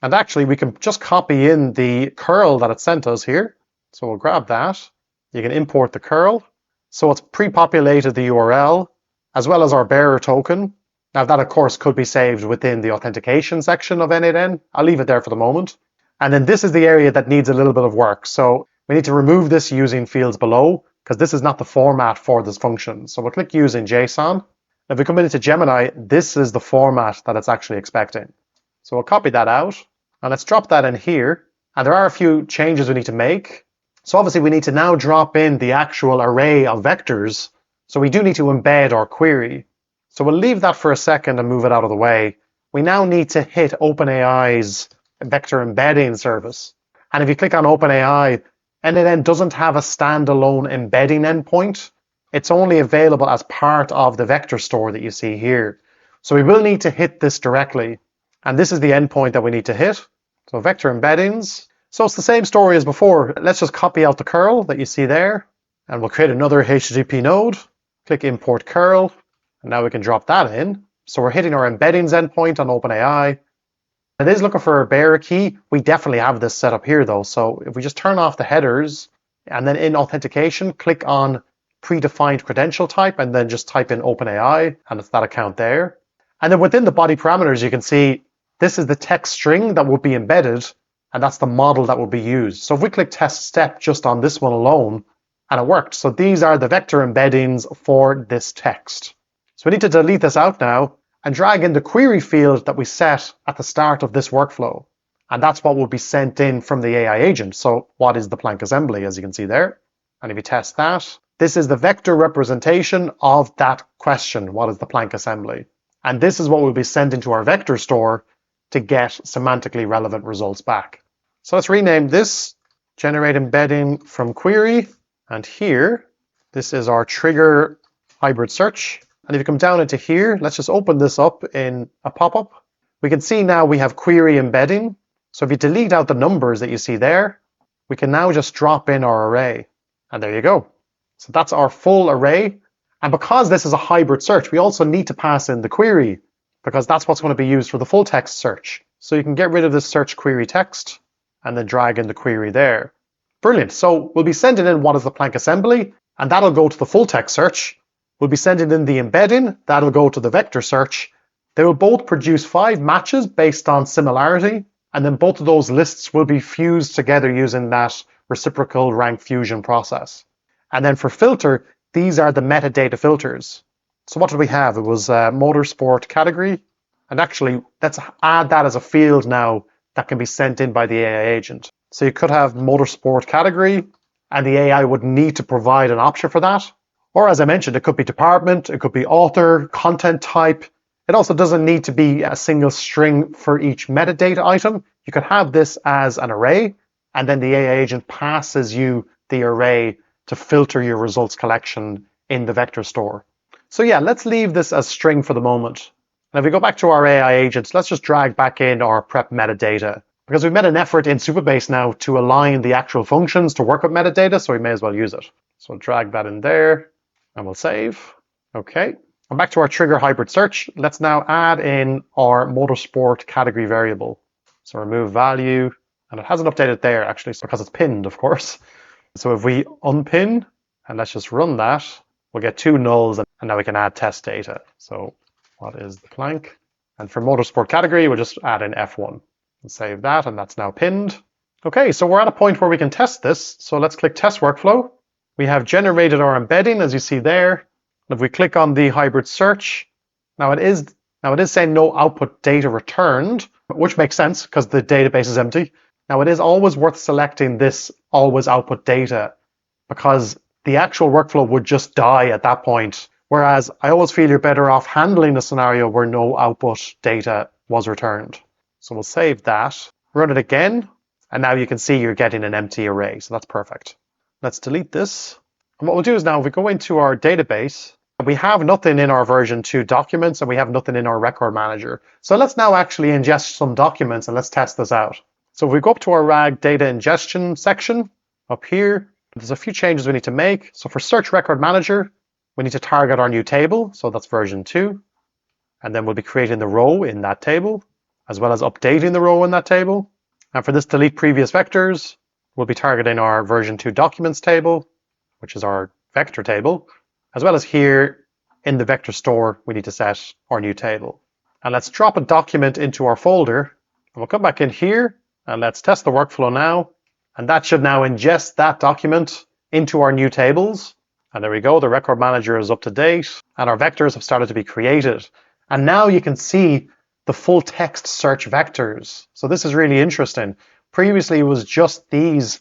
And actually, we can just copy in the curl that it sent us here. So we'll grab that. You can import the curl. So it's pre-populated the URL, as well as our bearer token. Now that, of course, could be saved within the authentication section of n8n. I'll leave it there for the moment. And then this is the area that needs a little bit of work. So we need to remove this using fields below, because this is not the format for this function. So we'll click using JSON. If we come into Gemini, this is the format that it's actually expecting. So we'll copy that out, and let's drop that in here. And there are a few changes we need to make. So obviously we need to now drop in the actual array of vectors. So we do need to embed our query. So we'll leave that for a second and move it out of the way. We now need to hit OpenAI's vector embedding service. And if you click on OpenAI, n8n doesn't have a standalone embedding endpoint. It's only available as part of the vector store that you see here. So we will need to hit this directly. And this is the endpoint that we need to hit. So vector embeddings. So it's the same story as before. Let's just copy out the curl that you see there. And we'll create another HTTP node. Click import curl. And now we can drop that in. So we're hitting our embeddings endpoint on OpenAI. It is looking for a bearer key. We definitely have this set up here though. So if we just turn off the headers, and then in authentication, click on predefined credential type, and then just type in OpenAI, and it's that account there. And then within the body parameters, you can see this is the text string that will be embedded, and that's the model that will be used. So if we click test step just on this one alone, and it worked. So these are the vector embeddings for this text. So we need to delete this out now and drag in the query field that we set at the start of this workflow. And that's what will be sent in from the AI agent. So what is the plank assembly, as you can see there? And if you test that, this is the vector representation of that question. What is the plank assembly? And this is what we'll be sending to our vector store to get semantically relevant results back. So let's rename this generate embedding from query. And here, this is our trigger hybrid search. And if you come down into here, let's just open this up in a pop-up. We can see now we have query embedding. So if you delete out the numbers that you see there, we can now just drop in our array. And there you go. So that's our full array. And because this is a hybrid search, we also need to pass in the query, because that's what's going to be used for the full text search. So you can get rid of this search query text and then drag in the query there. Brilliant. So we'll be sending in what is the plank assembly, and that'll go to the full text search. We'll be sending in the embedding, that'll go to the vector search. They will both produce 5 matches based on similarity, and then both of those lists will be fused together using that reciprocal rank fusion process. And then for filter, these are the metadata filters. So what did we have? It was motorsport category, And actually, let's add that as a field now that can be sent in by the AI agent. So you could have motorsport category, and the AI would need to provide an option for that. Or as I mentioned, it could be department, it could be author, content type. It also doesn't need to be a single string for each metadata item. You could have this as an array, and then the AI agent passes you the array to filter your results collection in the vector store. So yeah, let's leave this as string for the moment. And if we go back to our AI agents, let's just drag back in our prep metadata, because we've made an effort in Supabase now to align the actual functions to work with metadata, so we may as well use it. So we'll drag that in there and we'll save. Okay. And back to our trigger hybrid search. Let's now add in our motorsport category variable. So remove value, and it hasn't updated there actually because it's pinned, of course. So if we unpin and let's just run that, we'll get 2 nulls, and now we can add test data. So what is the blank? And for motorsport category, we'll just add in F1 and save that, and that's now pinned. Okay, so we're at a point where we can test this. So let's click test workflow. We have generated our embedding, as you see there. And if we click on the hybrid search, now it is saying no output data returned, which makes sense because the database is empty. Now it is always worth selecting this always output data, because the actual workflow would just die at that point. Whereas I always feel you're better off handling a scenario where no output data was returned. So we'll save that, run it again, and now you can see you're getting an empty array. So that's perfect. Let's delete this. And what we'll do is now if we go into our database, we have nothing in our version 2 documents and we have nothing in our record manager. So let's now actually ingest some documents and let's test this out. So if we go up to our RAG data ingestion section up here, there's a few changes we need to make. So for search record manager, we need to target our new table. So that's version 2. And then we'll be creating the row in that table, as well as updating the row in that table. And for this delete previous vectors, we'll be targeting our version 2 documents table, which is our vector table, as well as here in the vector store, we need to set our new table. And let's drop a document into our folder, and we'll come back in here and let's test the workflow now. And that should now ingest that document into our new tables. And there we go, the record manager is up to date and our vectors have started to be created. And now you can see the full text search vectors. So this is really interesting. Previously, it was just these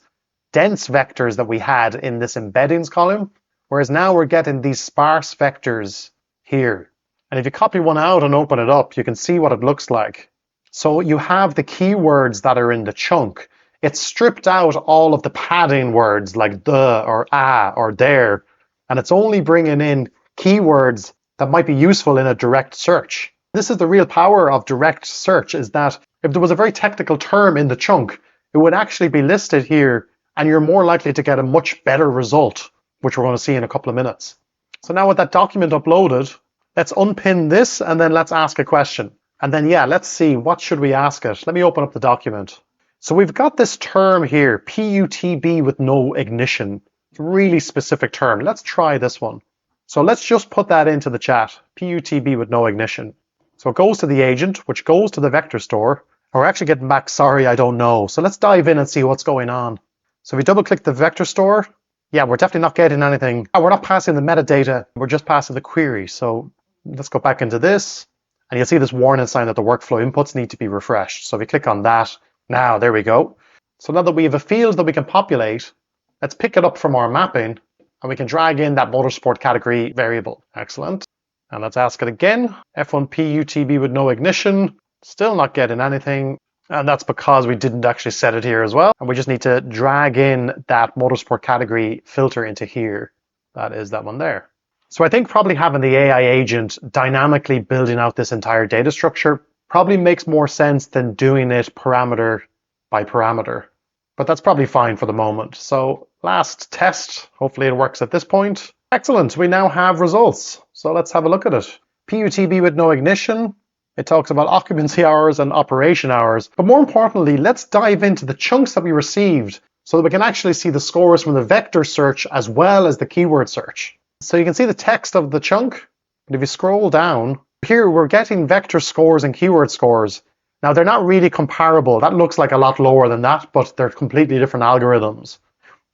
dense vectors that we had in this embeddings column, whereas now we're getting these sparse vectors here. And if you copy one out and open it up, you can see what it looks like. So you have the keywords that are in the chunk. It's stripped out all of the padding words like the or a or there, and it's only bringing in keywords that might be useful in a direct search. This is the real power of direct search, is that if there was a very technical term in the chunk, it would actually be listed here, and you're more likely to get a much better result, which we're going to see in a couple of minutes. So now with that document uploaded, let's unpin this and then let's ask a question. And then, yeah, let's see, what should we ask it? Let me open up the document. So we've got this term here, PUTB with no ignition. Really specific term. Let's try this one. So let's just put that into the chat, PUTB with no ignition. So it goes to the agent, which goes to the vector store. And we're actually getting back, sorry, I don't know. So let's dive in and see what's going on. So if we double click the vector store, yeah, we're definitely not getting anything. We're not passing the metadata, we're just passing the query. So let's go back into this, and you'll see this warning sign that the workflow inputs need to be refreshed. So if we click on that, now there we go. So now that we have a field that we can populate, let's pick it up from our mapping, and we can drag in that motorsport category variable. Excellent. And let's ask it again. F1 PUTB with no ignition. Still not getting anything. And that's because we didn't actually set it here as well. And we just need to drag in that motorsport category filter into here. That is that one there. So I think probably having the AI agent dynamically building out this entire data structure probably makes more sense than doing it parameter by parameter. But that's probably fine for the moment. So last test, hopefully it works at this point. Excellent, we now have results. So let's have a look at it. PUTB with no ignition. It talks about occupancy hours and operation hours. But more importantly, let's dive into the chunks that we received so that we can actually see the scores from the vector search as well as the keyword search. So you can see the text of the chunk. And if you scroll down, here we're getting vector scores and keyword scores. Now they're not really comparable. That looks like a lot lower than that, but they're completely different algorithms.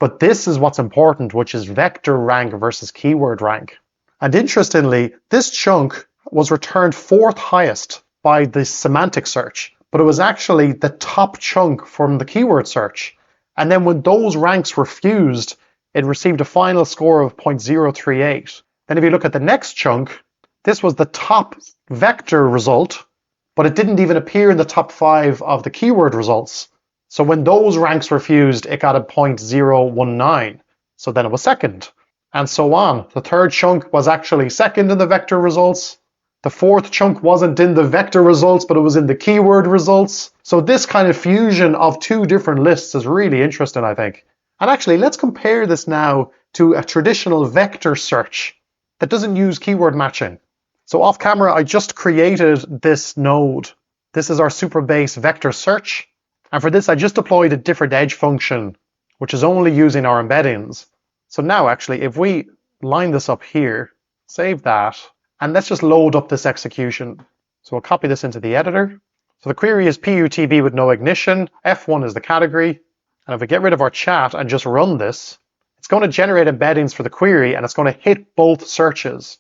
But this is what's important, which is vector rank versus keyword rank. And interestingly, this chunk was returned 4th highest by the semantic search, but it was actually the top chunk from the keyword search. And then when those ranks were fused, it received a final score of 0.038. Then if you look at the next chunk, this was the top vector result, but it didn't even appear in the top 5 of the keyword results. So when those ranks were fused, it got a 0.019. So then it was second, and so on. The third chunk was actually second in the vector results. The fourth chunk wasn't in the vector results, but it was in the keyword results. So this kind of fusion of two different lists is really interesting, I think. And actually, let's compare this now to a traditional vector search that doesn't use keyword matching. So off camera, I just created this node. This is our Supabase vector search. And for this, I just deployed a different edge function, which is only using our embeddings. So now actually, if we line this up here, save that, and let's just load up this execution. So we'll copy this into the editor. So the query is PUTB with no ignition. F1 is the category. And if we get rid of our chat and just run this, it's going to generate embeddings for the query, and it's going to hit both searches.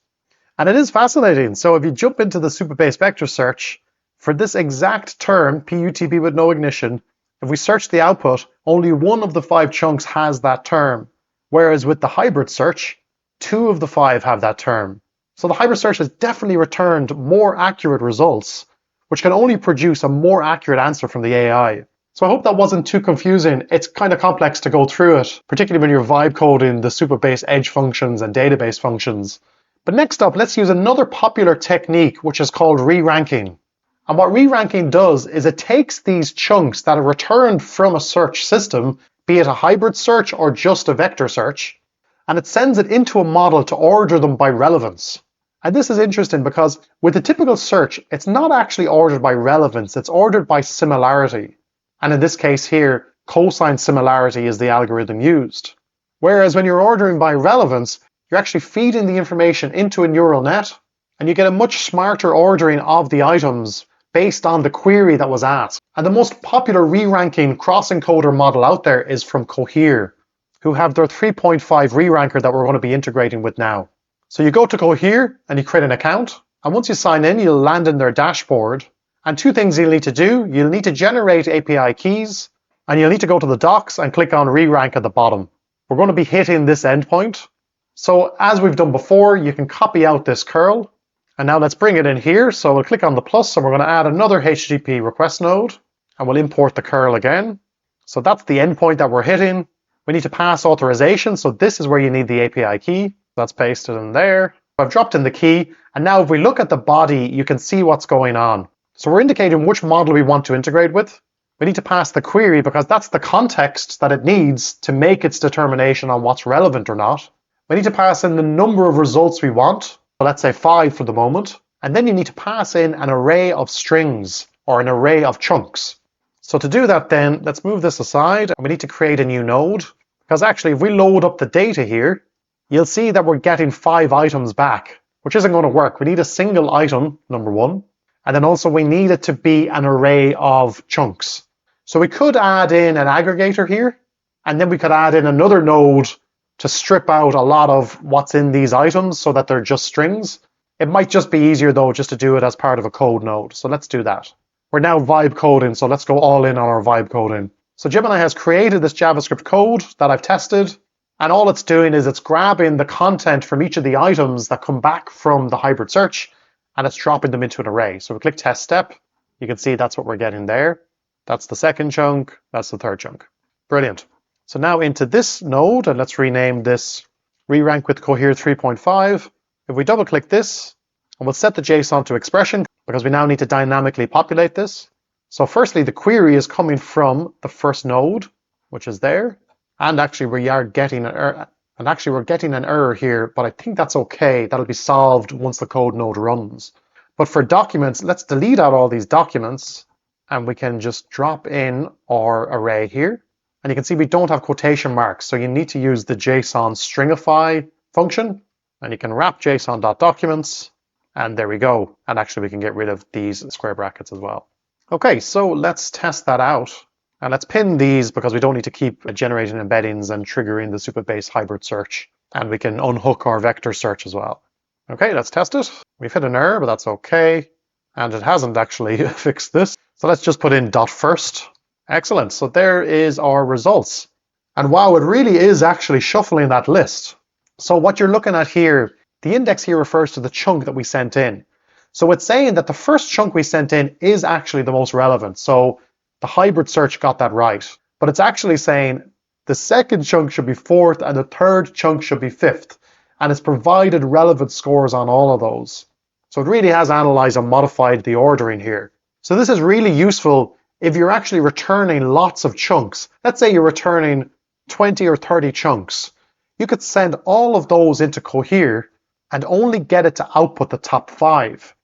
And it is fascinating. So if you jump into the Supabase vector search, for this exact term, PUTB with no ignition, if we search the output, only one of the 5 chunks has that term. Whereas with the hybrid search, 2 of the 5 have that term. So the hybrid search has definitely returned more accurate results, which can only produce a more accurate answer from the AI. So I hope that wasn't too confusing. It's kind of complex to go through it, particularly when you're vibe coding the Supabase edge functions and database functions. But next up, let's use another popular technique, which is called reranking. And what reranking does is it takes these chunks that are returned from a search system, be it a hybrid search or just a vector search, and it sends it into a model to order them by relevance. And this is interesting because with a typical search, it's not actually ordered by relevance, it's ordered by similarity. And in this case here, cosine similarity is the algorithm used. Whereas when you're ordering by relevance, you're actually feeding the information into a neural net, and you get a much smarter ordering of the items based on the query that was asked. And the most popular re-ranking cross-encoder model out there is from Cohere, who have their 3.5 re-ranker that we're going to be integrating with now. So you go to Cohere and you create an account, and once you sign in, you'll land in their dashboard. And 2 things you'll need to do. You'll need to generate API keys, and you'll need to go to the docs and click on re-rank at the bottom. We're going to be hitting this endpoint. So as we've done before, you can copy out this curl. And now let's bring it in here. So we'll click on the plus, and we're going to add another HTTP request node, and we'll import the curl again. So that's the endpoint that we're hitting. We need to pass authorization. So this is where you need the API key. That's pasted in there. I've dropped in the key. And now if we look at the body, you can see what's going on. So we're indicating which model we want to integrate with. We need to pass the query because that's the context that it needs to make its determination on what's relevant or not. We need to pass in the number of results we want. So let's say 5 for the moment. And then you need to pass in an array of strings or an array of chunks. So to do that then, let's move this aside, and we need to create a new node. Because actually, if we load up the data here, you'll see that we're getting 5 items back, which isn't going to work. We need a single item, number 1. And then also we need it to be an array of chunks. So we could add in an aggregator here, and then we could add in another node to strip out a lot of what's in these items so that they're just strings. It might just be easier though just to do it as part of a code node. So let's do that. We're now vibe coding, so let's go all in on our vibe coding. So Gemini has created this JavaScript code that I've tested, and all it's doing is it's grabbing the content from each of the items that come back from the hybrid search, and it's dropping them into an array. So we click test step. You can see that's what we're getting there. That's the second chunk. That's the third chunk. Brilliant. So now into this node, and let's rename this re-rank with Cohere 3.5. If we double click this, and we'll set the JSON to expression because we now need to dynamically populate this. So firstly, the query is coming from the first node, which is there. And actually we are getting an error. And actually we're getting an error here, but I think that's okay. That'll be solved once the code node runs. But for documents, let's delete out all these documents, and we can just drop in our array here. And you can see we don't have quotation marks, so you need to use the JSON stringify function, and you can wrap json.documents, and there we go. And actually we can get rid of these square brackets as well. Okay, so let's test that out. And let's pin these because we don't need to keep generating embeddings and triggering the Supabase hybrid search. And we can unhook our vector search as well. Okay, let's test it. We've hit an error, but that's okay. And it hasn't actually fixed this. So let's just put in dot first. Excellent. So there is our results. And wow, it really is actually shuffling that list. So what you're looking at here, the index here refers to the chunk that we sent in. So it's saying that the first chunk we sent in is actually the most relevant. So the hybrid search got that right. But it's actually saying the second chunk should be fourth and the third chunk should be fifth. And it's provided relevant scores on all of those. So it really has analyzed and modified the ordering here. So this is really useful if you're actually returning lots of chunks. Let's say you're returning 20 or 30 chunks. You could send all of those into Cohere and only get it to output the top 5.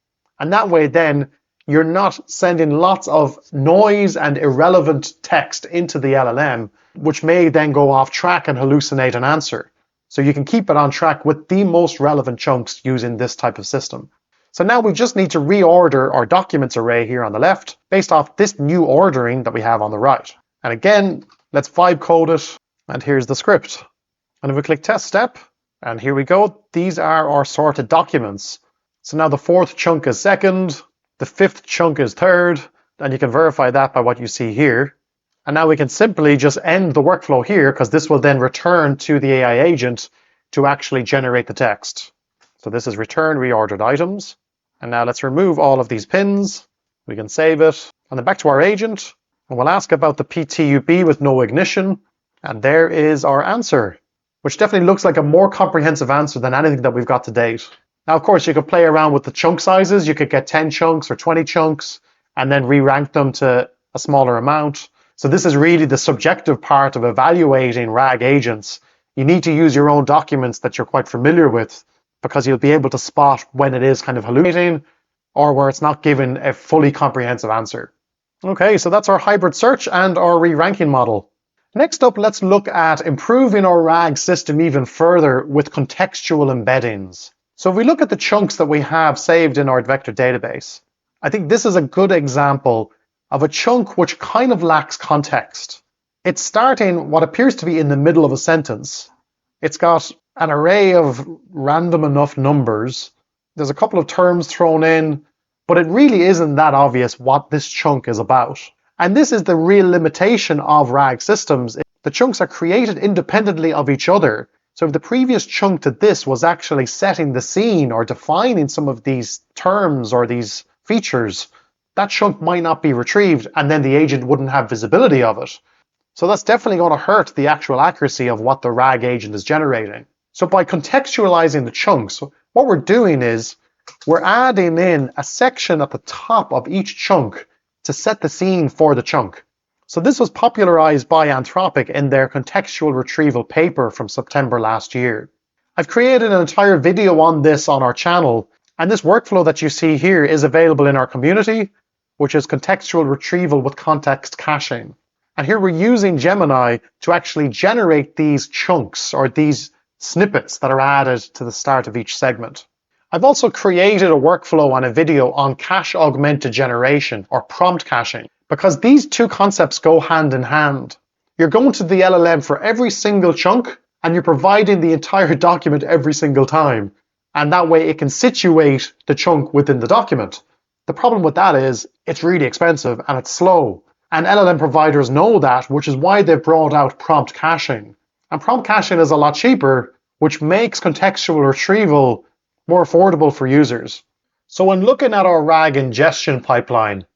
And that way then you're not sending lots of noise and irrelevant text into the LLM, which may then go off track and hallucinate an answer. So you can keep it on track with the most relevant chunks using this type of system. So now we just need to reorder our documents array here on the left based off this new ordering that we have on the right. And again, let's vibe code it. And here's the script. And if we click test step, and here we go, these are our sorted documents. So now the fourth chunk is second, the fifth chunk is third, and you can verify that by what you see here. And now we can simply just end the workflow here because this will then return to the AI agent to actually generate the text. So this is return reordered items. And now let's remove all of these pins. We can save it. And then back to our agent. And we'll ask about the PTUB with no ignition. And there is our answer, which definitely looks like a more comprehensive answer than anything that we've got to date. Now, of course, you could play around with the chunk sizes. You could get 10 chunks or 20 chunks and then re-rank them to a smaller amount. So this is really the subjective part of evaluating RAG agents. You need to use your own documents that you're quite familiar with, because you'll be able to spot when it is kind of hallucinating or where it's not given a fully comprehensive answer. Okay, so that's our hybrid search and our re-ranking model. Next up, let's look at improving our RAG system even further with contextual embeddings. So if we look at the chunks that we have saved in our vector database, I think this is a good example of a chunk which kind of lacks context. It's starting what appears to be in the middle of a sentence. It's got an array of random enough numbers. There's a couple of terms thrown in, but it really isn't that obvious what this chunk is about. And this is the real limitation of RAG systems. The chunks are created independently of each other. So if the previous chunk to this was actually setting the scene or defining some of these terms or these features, that chunk might not be retrieved and then the agent wouldn't have visibility of it. So that's definitely going to hurt the actual accuracy of what the RAG agent is generating. So by contextualizing the chunks, what we're doing is we're adding in a section at the top of each chunk to set the scene for the chunk. So this was popularized by Anthropic in their contextual retrieval paper from September last year. I've created an entire video on this on our channel, and this workflow that you see here is available in our community, which is contextual retrieval with context caching. And here we're using Gemini to actually generate these chunks or these snippets that are added to the start of each segment. I've also created a workflow and a video on cache augmented generation or prompt caching, because these two concepts go hand in hand. You're going to the LLM for every single chunk and you're providing the entire document every single time. And that way it can situate the chunk within the document. The problem with that is it's really expensive and it's slow. And LLM providers know that, which is why they've brought out prompt caching. And prompt caching is a lot cheaper, which makes contextual retrieval more affordable for users. So when looking at our RAG ingestion pipeline,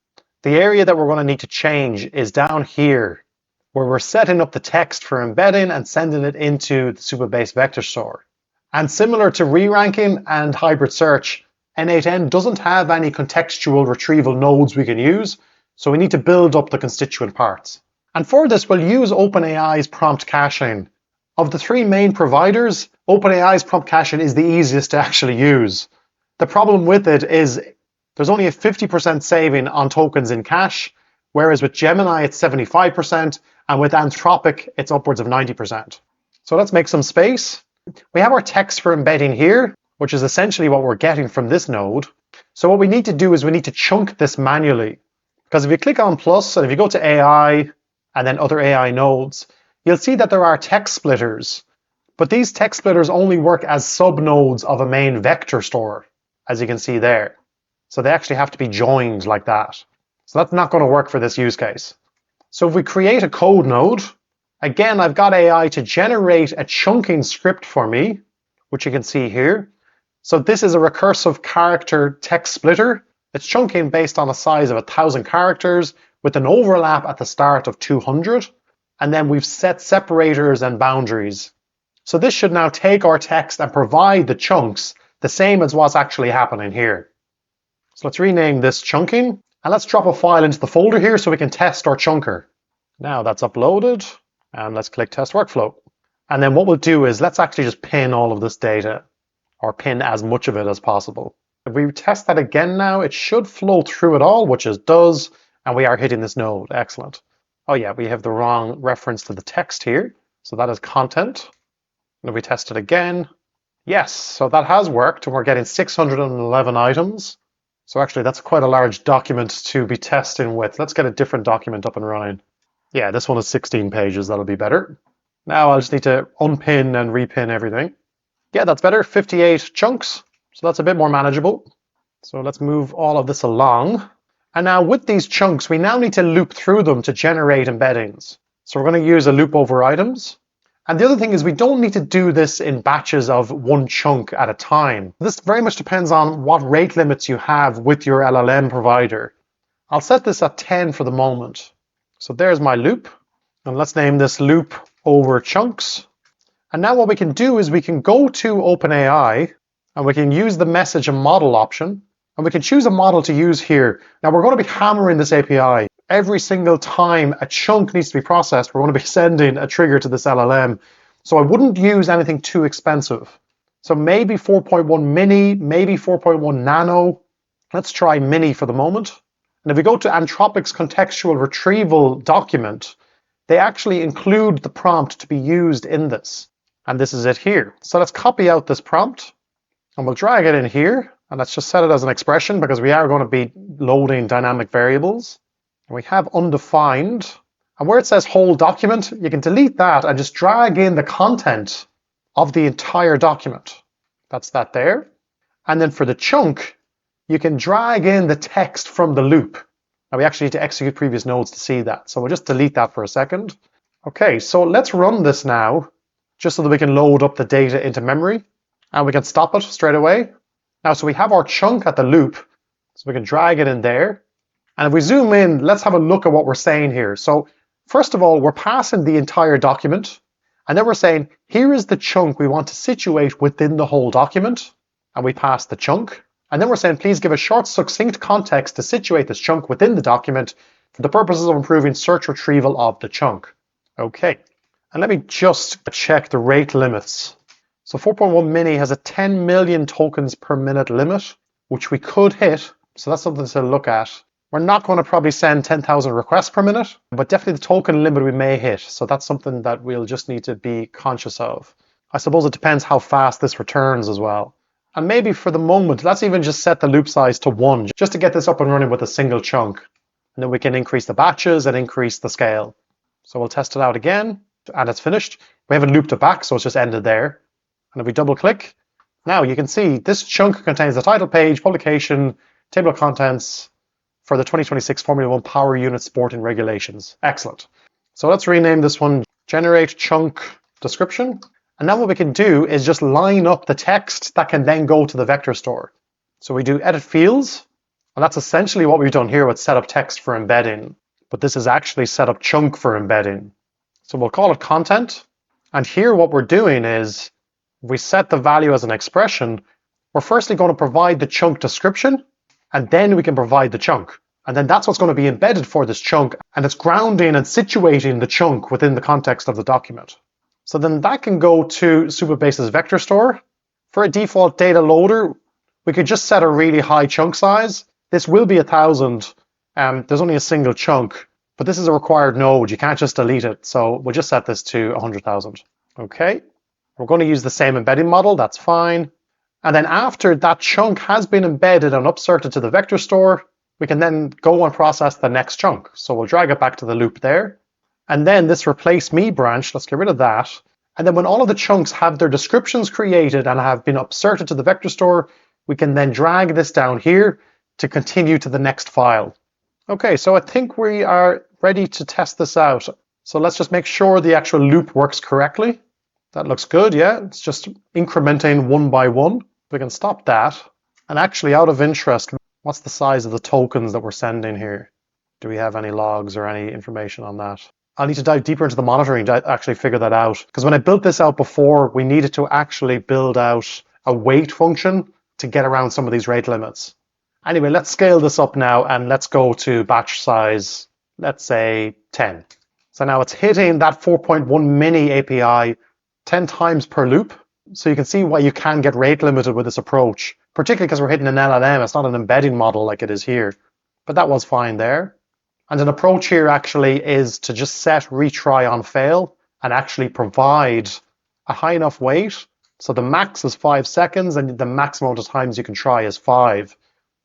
the area that we're going to need to change is down here, where we're setting up the text for embedding and sending it into the Supabase vector store. And similar to re-ranking and hybrid search, n8n doesn't have any contextual retrieval nodes we can use, so we need to build up the constituent parts. And for this, we'll use OpenAI's prompt caching. Of the three main providers, OpenAI's prompt caching is the easiest to actually use. The problem with it is there's only a 50% saving on tokens in cache, whereas with Gemini it's 75%, and with Anthropic it's upwards of 90%. So let's make some space. We have our text for embedding here, which is essentially what we're getting from this node. So what we need to do is we need to chunk this manually. Because if you click on plus, and if you go to AI, and then other AI nodes, you'll see that there are text splitters. But these text splitters only work as subnodes of a main vector store, as you can see there. So they actually have to be joined like that. So that's not going to work for this use case. So if we create a code node, again, I've got AI to generate a chunking script for me, which you can see here. So this is a recursive character text splitter. It's chunking based on a size of 1,000 characters with an overlap at the start of 200. And then we've set separators and boundaries. So this should now take our text and provide the chunks the same as what's actually happening here. So let's rename this chunking, and let's drop a file into the folder here so we can test our chunker. Now that's uploaded, and let's click test workflow. And then what we'll do is let's actually just pin all of this data, or pin as much of it as possible. If we test that again now, it should flow through it all, which it does, and we are hitting this node. Excellent. Oh yeah, we have the wrong reference to the text here. So that is content. And if we test it again, yes, so that has worked, and we're getting 611 items. So actually, that's quite a large document to be testing with. Let's get a different document up and running. Yeah, this one is 16 pages. That'll be better. Now I'll just need to unpin and repin everything. Yeah, that's better. 58 chunks. So that's a bit more manageable. So let's move all of this along. And now with these chunks, we now need to loop through them to generate embeddings. So we're going to use a loop over items. And the other thing is we don't need to do this in batches of one chunk at a time. This very much depends on what rate limits you have with your LLM provider. I'll set this at 10 for the moment. So there's my loop. And let's name this loop over chunks. And now what we can do is we can go to OpenAI and we can use the message and model option. And we can choose a model to use here. Now we're going to be hammering this API. Every single time a chunk needs to be processed, we're going to be sending a trigger to this LLM. So I wouldn't use anything too expensive. So maybe 4.1 mini, maybe 4.1 nano. Let's try mini for the moment. And if we go to Anthropic's contextual retrieval document, they actually include the prompt to be used in this. And this is it here. So let's copy out this prompt and we'll drag it in here. And let's just set it as an expression because we are going to be loading dynamic variables. And we have undefined. And where it says whole document, you can delete that and just drag in the content of the entire document. That's that there. And then for the chunk, you can drag in the text from the loop. Now we actually need to execute previous nodes to see that. So we'll just delete that for a second. Okay, so let's run this now, just so that we can load up the data into memory. And we can stop it straight away. Now, so we have our chunk at the loop, so we can drag it in there. And if we zoom in, let's have a look at what we're saying here. So first of all, we're passing the entire document. And then we're saying, here is the chunk we want to situate within the whole document. And we pass the chunk. And then we're saying, please give a short, succinct context to situate this chunk within the document for the purposes of improving search retrieval of the chunk. Okay. And let me just check the rate limits. So 4.1 mini has a 10 million tokens per minute limit, which we could hit. So that's something to look at. We're not going to probably send 10,000 requests per minute, but definitely the token limit we may hit. So that's something that we'll just need to be conscious of. I suppose it depends how fast this returns as well. And maybe for the moment, let's even just set the loop size to 1, just to get this up and running with a single chunk. And then we can increase the batches and increase the scale. So we'll test it out again, and it's finished. We haven't looped it back, so it's just ended there. And if we double click, now you can see this chunk contains the title page, publication, table of contents for the 2026 Formula 1 Power Unit Sporting Regulations. Excellent. So let's rename this one Generate Chunk Description. And now what we can do is just line up the text that can then go to the vector store. So we do edit fields, and that's essentially what we've done here with setup text for embedding. But this is actually setup chunk for embedding. So we'll call it content. And here what we're doing is, if we set the value as an expression, we're firstly going to provide the chunk description, and then we can provide the chunk. And then that's what's going to be embedded for this chunk, and it's grounding and situating the chunk within the context of the document. So then that can go to Supabase's vector store. For a default data loader, we could just set a really high chunk size. This will be 1,000. There's only a single chunk, but this is a required node. You can't just delete it. So we'll just set this to 100,000. Okay. We're going to use the same embedding model. That's fine. And then after that chunk has been embedded and upserted to the vector store, we can then go and process the next chunk. So we'll drag it back to the loop there. And then this replace me branch, let's get rid of that. And then when all of the chunks have their descriptions created and have been upserted to the vector store, we can then drag this down here, to continue to the next file. Okay, so I think we are ready to test this out. So let's just make sure the actual loop works correctly. That looks good, yeah. It's just incrementing one by one. We can stop that. And actually, out of interest, what's the size of the tokens that we're sending here? Do we have any logs or any information on that? I'll need to dive deeper into the monitoring to actually figure that out. Because when I built this out before, we needed to actually build out a wait function to get around some of these rate limits. Anyway, let's scale this up now and let's go to batch size, let's say 10. So now it's hitting that 4.1 mini API 10 times per loop. So you can see why you can get rate limited with this approach, particularly because we're hitting an n8n. It's not an embedding model like it is here, but that was fine there. And an approach here actually is to just set retry on fail and actually provide a high enough wait. So the max is 5 seconds and the maximum amount of times you can try is 5.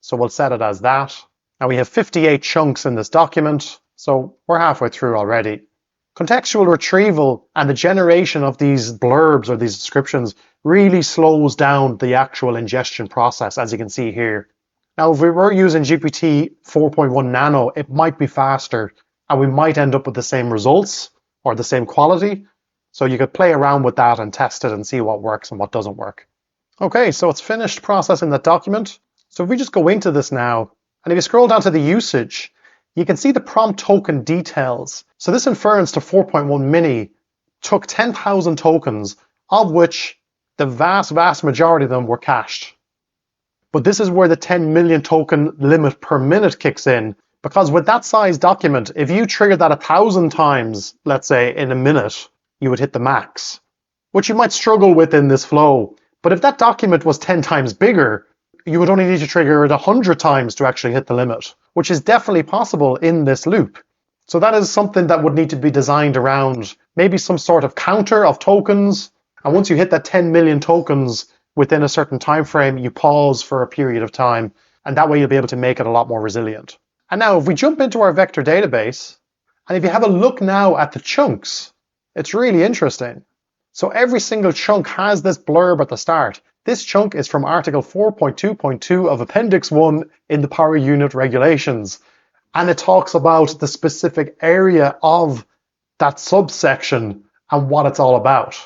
So we'll set it as that. Now we have 58 chunks in this document, so we're halfway through already. Contextual retrieval and the generation of these blurbs or these descriptions really slows down the actual ingestion process, as you can see here. Now, if we were using GPT 4.1 Nano, it might be faster and we might end up with the same results or the same quality. So you could play around with that and test it and see what works and what doesn't work. Okay, so it's finished processing that document. So if we just go into this now, and if you scroll down to the usage, you can see the prompt token details. So this inference to 4.1 mini took 10,000 tokens, of which the vast majority of them were cached. But this is where the 10 million token limit per minute kicks in, because with that size document, if you trigger that 1,000 times, let's say in a minute, you would hit the max, which you might struggle with in this flow. But if that document was 10 times bigger, you would only need to trigger it 100 times to actually hit the limit, which is definitely possible in this loop. So that is something that would need to be designed around maybe some sort of counter of tokens. And once you hit that 10 million tokens within a certain time frame, you pause for a period of time. And that way you'll be able to make it a lot more resilient. And now if we jump into our vector database, and if you have a look now at the chunks, it's really interesting. So every single chunk has this blurb at the start. This chunk is from Article 4.2.2 of Appendix 1 in the Power Unit Regulations. And it talks about the specific area of that subsection and what it's all about.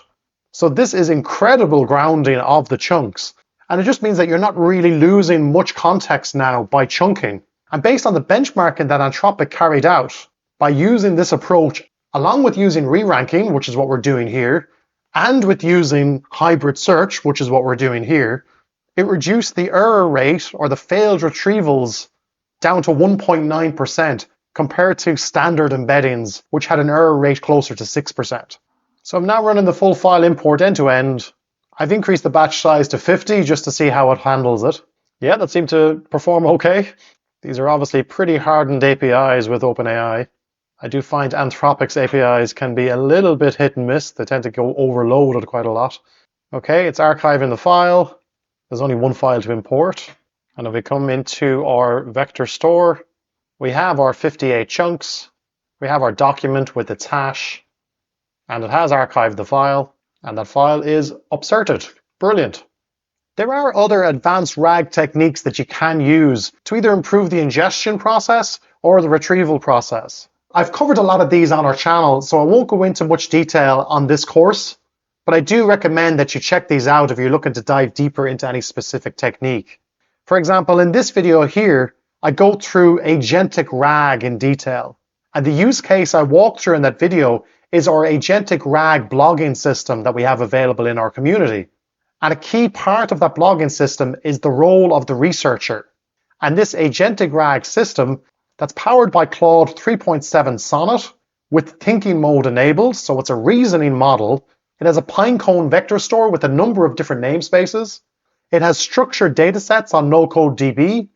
So this is incredible grounding of the chunks. And it just means that you're not really losing much context now by chunking. And based on the benchmarking that Anthropic carried out, by using this approach, along with using re-ranking, which is what we're doing here, and with using hybrid search, which is what we're doing here, it reduced the error rate or the failed retrievals down to 1.9% compared to standard embeddings, which had an error rate closer to 6%. So I'm now running the full file import end to end. I've increased the batch size to 50 just to see how it handles it. Yeah, that seemed to perform okay. These are obviously pretty hardened APIs with OpenAI. I do find Anthropic's APIs can be a little bit hit and miss. They tend to go overloaded quite a lot. Okay, it's archiving the file. There's only one file to import. And if we come into our vector store, we have our 58 chunks. We have our document with its hash. And it has archived the file. And that file is upserted. Brilliant. There are other advanced RAG techniques that you can use to either improve the ingestion process or the retrieval process. I've covered a lot of these on our channel, so I won't go into much detail on this course, but I do recommend that you check these out if you're looking to dive deeper into any specific technique. For example, in this video here, I go through Agentic RAG in detail. And the use case I walk through in that video is our Agentic RAG blogging system that we have available in our community. And a key part of that blogging system is the role of the researcher. And this Agentic RAG system that's powered by Claude 3.7 Sonnet with thinking mode enabled, so it's a reasoning model. It has a pinecone vector store with a number of different namespaces. It has structured data sets on NoCodeDB,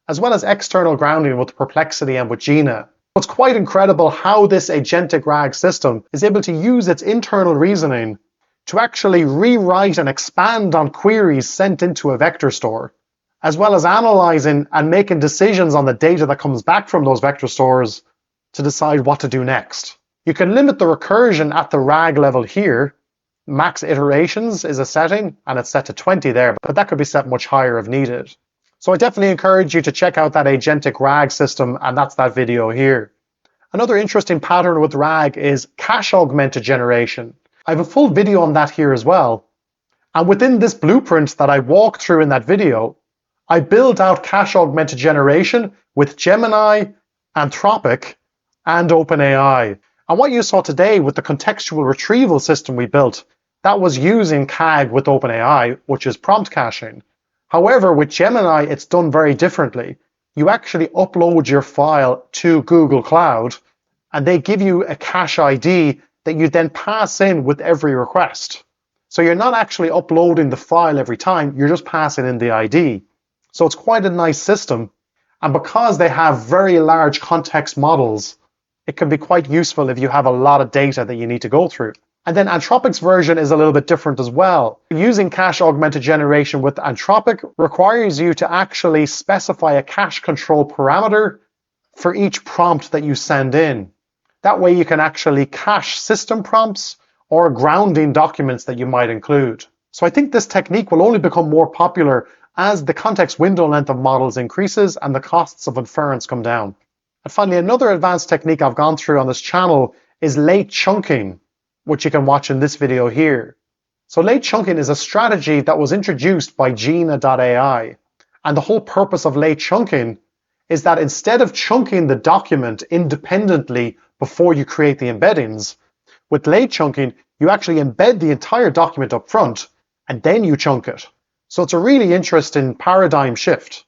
as well as external grounding with Perplexity and with Gina. It's quite incredible how this Agentic RAG system is able to use its internal reasoning to actually rewrite and expand on queries sent into a vector store, as well as analyzing and making decisions on the data that comes back from those vector stores to decide what to do next. You can limit the recursion at the RAG level here. Max iterations is a setting, and it's set to 20 there, but that could be set much higher if needed. So I definitely encourage you to check out that agentic RAG system, and that's that video here. Another interesting pattern with RAG is cache augmented generation. I have a full video on that here as well. And within this blueprint that I walked through in that video, I build out cache augmented generation with Gemini, Anthropic, and OpenAI. And what you saw today with the contextual retrieval system we built, that was using CAG with OpenAI, which is prompt caching. However, with Gemini, it's done very differently. You actually upload your file to Google Cloud, and they give you a cache ID that you then pass in with every request. So you're not actually uploading the file every time, you're just passing in the ID. So it's quite a nice system. And because they have very large context models, it can be quite useful if you have a lot of data that you need to go through. And then Anthropic's version is a little bit different as well. Using cache augmented generation with Anthropic requires you to actually specify a cache control parameter for each prompt that you send in. That way you can actually cache system prompts or grounding documents that you might include. So I think this technique will only become more popular as the context window length of models increases and the costs of inference come down. And finally, another advanced technique I've gone through on this channel is late chunking, which you can watch in this video here. So late chunking is a strategy that was introduced by Gina.ai. And the whole purpose of late chunking is that instead of chunking the document independently before you create the embeddings, with late chunking, you actually embed the entire document up front and then you chunk it. So it's a really interesting paradigm shift.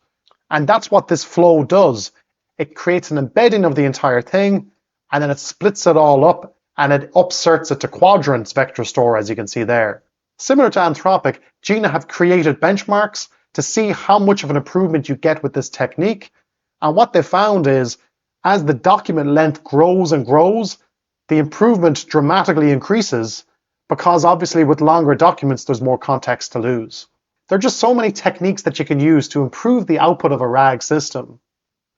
And that's what this flow does. It creates an embedding of the entire thing, and then it splits it all up and it upserts it to quadrants vector store, as you can see there. Similar to Anthropic, Gina have created benchmarks to see how much of an improvement you get with this technique. And what they found is, as the document length grows and grows, the improvement dramatically increases, because obviously with longer documents, there's more context to lose. There are just so many techniques that you can use to improve the output of a RAG system.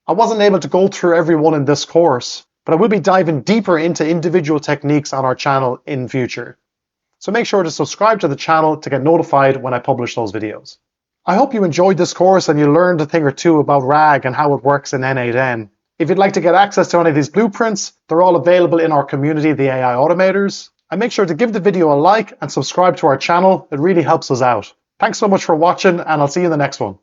I wasn't able to go through every one in this course, but I will be diving deeper into individual techniques on our channel in future. So make sure to subscribe to the channel to get notified when I publish those videos. I hope you enjoyed this course and you learned a thing or two about RAG and how it works in n8n. If you'd like to get access to any of these blueprints, they're all available in our community, the AI Automators. And make sure to give the video a like and subscribe to our channel. It really helps us out. Thanks so much for watching, and I'll see you in the next one.